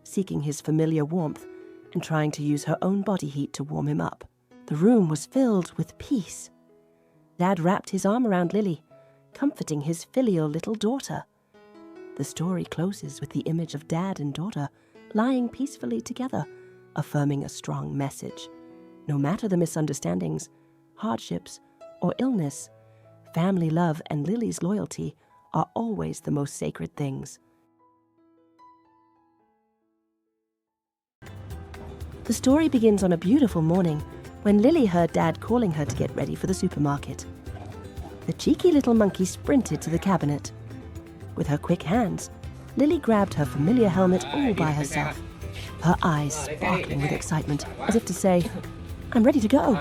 seeking his familiar warmth and trying to use her own body heat to warm him up. The room was filled with peace. Dad wrapped his arm around Lily, comforting his filial little daughter. The story closes with the image of Dad and daughter lying peacefully together, affirming a strong message. No matter the misunderstandings, hardships, or illness, family love and Lily's loyalty are always the most sacred things. The story begins on a beautiful morning when Lily heard Dad calling her to get ready for the supermarket. The cheeky little monkey sprinted to the cabinet. With her quick hands, Lily grabbed her familiar helmet all by herself, her eyes sparkling with excitement, as if to say, "I'm ready to go."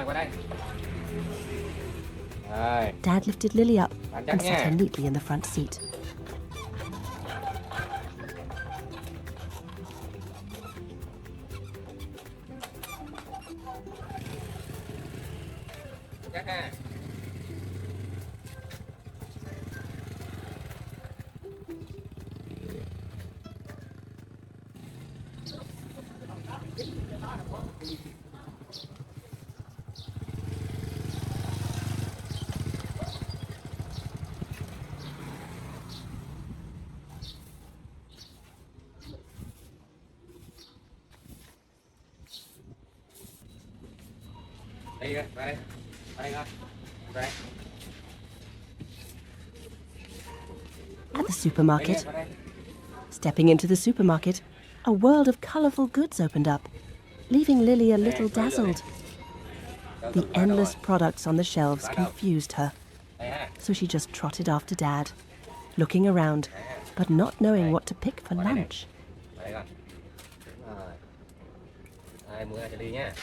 Dad lifted Lily up and set her neatly in the front seat. chắc ha. Đây kìa, vào đây con, vào đây. At the supermarket, stepping into the supermarket, a world of colourful goods opened up, leaving Lily a little dazzled. The endless products on the shelves confused her, so she just trotted after Dad, looking around, but not knowing what to pick for lunch. Đây con. Đúng rồi. Đây, mua ra cho đi nhá.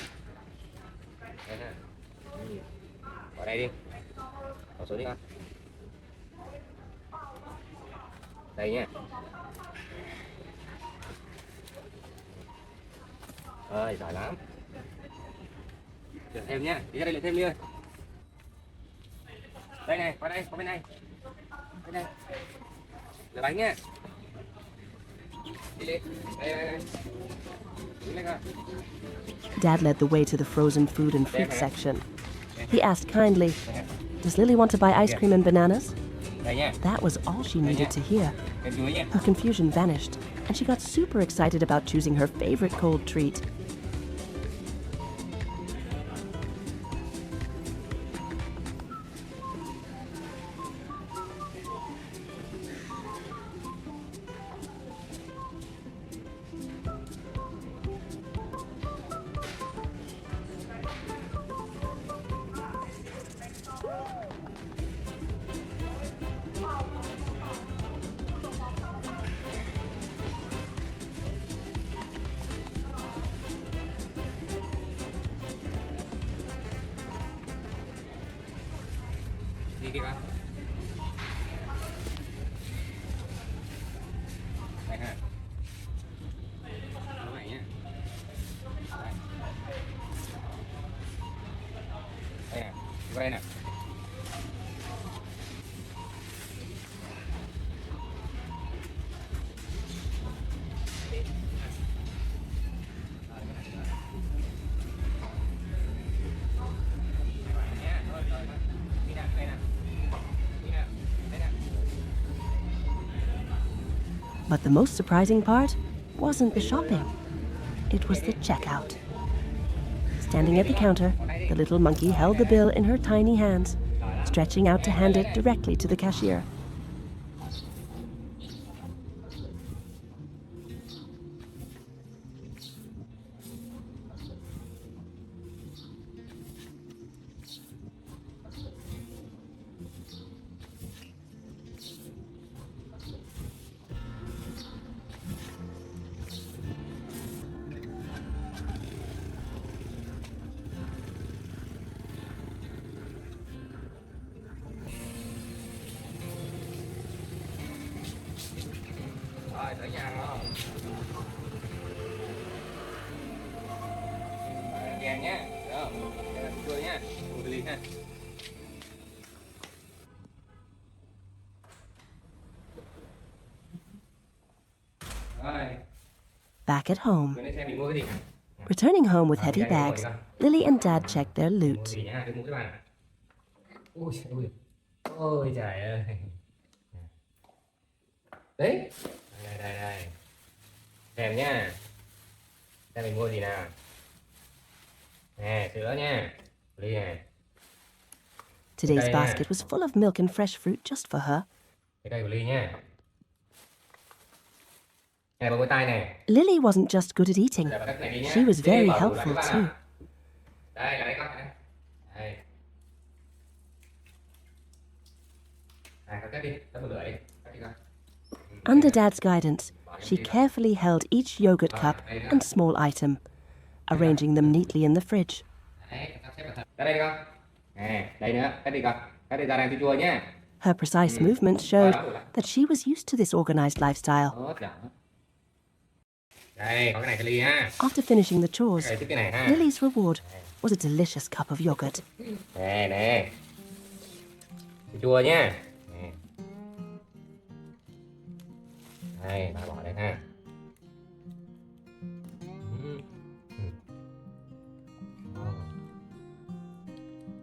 Đây ha. Vào đây đi. Vào xuống đi con. Đây nha. Rồi, giỏi lắm. Được thêm nhá. Đi ra đây lại thêm đi ơi. Đây này, qua đây, qua bên này. Bên này. Là bánh nhá. Đi lên. Đây, đây, đây. Đi lên con. Dad led the way to the frozen food and fruit section. He asked kindly, "Does Lily want to buy ice cream and bananas?" Đây nha. That was all she needed to hear. Thêm chuối nha. Her confusion vanished, and she got super excited about choosing her favorite cold treat. Đi đi con. Đây ha. Đúng vậy nhá. Đây. Đây nè, qua đây nè. But the most surprising part wasn't the shopping. It was the checkout. Standing at the counter, the little monkey held the bill in her tiny hands, stretching out to hand it directly to the cashier. Rồi, tới nhà rồi. Đèn nhá. Đó, đèn cười nhá. Một ly ha. Rồi. Back at home. Vừa nãy xem mình mua cái gì? Returning home with heavy bags, Lily and Dad checked their loot. Mua gì nhá, tôi mua cái bàn. Ui, ui. Ôi trời ơi. Đấy. Đây, đây, đây. Xem nhá. Xem mình mua gì nào. Nè, sữa nha. Ly nè. Today's basket was full of milk and fresh fruit just for her. Cái đây của Ly nha. Này, bông tay này. Lily wasn't just good at eating, she was very helpful too. Đây, là đây con. Đây. Này, con cắt đi. Cắt một lưỡi đi. Cắt đi con. Under Dad's guidance, she carefully held each yogurt cup and small item, arranging them neatly in the fridge. Ra đây con. Nè, đây nữa. Cắt đi con. Cắt đi ra đây chua nhé. Her precise movements showed that she was used to this organized lifestyle. Đây, có cái này cho Ly ha. After finishing the chores, Cái này thích cái này ha. Lily's reward was a delicious cup of yogurt. Nè nè, chua nha. Nè. Đây, bà bỏ đây ha.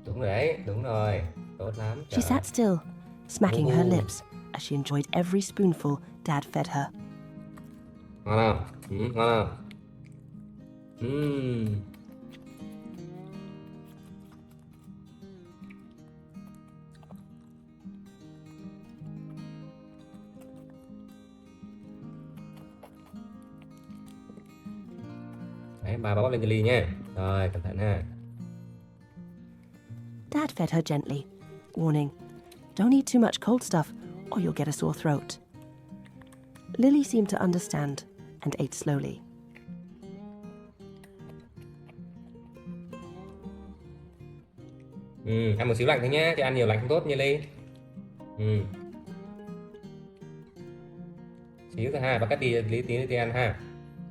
Đúng rồi đấy, đúng rồi. Tốt lắm. She sat still, smacking her lips as she enjoyed every spoonful Dad fed her. Ngon không? Ngon không? Đấy, bà bóp lên cho ly nha. Rồi, cẩn thận ha. Dad fed her gently, warning, "Don't eat too much cold stuff or you'll get a sore throat." Lily seemed to understand and ate slowly. Ăn một xíu lạnh thôi nhé, chứ ăn nhiều lạnh không tốt nha Ly. Xíu thôi ha, bà cắt đi Lý tí nữa ăn ha.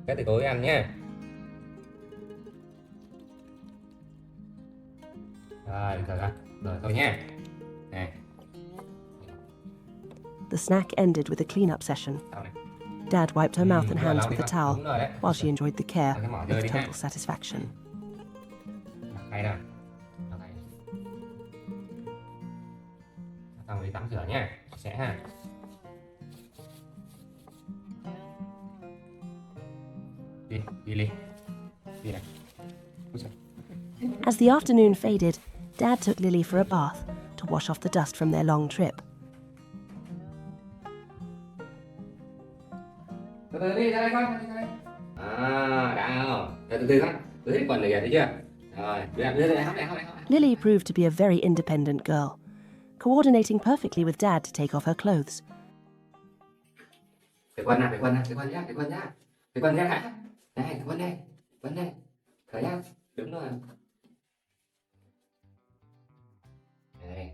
Cắt từ tối ăn nhá. Rồi, được rồi thôi nha. Nè. The snack ended with a clean-up session. Dad wiped her mouth and hands with a towel while she enjoyed the care with total satisfaction. Hay nào. Xong đi tắm rửa nha. Sẽ ha. Đi Ly. Đi này. As the afternoon faded, Dad took Lily for a bath to wash off the dust from their long trip. Từ từ đi, ra đây con. Đã không? Từ từ con. Từ hết quần này kìa, thấy chưa? Rồi, đưa đây, hấp này. Lily proved to be a very independent girl, coordinating perfectly with Dad to take off her clothes. Cái quần nhá. Cái quần ra hả? Này, cái quần này. Khởi nhá. Đúng rồi. Đây.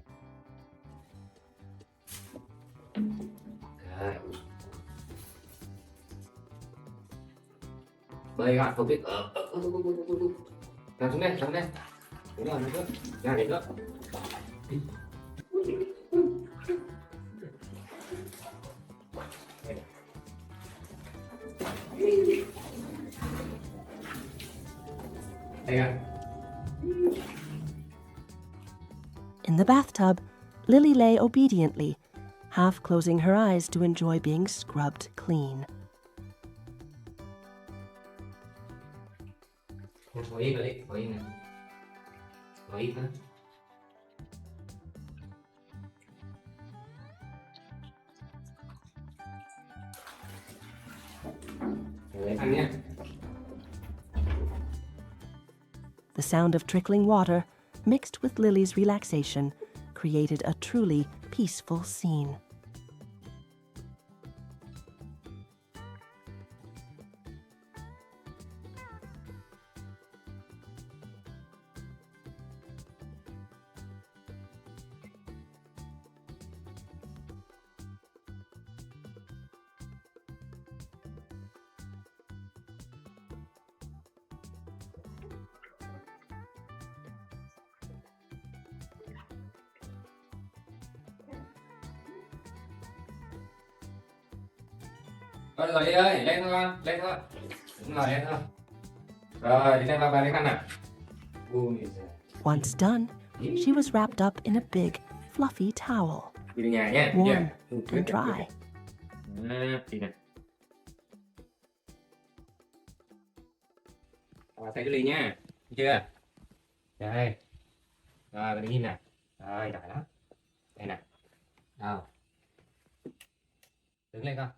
Rồi. Bơi gọn không biết. Làm xuống đây. Đúng rồi, nữa. Ra đến nữa. Đây à. In the bathtub, Lily lay obediently, half closing her eyes to enjoy being scrubbed clean. Ngồi yên rồi đi, ngồi yên nè. Ngồi yên nữa. Rồi ăn nhé. The sound of trickling water, mixed with Lily's relaxation, created a truly peaceful scene. Rồi rồi đi ơi, lên thôi con, lên thôi. Đúng rồi, lên thôi. Rồi, đi lên vào lấy khăn nào. Once done, she was wrapped up in a big, fluffy towel, Đi đến nhà nhé. warm and dry. Đi nè. Thay cái ly nha. Thấy chưa? Đây. Rồi, mình nhìn nè. Rồi, giỏi lắm. Đây nè. Đâu. Đứng lên con.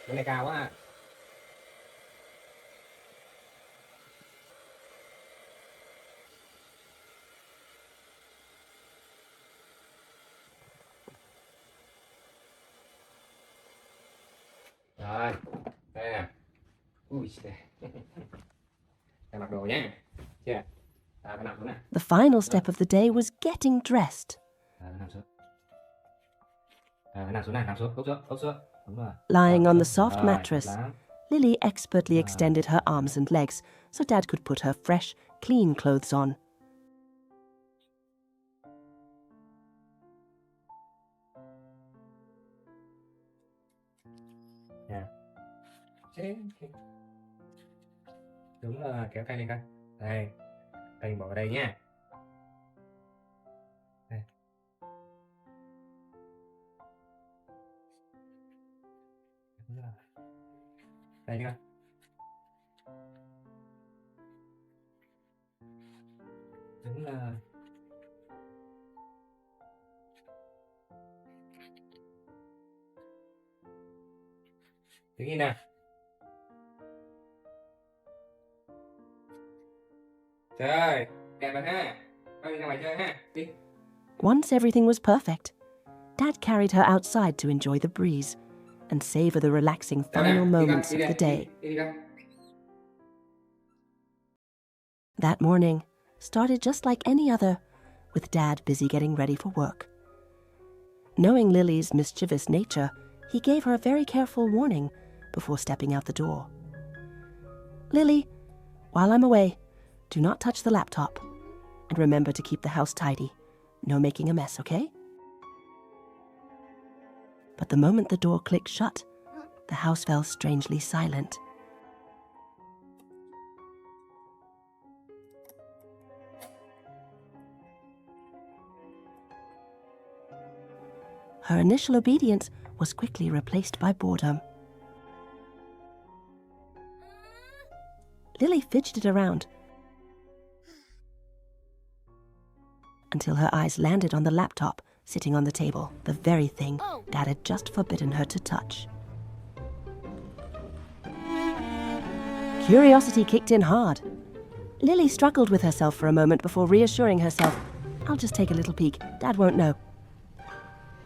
Cái này cao quá à. Ui, đây mặc đồ nhá. Chưa? Cái nằm xuống nào. The final step of the day was getting dressed. Nằm xuống. Nằm xuống này, nằm xuống, úp xuống. Đúng rồi. Lying on the soft mattress, lắm. Lily expertly extended her arms and legs so Dad could put her fresh, clean clothes on. Đúng rồi, kéo tay lên coi. Đây, tay bỏ vào đây nha. Đây. Đúng rồi. Đây nha. Đúng rồi. Đứng yên nào. Trời, đẹp rồi ha. Thôi đi ra ngoài chơi ha. Đi. Once everything was perfect, Dad carried her outside to enjoy the breeze and savor the relaxing final moments of the day. Đi con. That morning started just like any other, with Dad busy getting ready for work. Knowing Lily's mischievous nature, he gave her a very careful warning before stepping out the door. Lily, while I'm away, do not touch the laptop. And remember to keep the house tidy. No making a mess, okay? But the moment the door clicked shut, the house fell strangely silent. Her initial obedience was quickly replaced by boredom. Lily fidgeted around until her eyes landed on the laptop sitting on the table, the very thing Dad had just forbidden her to touch. Curiosity kicked in hard. Lily struggled with herself for a moment before reassuring herself, I'll just take a little peek, Dad won't know.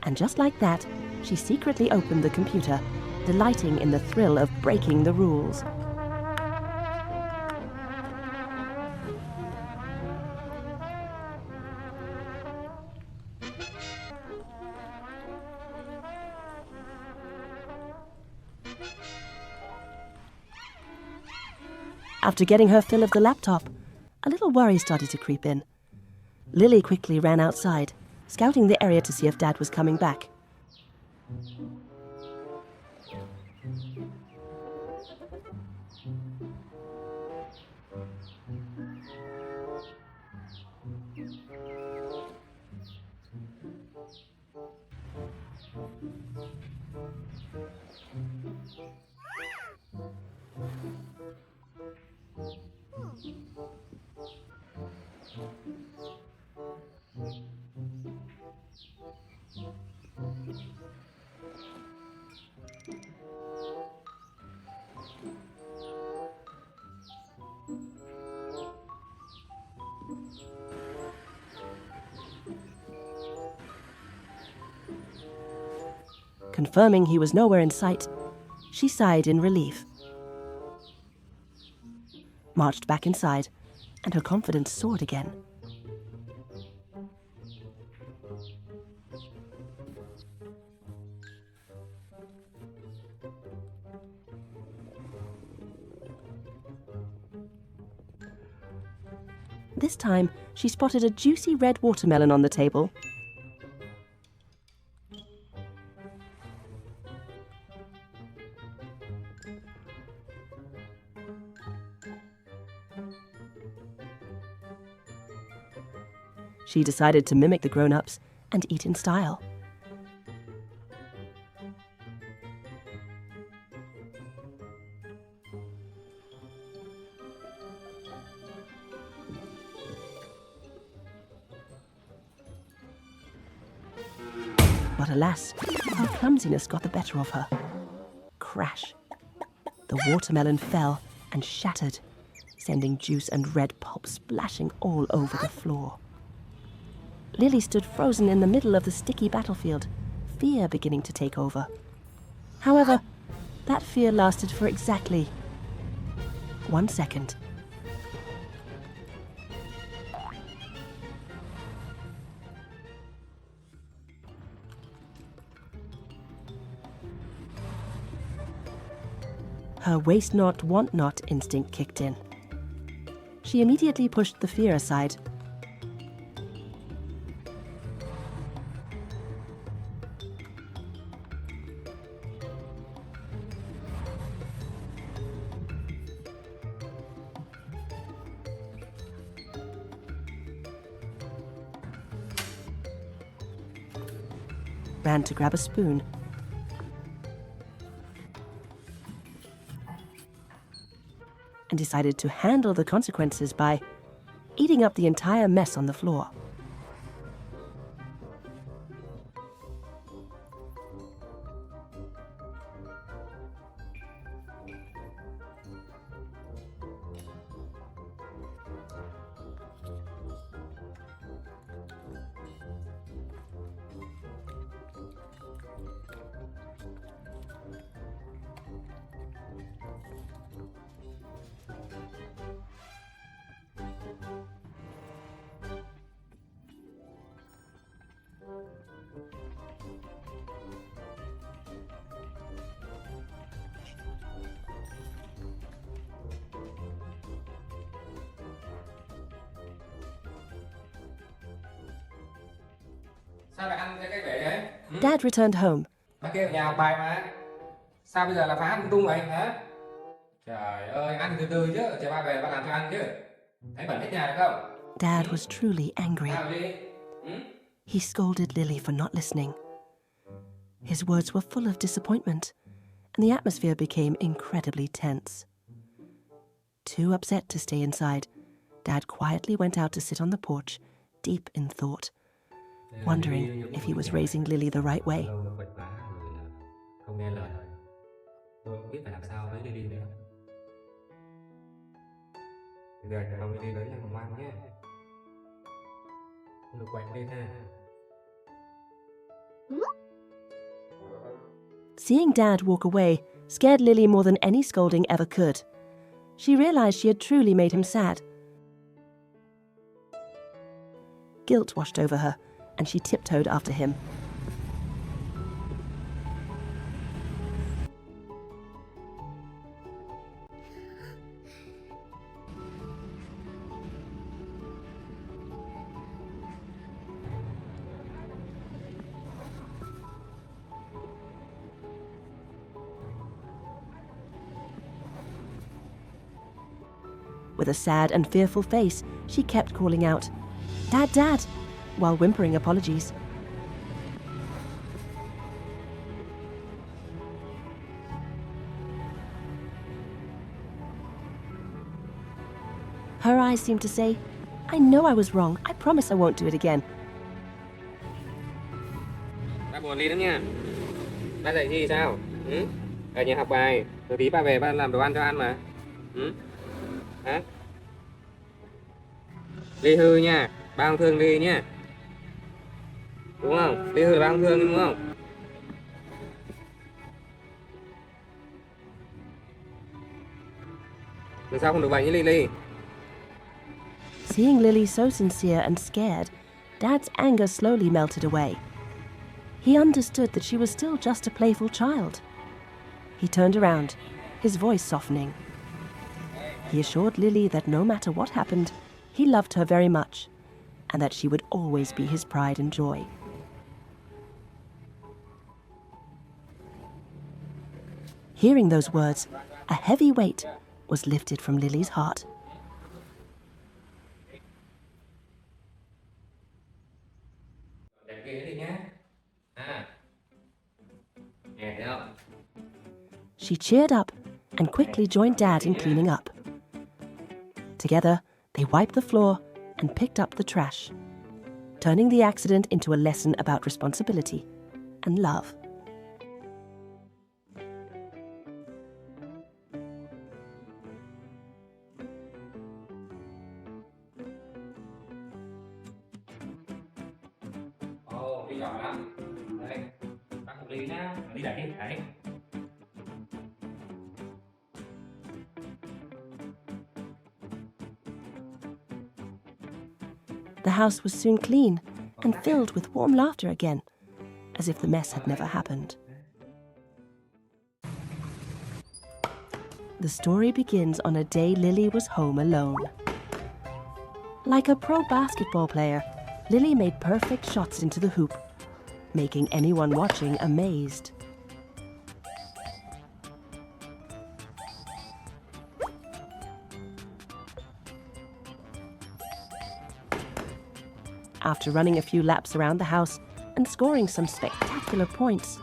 And just like that, she secretly opened the computer, delighting in the thrill of breaking the rules. After getting her fill of the laptop, a little worry started to creep in. Lily quickly ran outside, scouting the area to see if Dad was coming back. Confirming he was nowhere in sight, she sighed in relief, marched back inside, and her confidence soared again. This time, she spotted a juicy red watermelon on the table. She decided to mimic the grown-ups and eat in style. But alas, her clumsiness got the better of her. Crash! The watermelon fell and shattered, sending juice and red pulp splashing all over the floor. Lily stood frozen in the middle of the sticky battlefield, fear beginning to take over. However, that fear lasted for exactly 1 second. Her waste not, want not instinct kicked in. She immediately pushed the fear aside. Ran to grab a spoon. And decided to handle the consequences by eating up the entire mess on the floor. Sao lại ăn cái cách vậy đấy? Dad returned home. Bác kia ở nhà học bài mà. Sao bây giờ là phá ăn tung vậy hả? Trời ơi, ăn từ từ chứ, chờ ba về ba làm cho ăn chứ. Thấy bẩn hết nhà được không? Dad was truly angry. Nào đi. He scolded Lily for not listening. His words were full of disappointment, and the atmosphere became incredibly tense. Too upset to stay inside, Dad quietly went out to sit on the porch, deep in thought, wondering if he was raising Lily the right way. Không nghe lời. Tôi không biết phải làm sao với Lily nữa. Bây giờ mong Lily lớn lên ngoan nhé. Không được quậy lên ha. Seeing Dad walk away scared Lily more than any scolding ever could. She realized she had truly made him sad. Guilt washed over her, and she tiptoed after him. With a sad and fearful face, she kept calling out, "Dad, Dad," while whimpering apologies. Her eyes seemed to say, "I know I was wrong. I promise I won't do it again." Ba buồn đi lắm nha. Ba dạy gì sao? Ở nhà học bài, rồi tí ba về ba làm đồ ăn cho ăn mà. Hả? Ly hư nha, ba không thương Ly nha. Đúng không? Ly hư là ba không thương đúng không? Lần sau không được vậy với Lily. Seeing Lily so sincere and scared, Dad's anger slowly melted away. He understood that she was still just a playful child. He turned around, his voice softening. He assured Lily that no matter what happened, he loved her very much, and that she would always be his pride and joy. Hearing those words, a heavy weight was lifted from Lily's heart. She cheered up and quickly joined Dad in cleaning up. Together, they wiped the floor and picked up the trash, turning the accident into a lesson about responsibility and love. Ồ, đi giỏi lắm. Đây, bác cùng Ly nhá. Đi đẩy, đẩy. house was soon clean and filled with warm laughter again, as if the mess had never happened. The story begins on a day Lily was home alone. Like a pro basketball player, Lily made perfect shots into the hoop, making anyone watching amazed. After running a few laps around the house and scoring some spectacular points,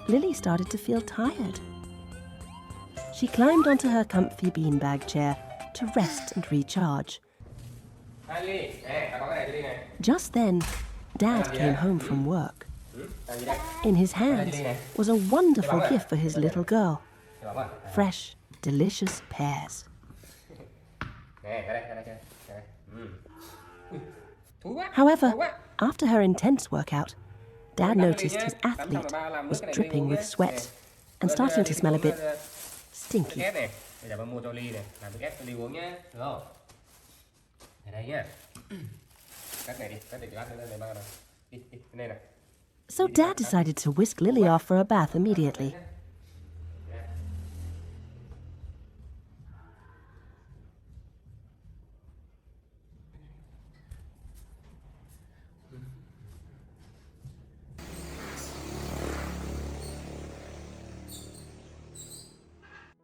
Lily started to feel tired. She climbed onto her comfy beanbag chair to rest and recharge. Just then, Dad came home from work. In his hands was a wonderful gift for his little girl. Fresh, delicious pears. However, after her intense workout, Dad noticed his athlete was dripping with sweat and starting to smell a bit stinky. So Dad decided to whisk Lily off for a bath immediately.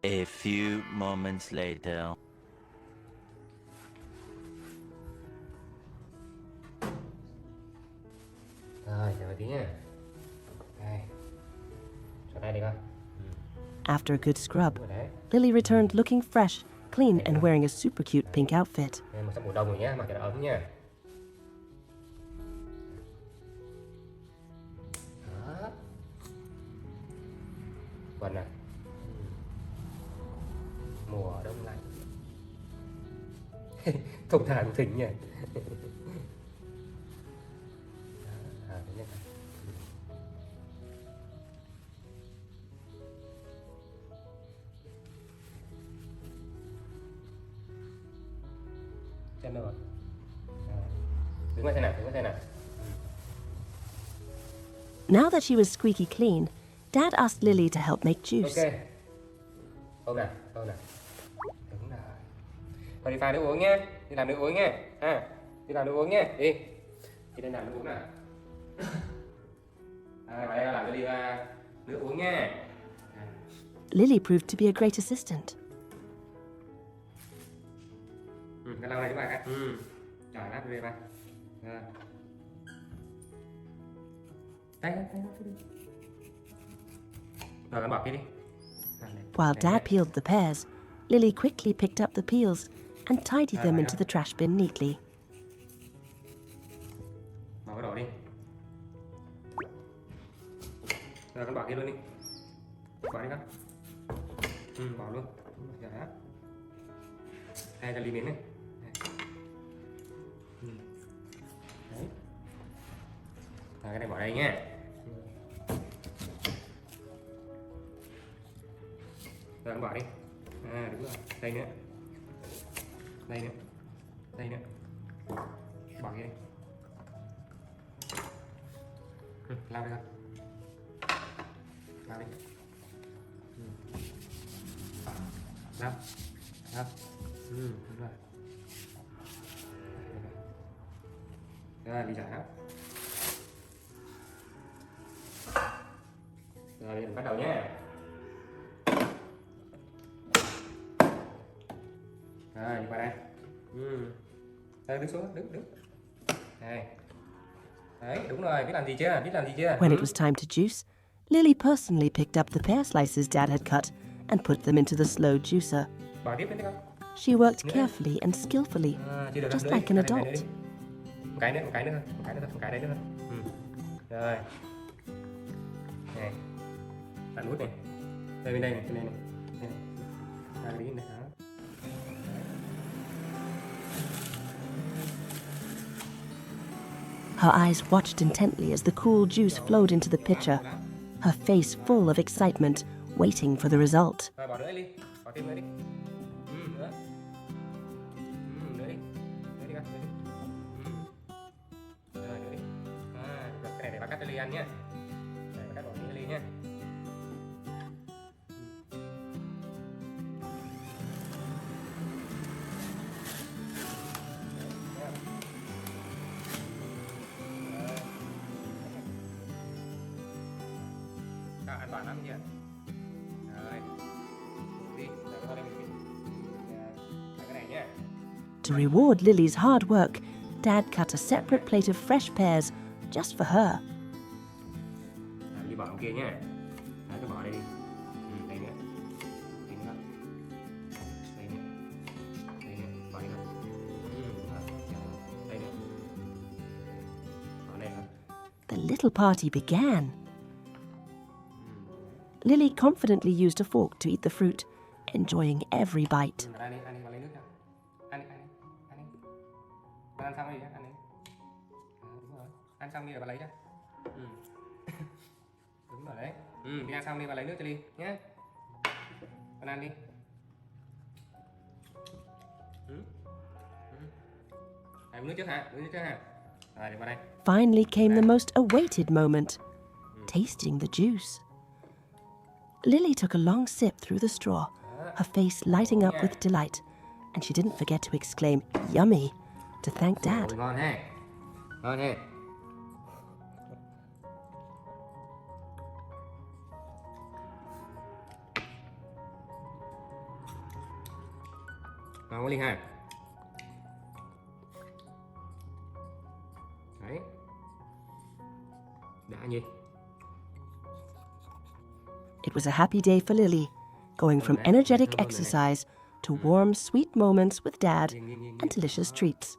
A few moments later. Rồi, chờ tí nha. Đây. Cho đây đi con. After a good scrub, Lily returned looking fresh, clean, and wearing a super cute pink outfit. Một sắp mùa đông rồi nhá, mặc cho nó ấm nha. Đó. Quần này. Mùa đông lạnh. Thông thả của Thịnh nha. Xem đâu rồi. Đứng lại thế nào. Now that she was squeaky clean, Dad asked Lily to help make juice. Ok. Ôm nào. Đúng rồi. Thôi đi pha nước uống nhé. Đi làm nước uống nhé. Đi làm nước uống nhé. Đi đây làm nước uống nào. Vào đây làm cho đi nước uống nhé. Lily proved to be a great assistant. Cái lau này các bạn ạ. Trời lát về ba. Tay. Rồi con bỏ kia đi. While Dad peeled the pears, Lily quickly picked up the peels and tidied them into the trash bin neatly. Bỏ cái đổ đi. Rồi con bỏ kia luôn đi. Bỏ đi con. Bỏ luôn. Dạ. 2 cái ly miếng này. Đấy. Rồi cái này bỏ đây nhé. Rồi con bỏ đi. Đúng rồi. Đây nữa. Bỏ kia đi. Lau đi con. Lau đi. Lau. Đúng rồi. Rồi đi giải. Rồi mình bắt đầu nhé. Rồi đi qua đây. Đây đứng xuống, đứng. Đây. Đấy, đúng rồi, biết làm gì chưa? When it was time to juice, Lily personally picked up the pear slices Dad had cut and put them into the slow juicer. Bỏ tiếp đi con. She worked carefully and skillfully, just like an adult. Một cái nữa thôi. Rồi. Này. Bạn nút này. Đây bên đây này. Hai cái này. Her eyes watched intently as the cool juice flowed into the pitcher, her face full of excitement, waiting for the result. Rồi bỏ nữa đi. Bỏ thêm nữa đi. Nữa. Nữa đi. Nữa đi con. và cắt cho Ly ăn nhé. Đây, và cắt bỏ miếng cho Ly nhé. Sao an toàn lắm chưa? Rồi. Đi, rồi qua đây mình cái này nhé. To reward Lily's hard work, Dad cut a separate plate of fresh pears just for her. Đi bỏ trong kia nhé. Đấy, cứ bỏ đây đi. Đây nữa. Đây nữa. Đây nữa. Đây nữa. Bỏ đi nào. Đây nữa. Bỏ đây nữa. The little party began. Lily confidently used a fork to eat the fruit, enjoying every bite. Ăn đi, vào lấy nước nào. Ăn đi. Con ăn xong đi, ăn đi. Đúng rồi. Ăn xong đi rồi bà lấy cho. Đúng rồi đấy. Đi ăn xong đi và lấy nước cho Ly nhé. Con ăn đi. Uống nước trước hả? Rồi đi vào đây. Finally came the most awaited moment, tasting the juice. Lily took a long sip through the straw, her face lighting up with delight, and she didn't forget to exclaim, "Yummy," to thank Dad. Ngon he. Ngon he. Ngon quá Ly ha. Đấy. Đã nhỉ. It was a happy day for Lily, going from energetic exercise to warm, sweet moments with Dad and delicious treats.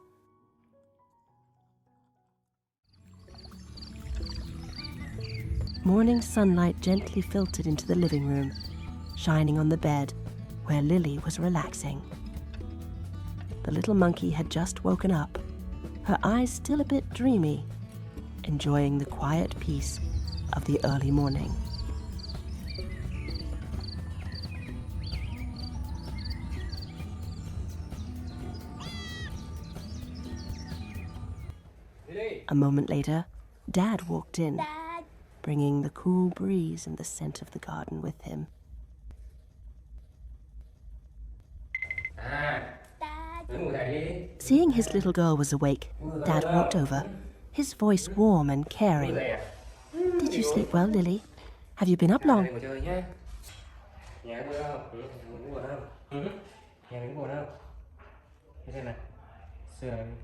Morning sunlight gently filtered into the living room, shining on the bed where Lily was relaxing. The little monkey had just woken up, her eyes still a bit dreamy, enjoying the quiet peace of the early morning. A moment later, Dad walked in, bringing the cool breeze and the scent of the garden with him. Seeing his little girl was awake, Dad walked over, his voice warm and caring. "Did you sleep well, Lily? Have you been up long?" Nhà buồn không? Buồn không? Nhà mình buồn không? Thế xem này. Sườn.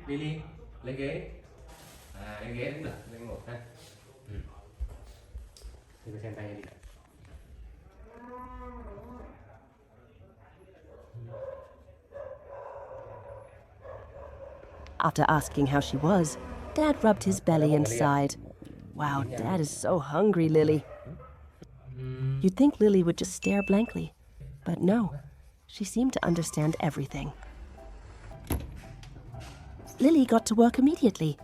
Lily, lấy ghế. Lấy ghế cũng được, lấy ngồi ha. Thì xem tay đi. After asking how she was, Dad rubbed his belly and sighed. Wow, Dad is so hungry, Lily. You'd think Lily would just stare blankly, but no, she seemed to understand everything. Lily got to work immediately.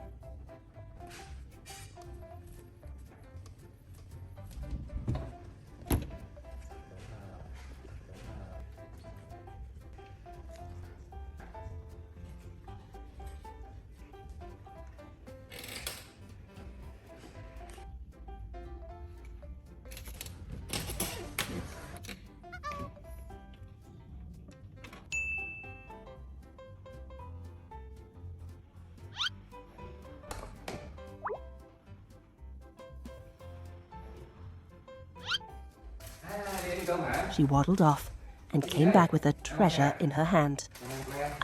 She waddled off and came back with a treasure in her hand,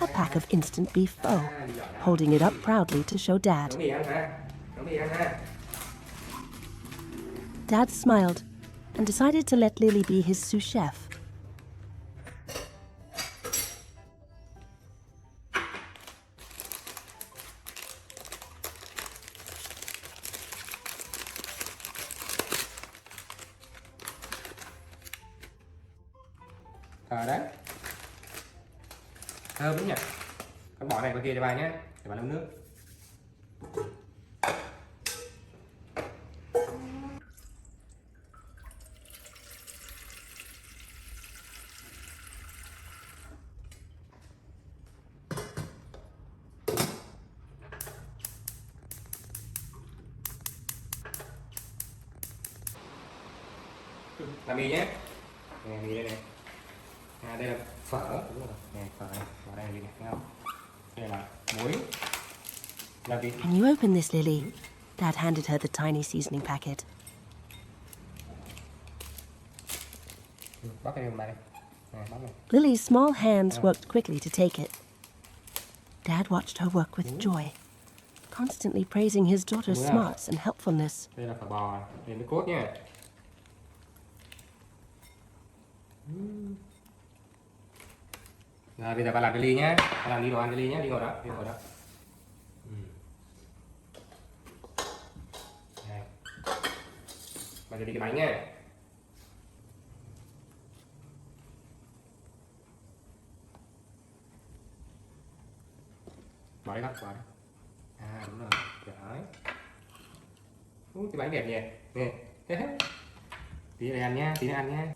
a pack of instant beef pho, holding it up proudly to show Dad. Dad smiled and decided to let Lily be his sous chef. Đấy. Thơm lắm nhỉ. Con bỏ này qua kia cho bà nhé, để bà nấu nước. Làm mì nhé. Nè, mì đây này. Đây là phở, đúng rồi. Nè, phở này, phở đây là gì này, thấy không? Đây là muối. Là vịt. Can you open this, Lily? Dad handed her the tiny seasoning packet. Bóc cái này vào đây. Nè, bóc này. Lily's small hands worked quickly to take it. Dad watched her work with joy, constantly praising his daughter's smarts and helpfulness. Đây là phở bò, đây là cốt nha. Rồi bây giờ bà làm cái ly nhá. Bà làm đi đồ ăn cái ly nhá, đi ngồi đó, đi ngồi đó. Đây. Bàจะđi cái bánh nha. Bỏ đi con, bỏ đi. Đúng rồi, đấy. Cái bánh đẹp nhỉ. Nè. Tí nữa ăn nha, tí nữa ăn nha.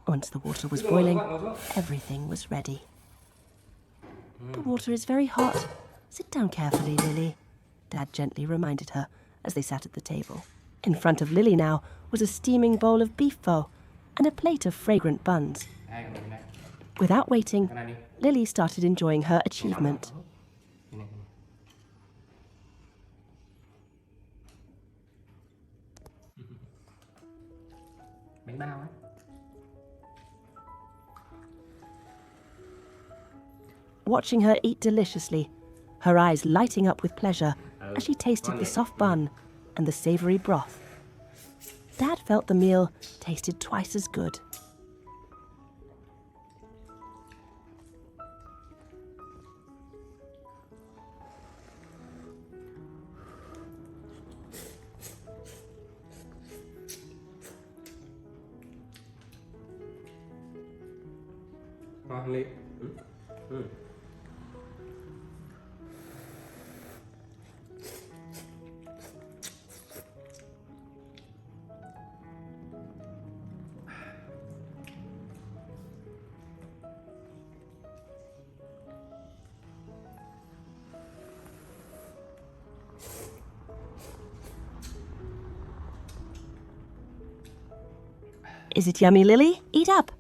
Once the water was boiling, everything was ready. The water is very hot. Sit down carefully, Lily, Dad gently reminded her as they sat at the table. In front of Lily now was a steaming bowl of beef pho and a plate of fragrant buns. Without waiting, Lily started enjoying her achievement. Bánh bao á. Watching her eat deliciously, her eyes lighting up with pleasure as she tasted the soft bun and the savoury broth. Dad felt the meal tasted twice as good. Ngon Ly. Is it yummy, Lily? Eat up!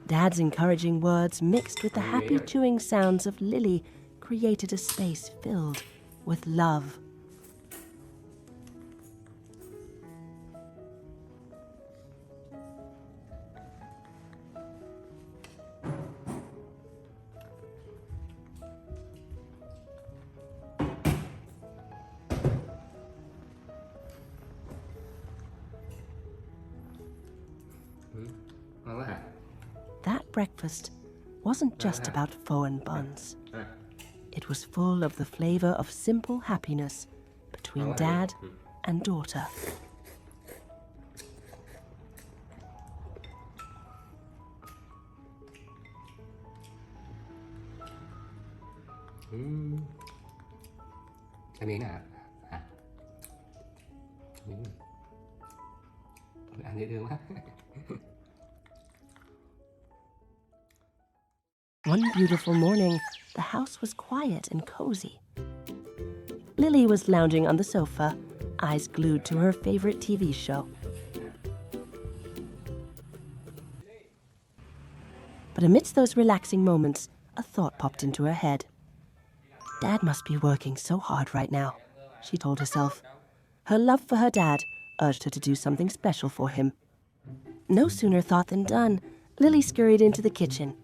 Dad's encouraging words mixed with the happy chewing sounds of Lily created a space filled with love. Ngon quá hả? That breakfast wasn't just about pho and buns. It was full of the flavour of simple happiness between Dad and daughter. Cái miếng nào? Hả? Ăn dễ thương quá. One beautiful morning, the house was quiet and cozy. Lily was lounging on the sofa, eyes glued to her favorite TV show. But amidst those relaxing moments, a thought popped into her head. Dad must be working so hard right now, she told herself. Her love for her dad urged her to do something special for him. No sooner thought than done, Lily scurried into the kitchen.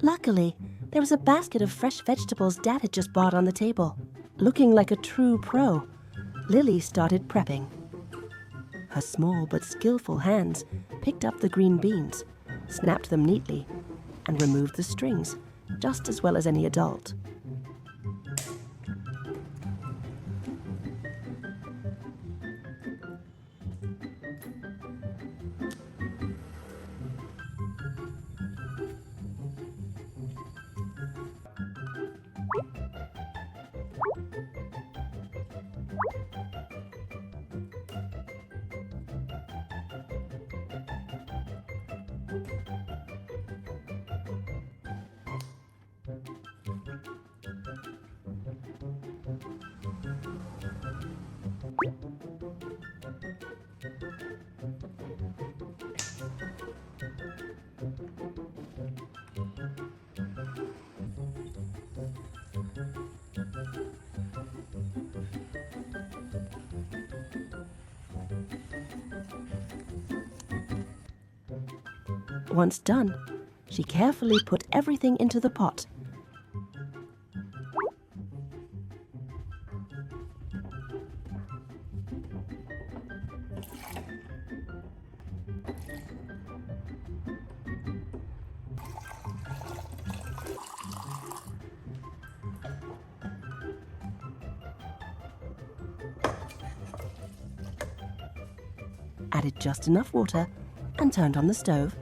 Luckily, there was a basket of fresh vegetables Dad had just bought on the table. Looking like a true pro, Lily started prepping. Her small but skillful hands picked up the green beans, snapped them neatly, and removed the strings, just as well as any adult. Once done, she carefully put everything into the pot. Added just enough water and turned on the stove.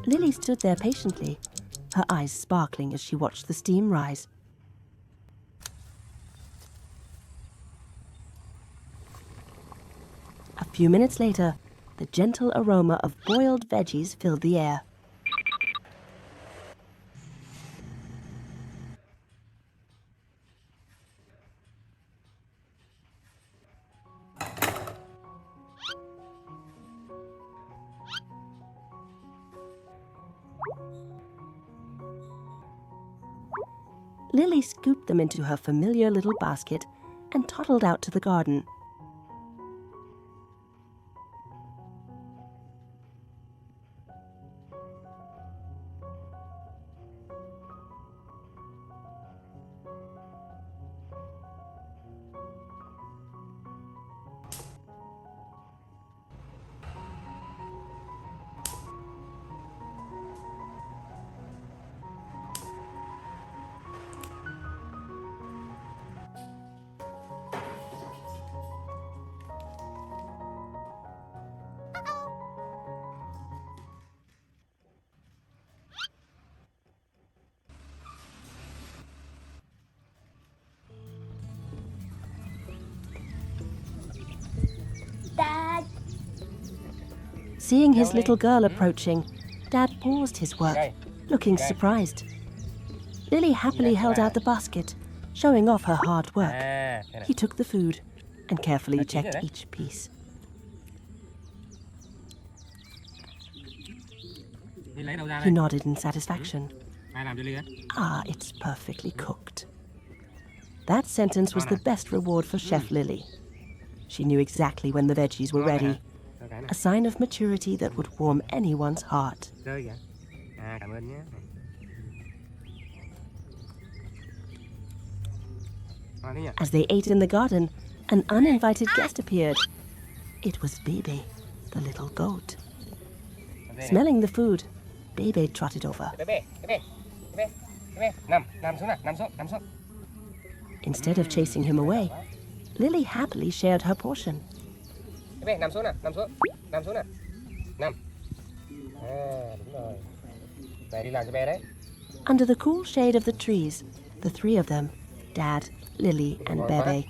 Lily stood there patiently, her eyes sparkling as she watched the steam rise. A few minutes later, the gentle aroma of boiled veggies filled the air. Lily scooped them into her familiar little basket and toddled out to the garden. Dad, Seeing his little girl approaching, Dad paused his work, looking surprised. Lily happily held out the basket, showing off her hard work. He took the food and carefully checked each piece. He nodded in satisfaction. Ai làm cho Ly á? Ah, it's perfectly cooked. That sentence was the best reward for Chef Lily. She knew exactly when the veggies were ready, Cho cái này. a sign of maturity that would warm anyone's heart. Rơi kìa. À, cảm ơn nhé. Ngon thế nhỉ? As they ate in the garden, an uninvited guest appeared. It was Bebe, the little goat. Smelling the food, Bebe trotted over. Bebe, Bebe, Bebe, Bebe. Nằm xuống nào, nằm xuống. Instead of chasing him away, Lily happily shared her portion. Bebe, nằm xuống nào, nằm xuống nào. Nằm. À, đúng rồi. Về đi làm cho bé đấy. Under the cool shade of the trees, the three of them, Dad, Lily, and Bebe,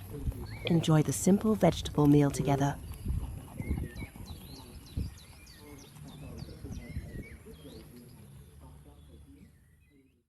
enjoyed the simple vegetable meal together.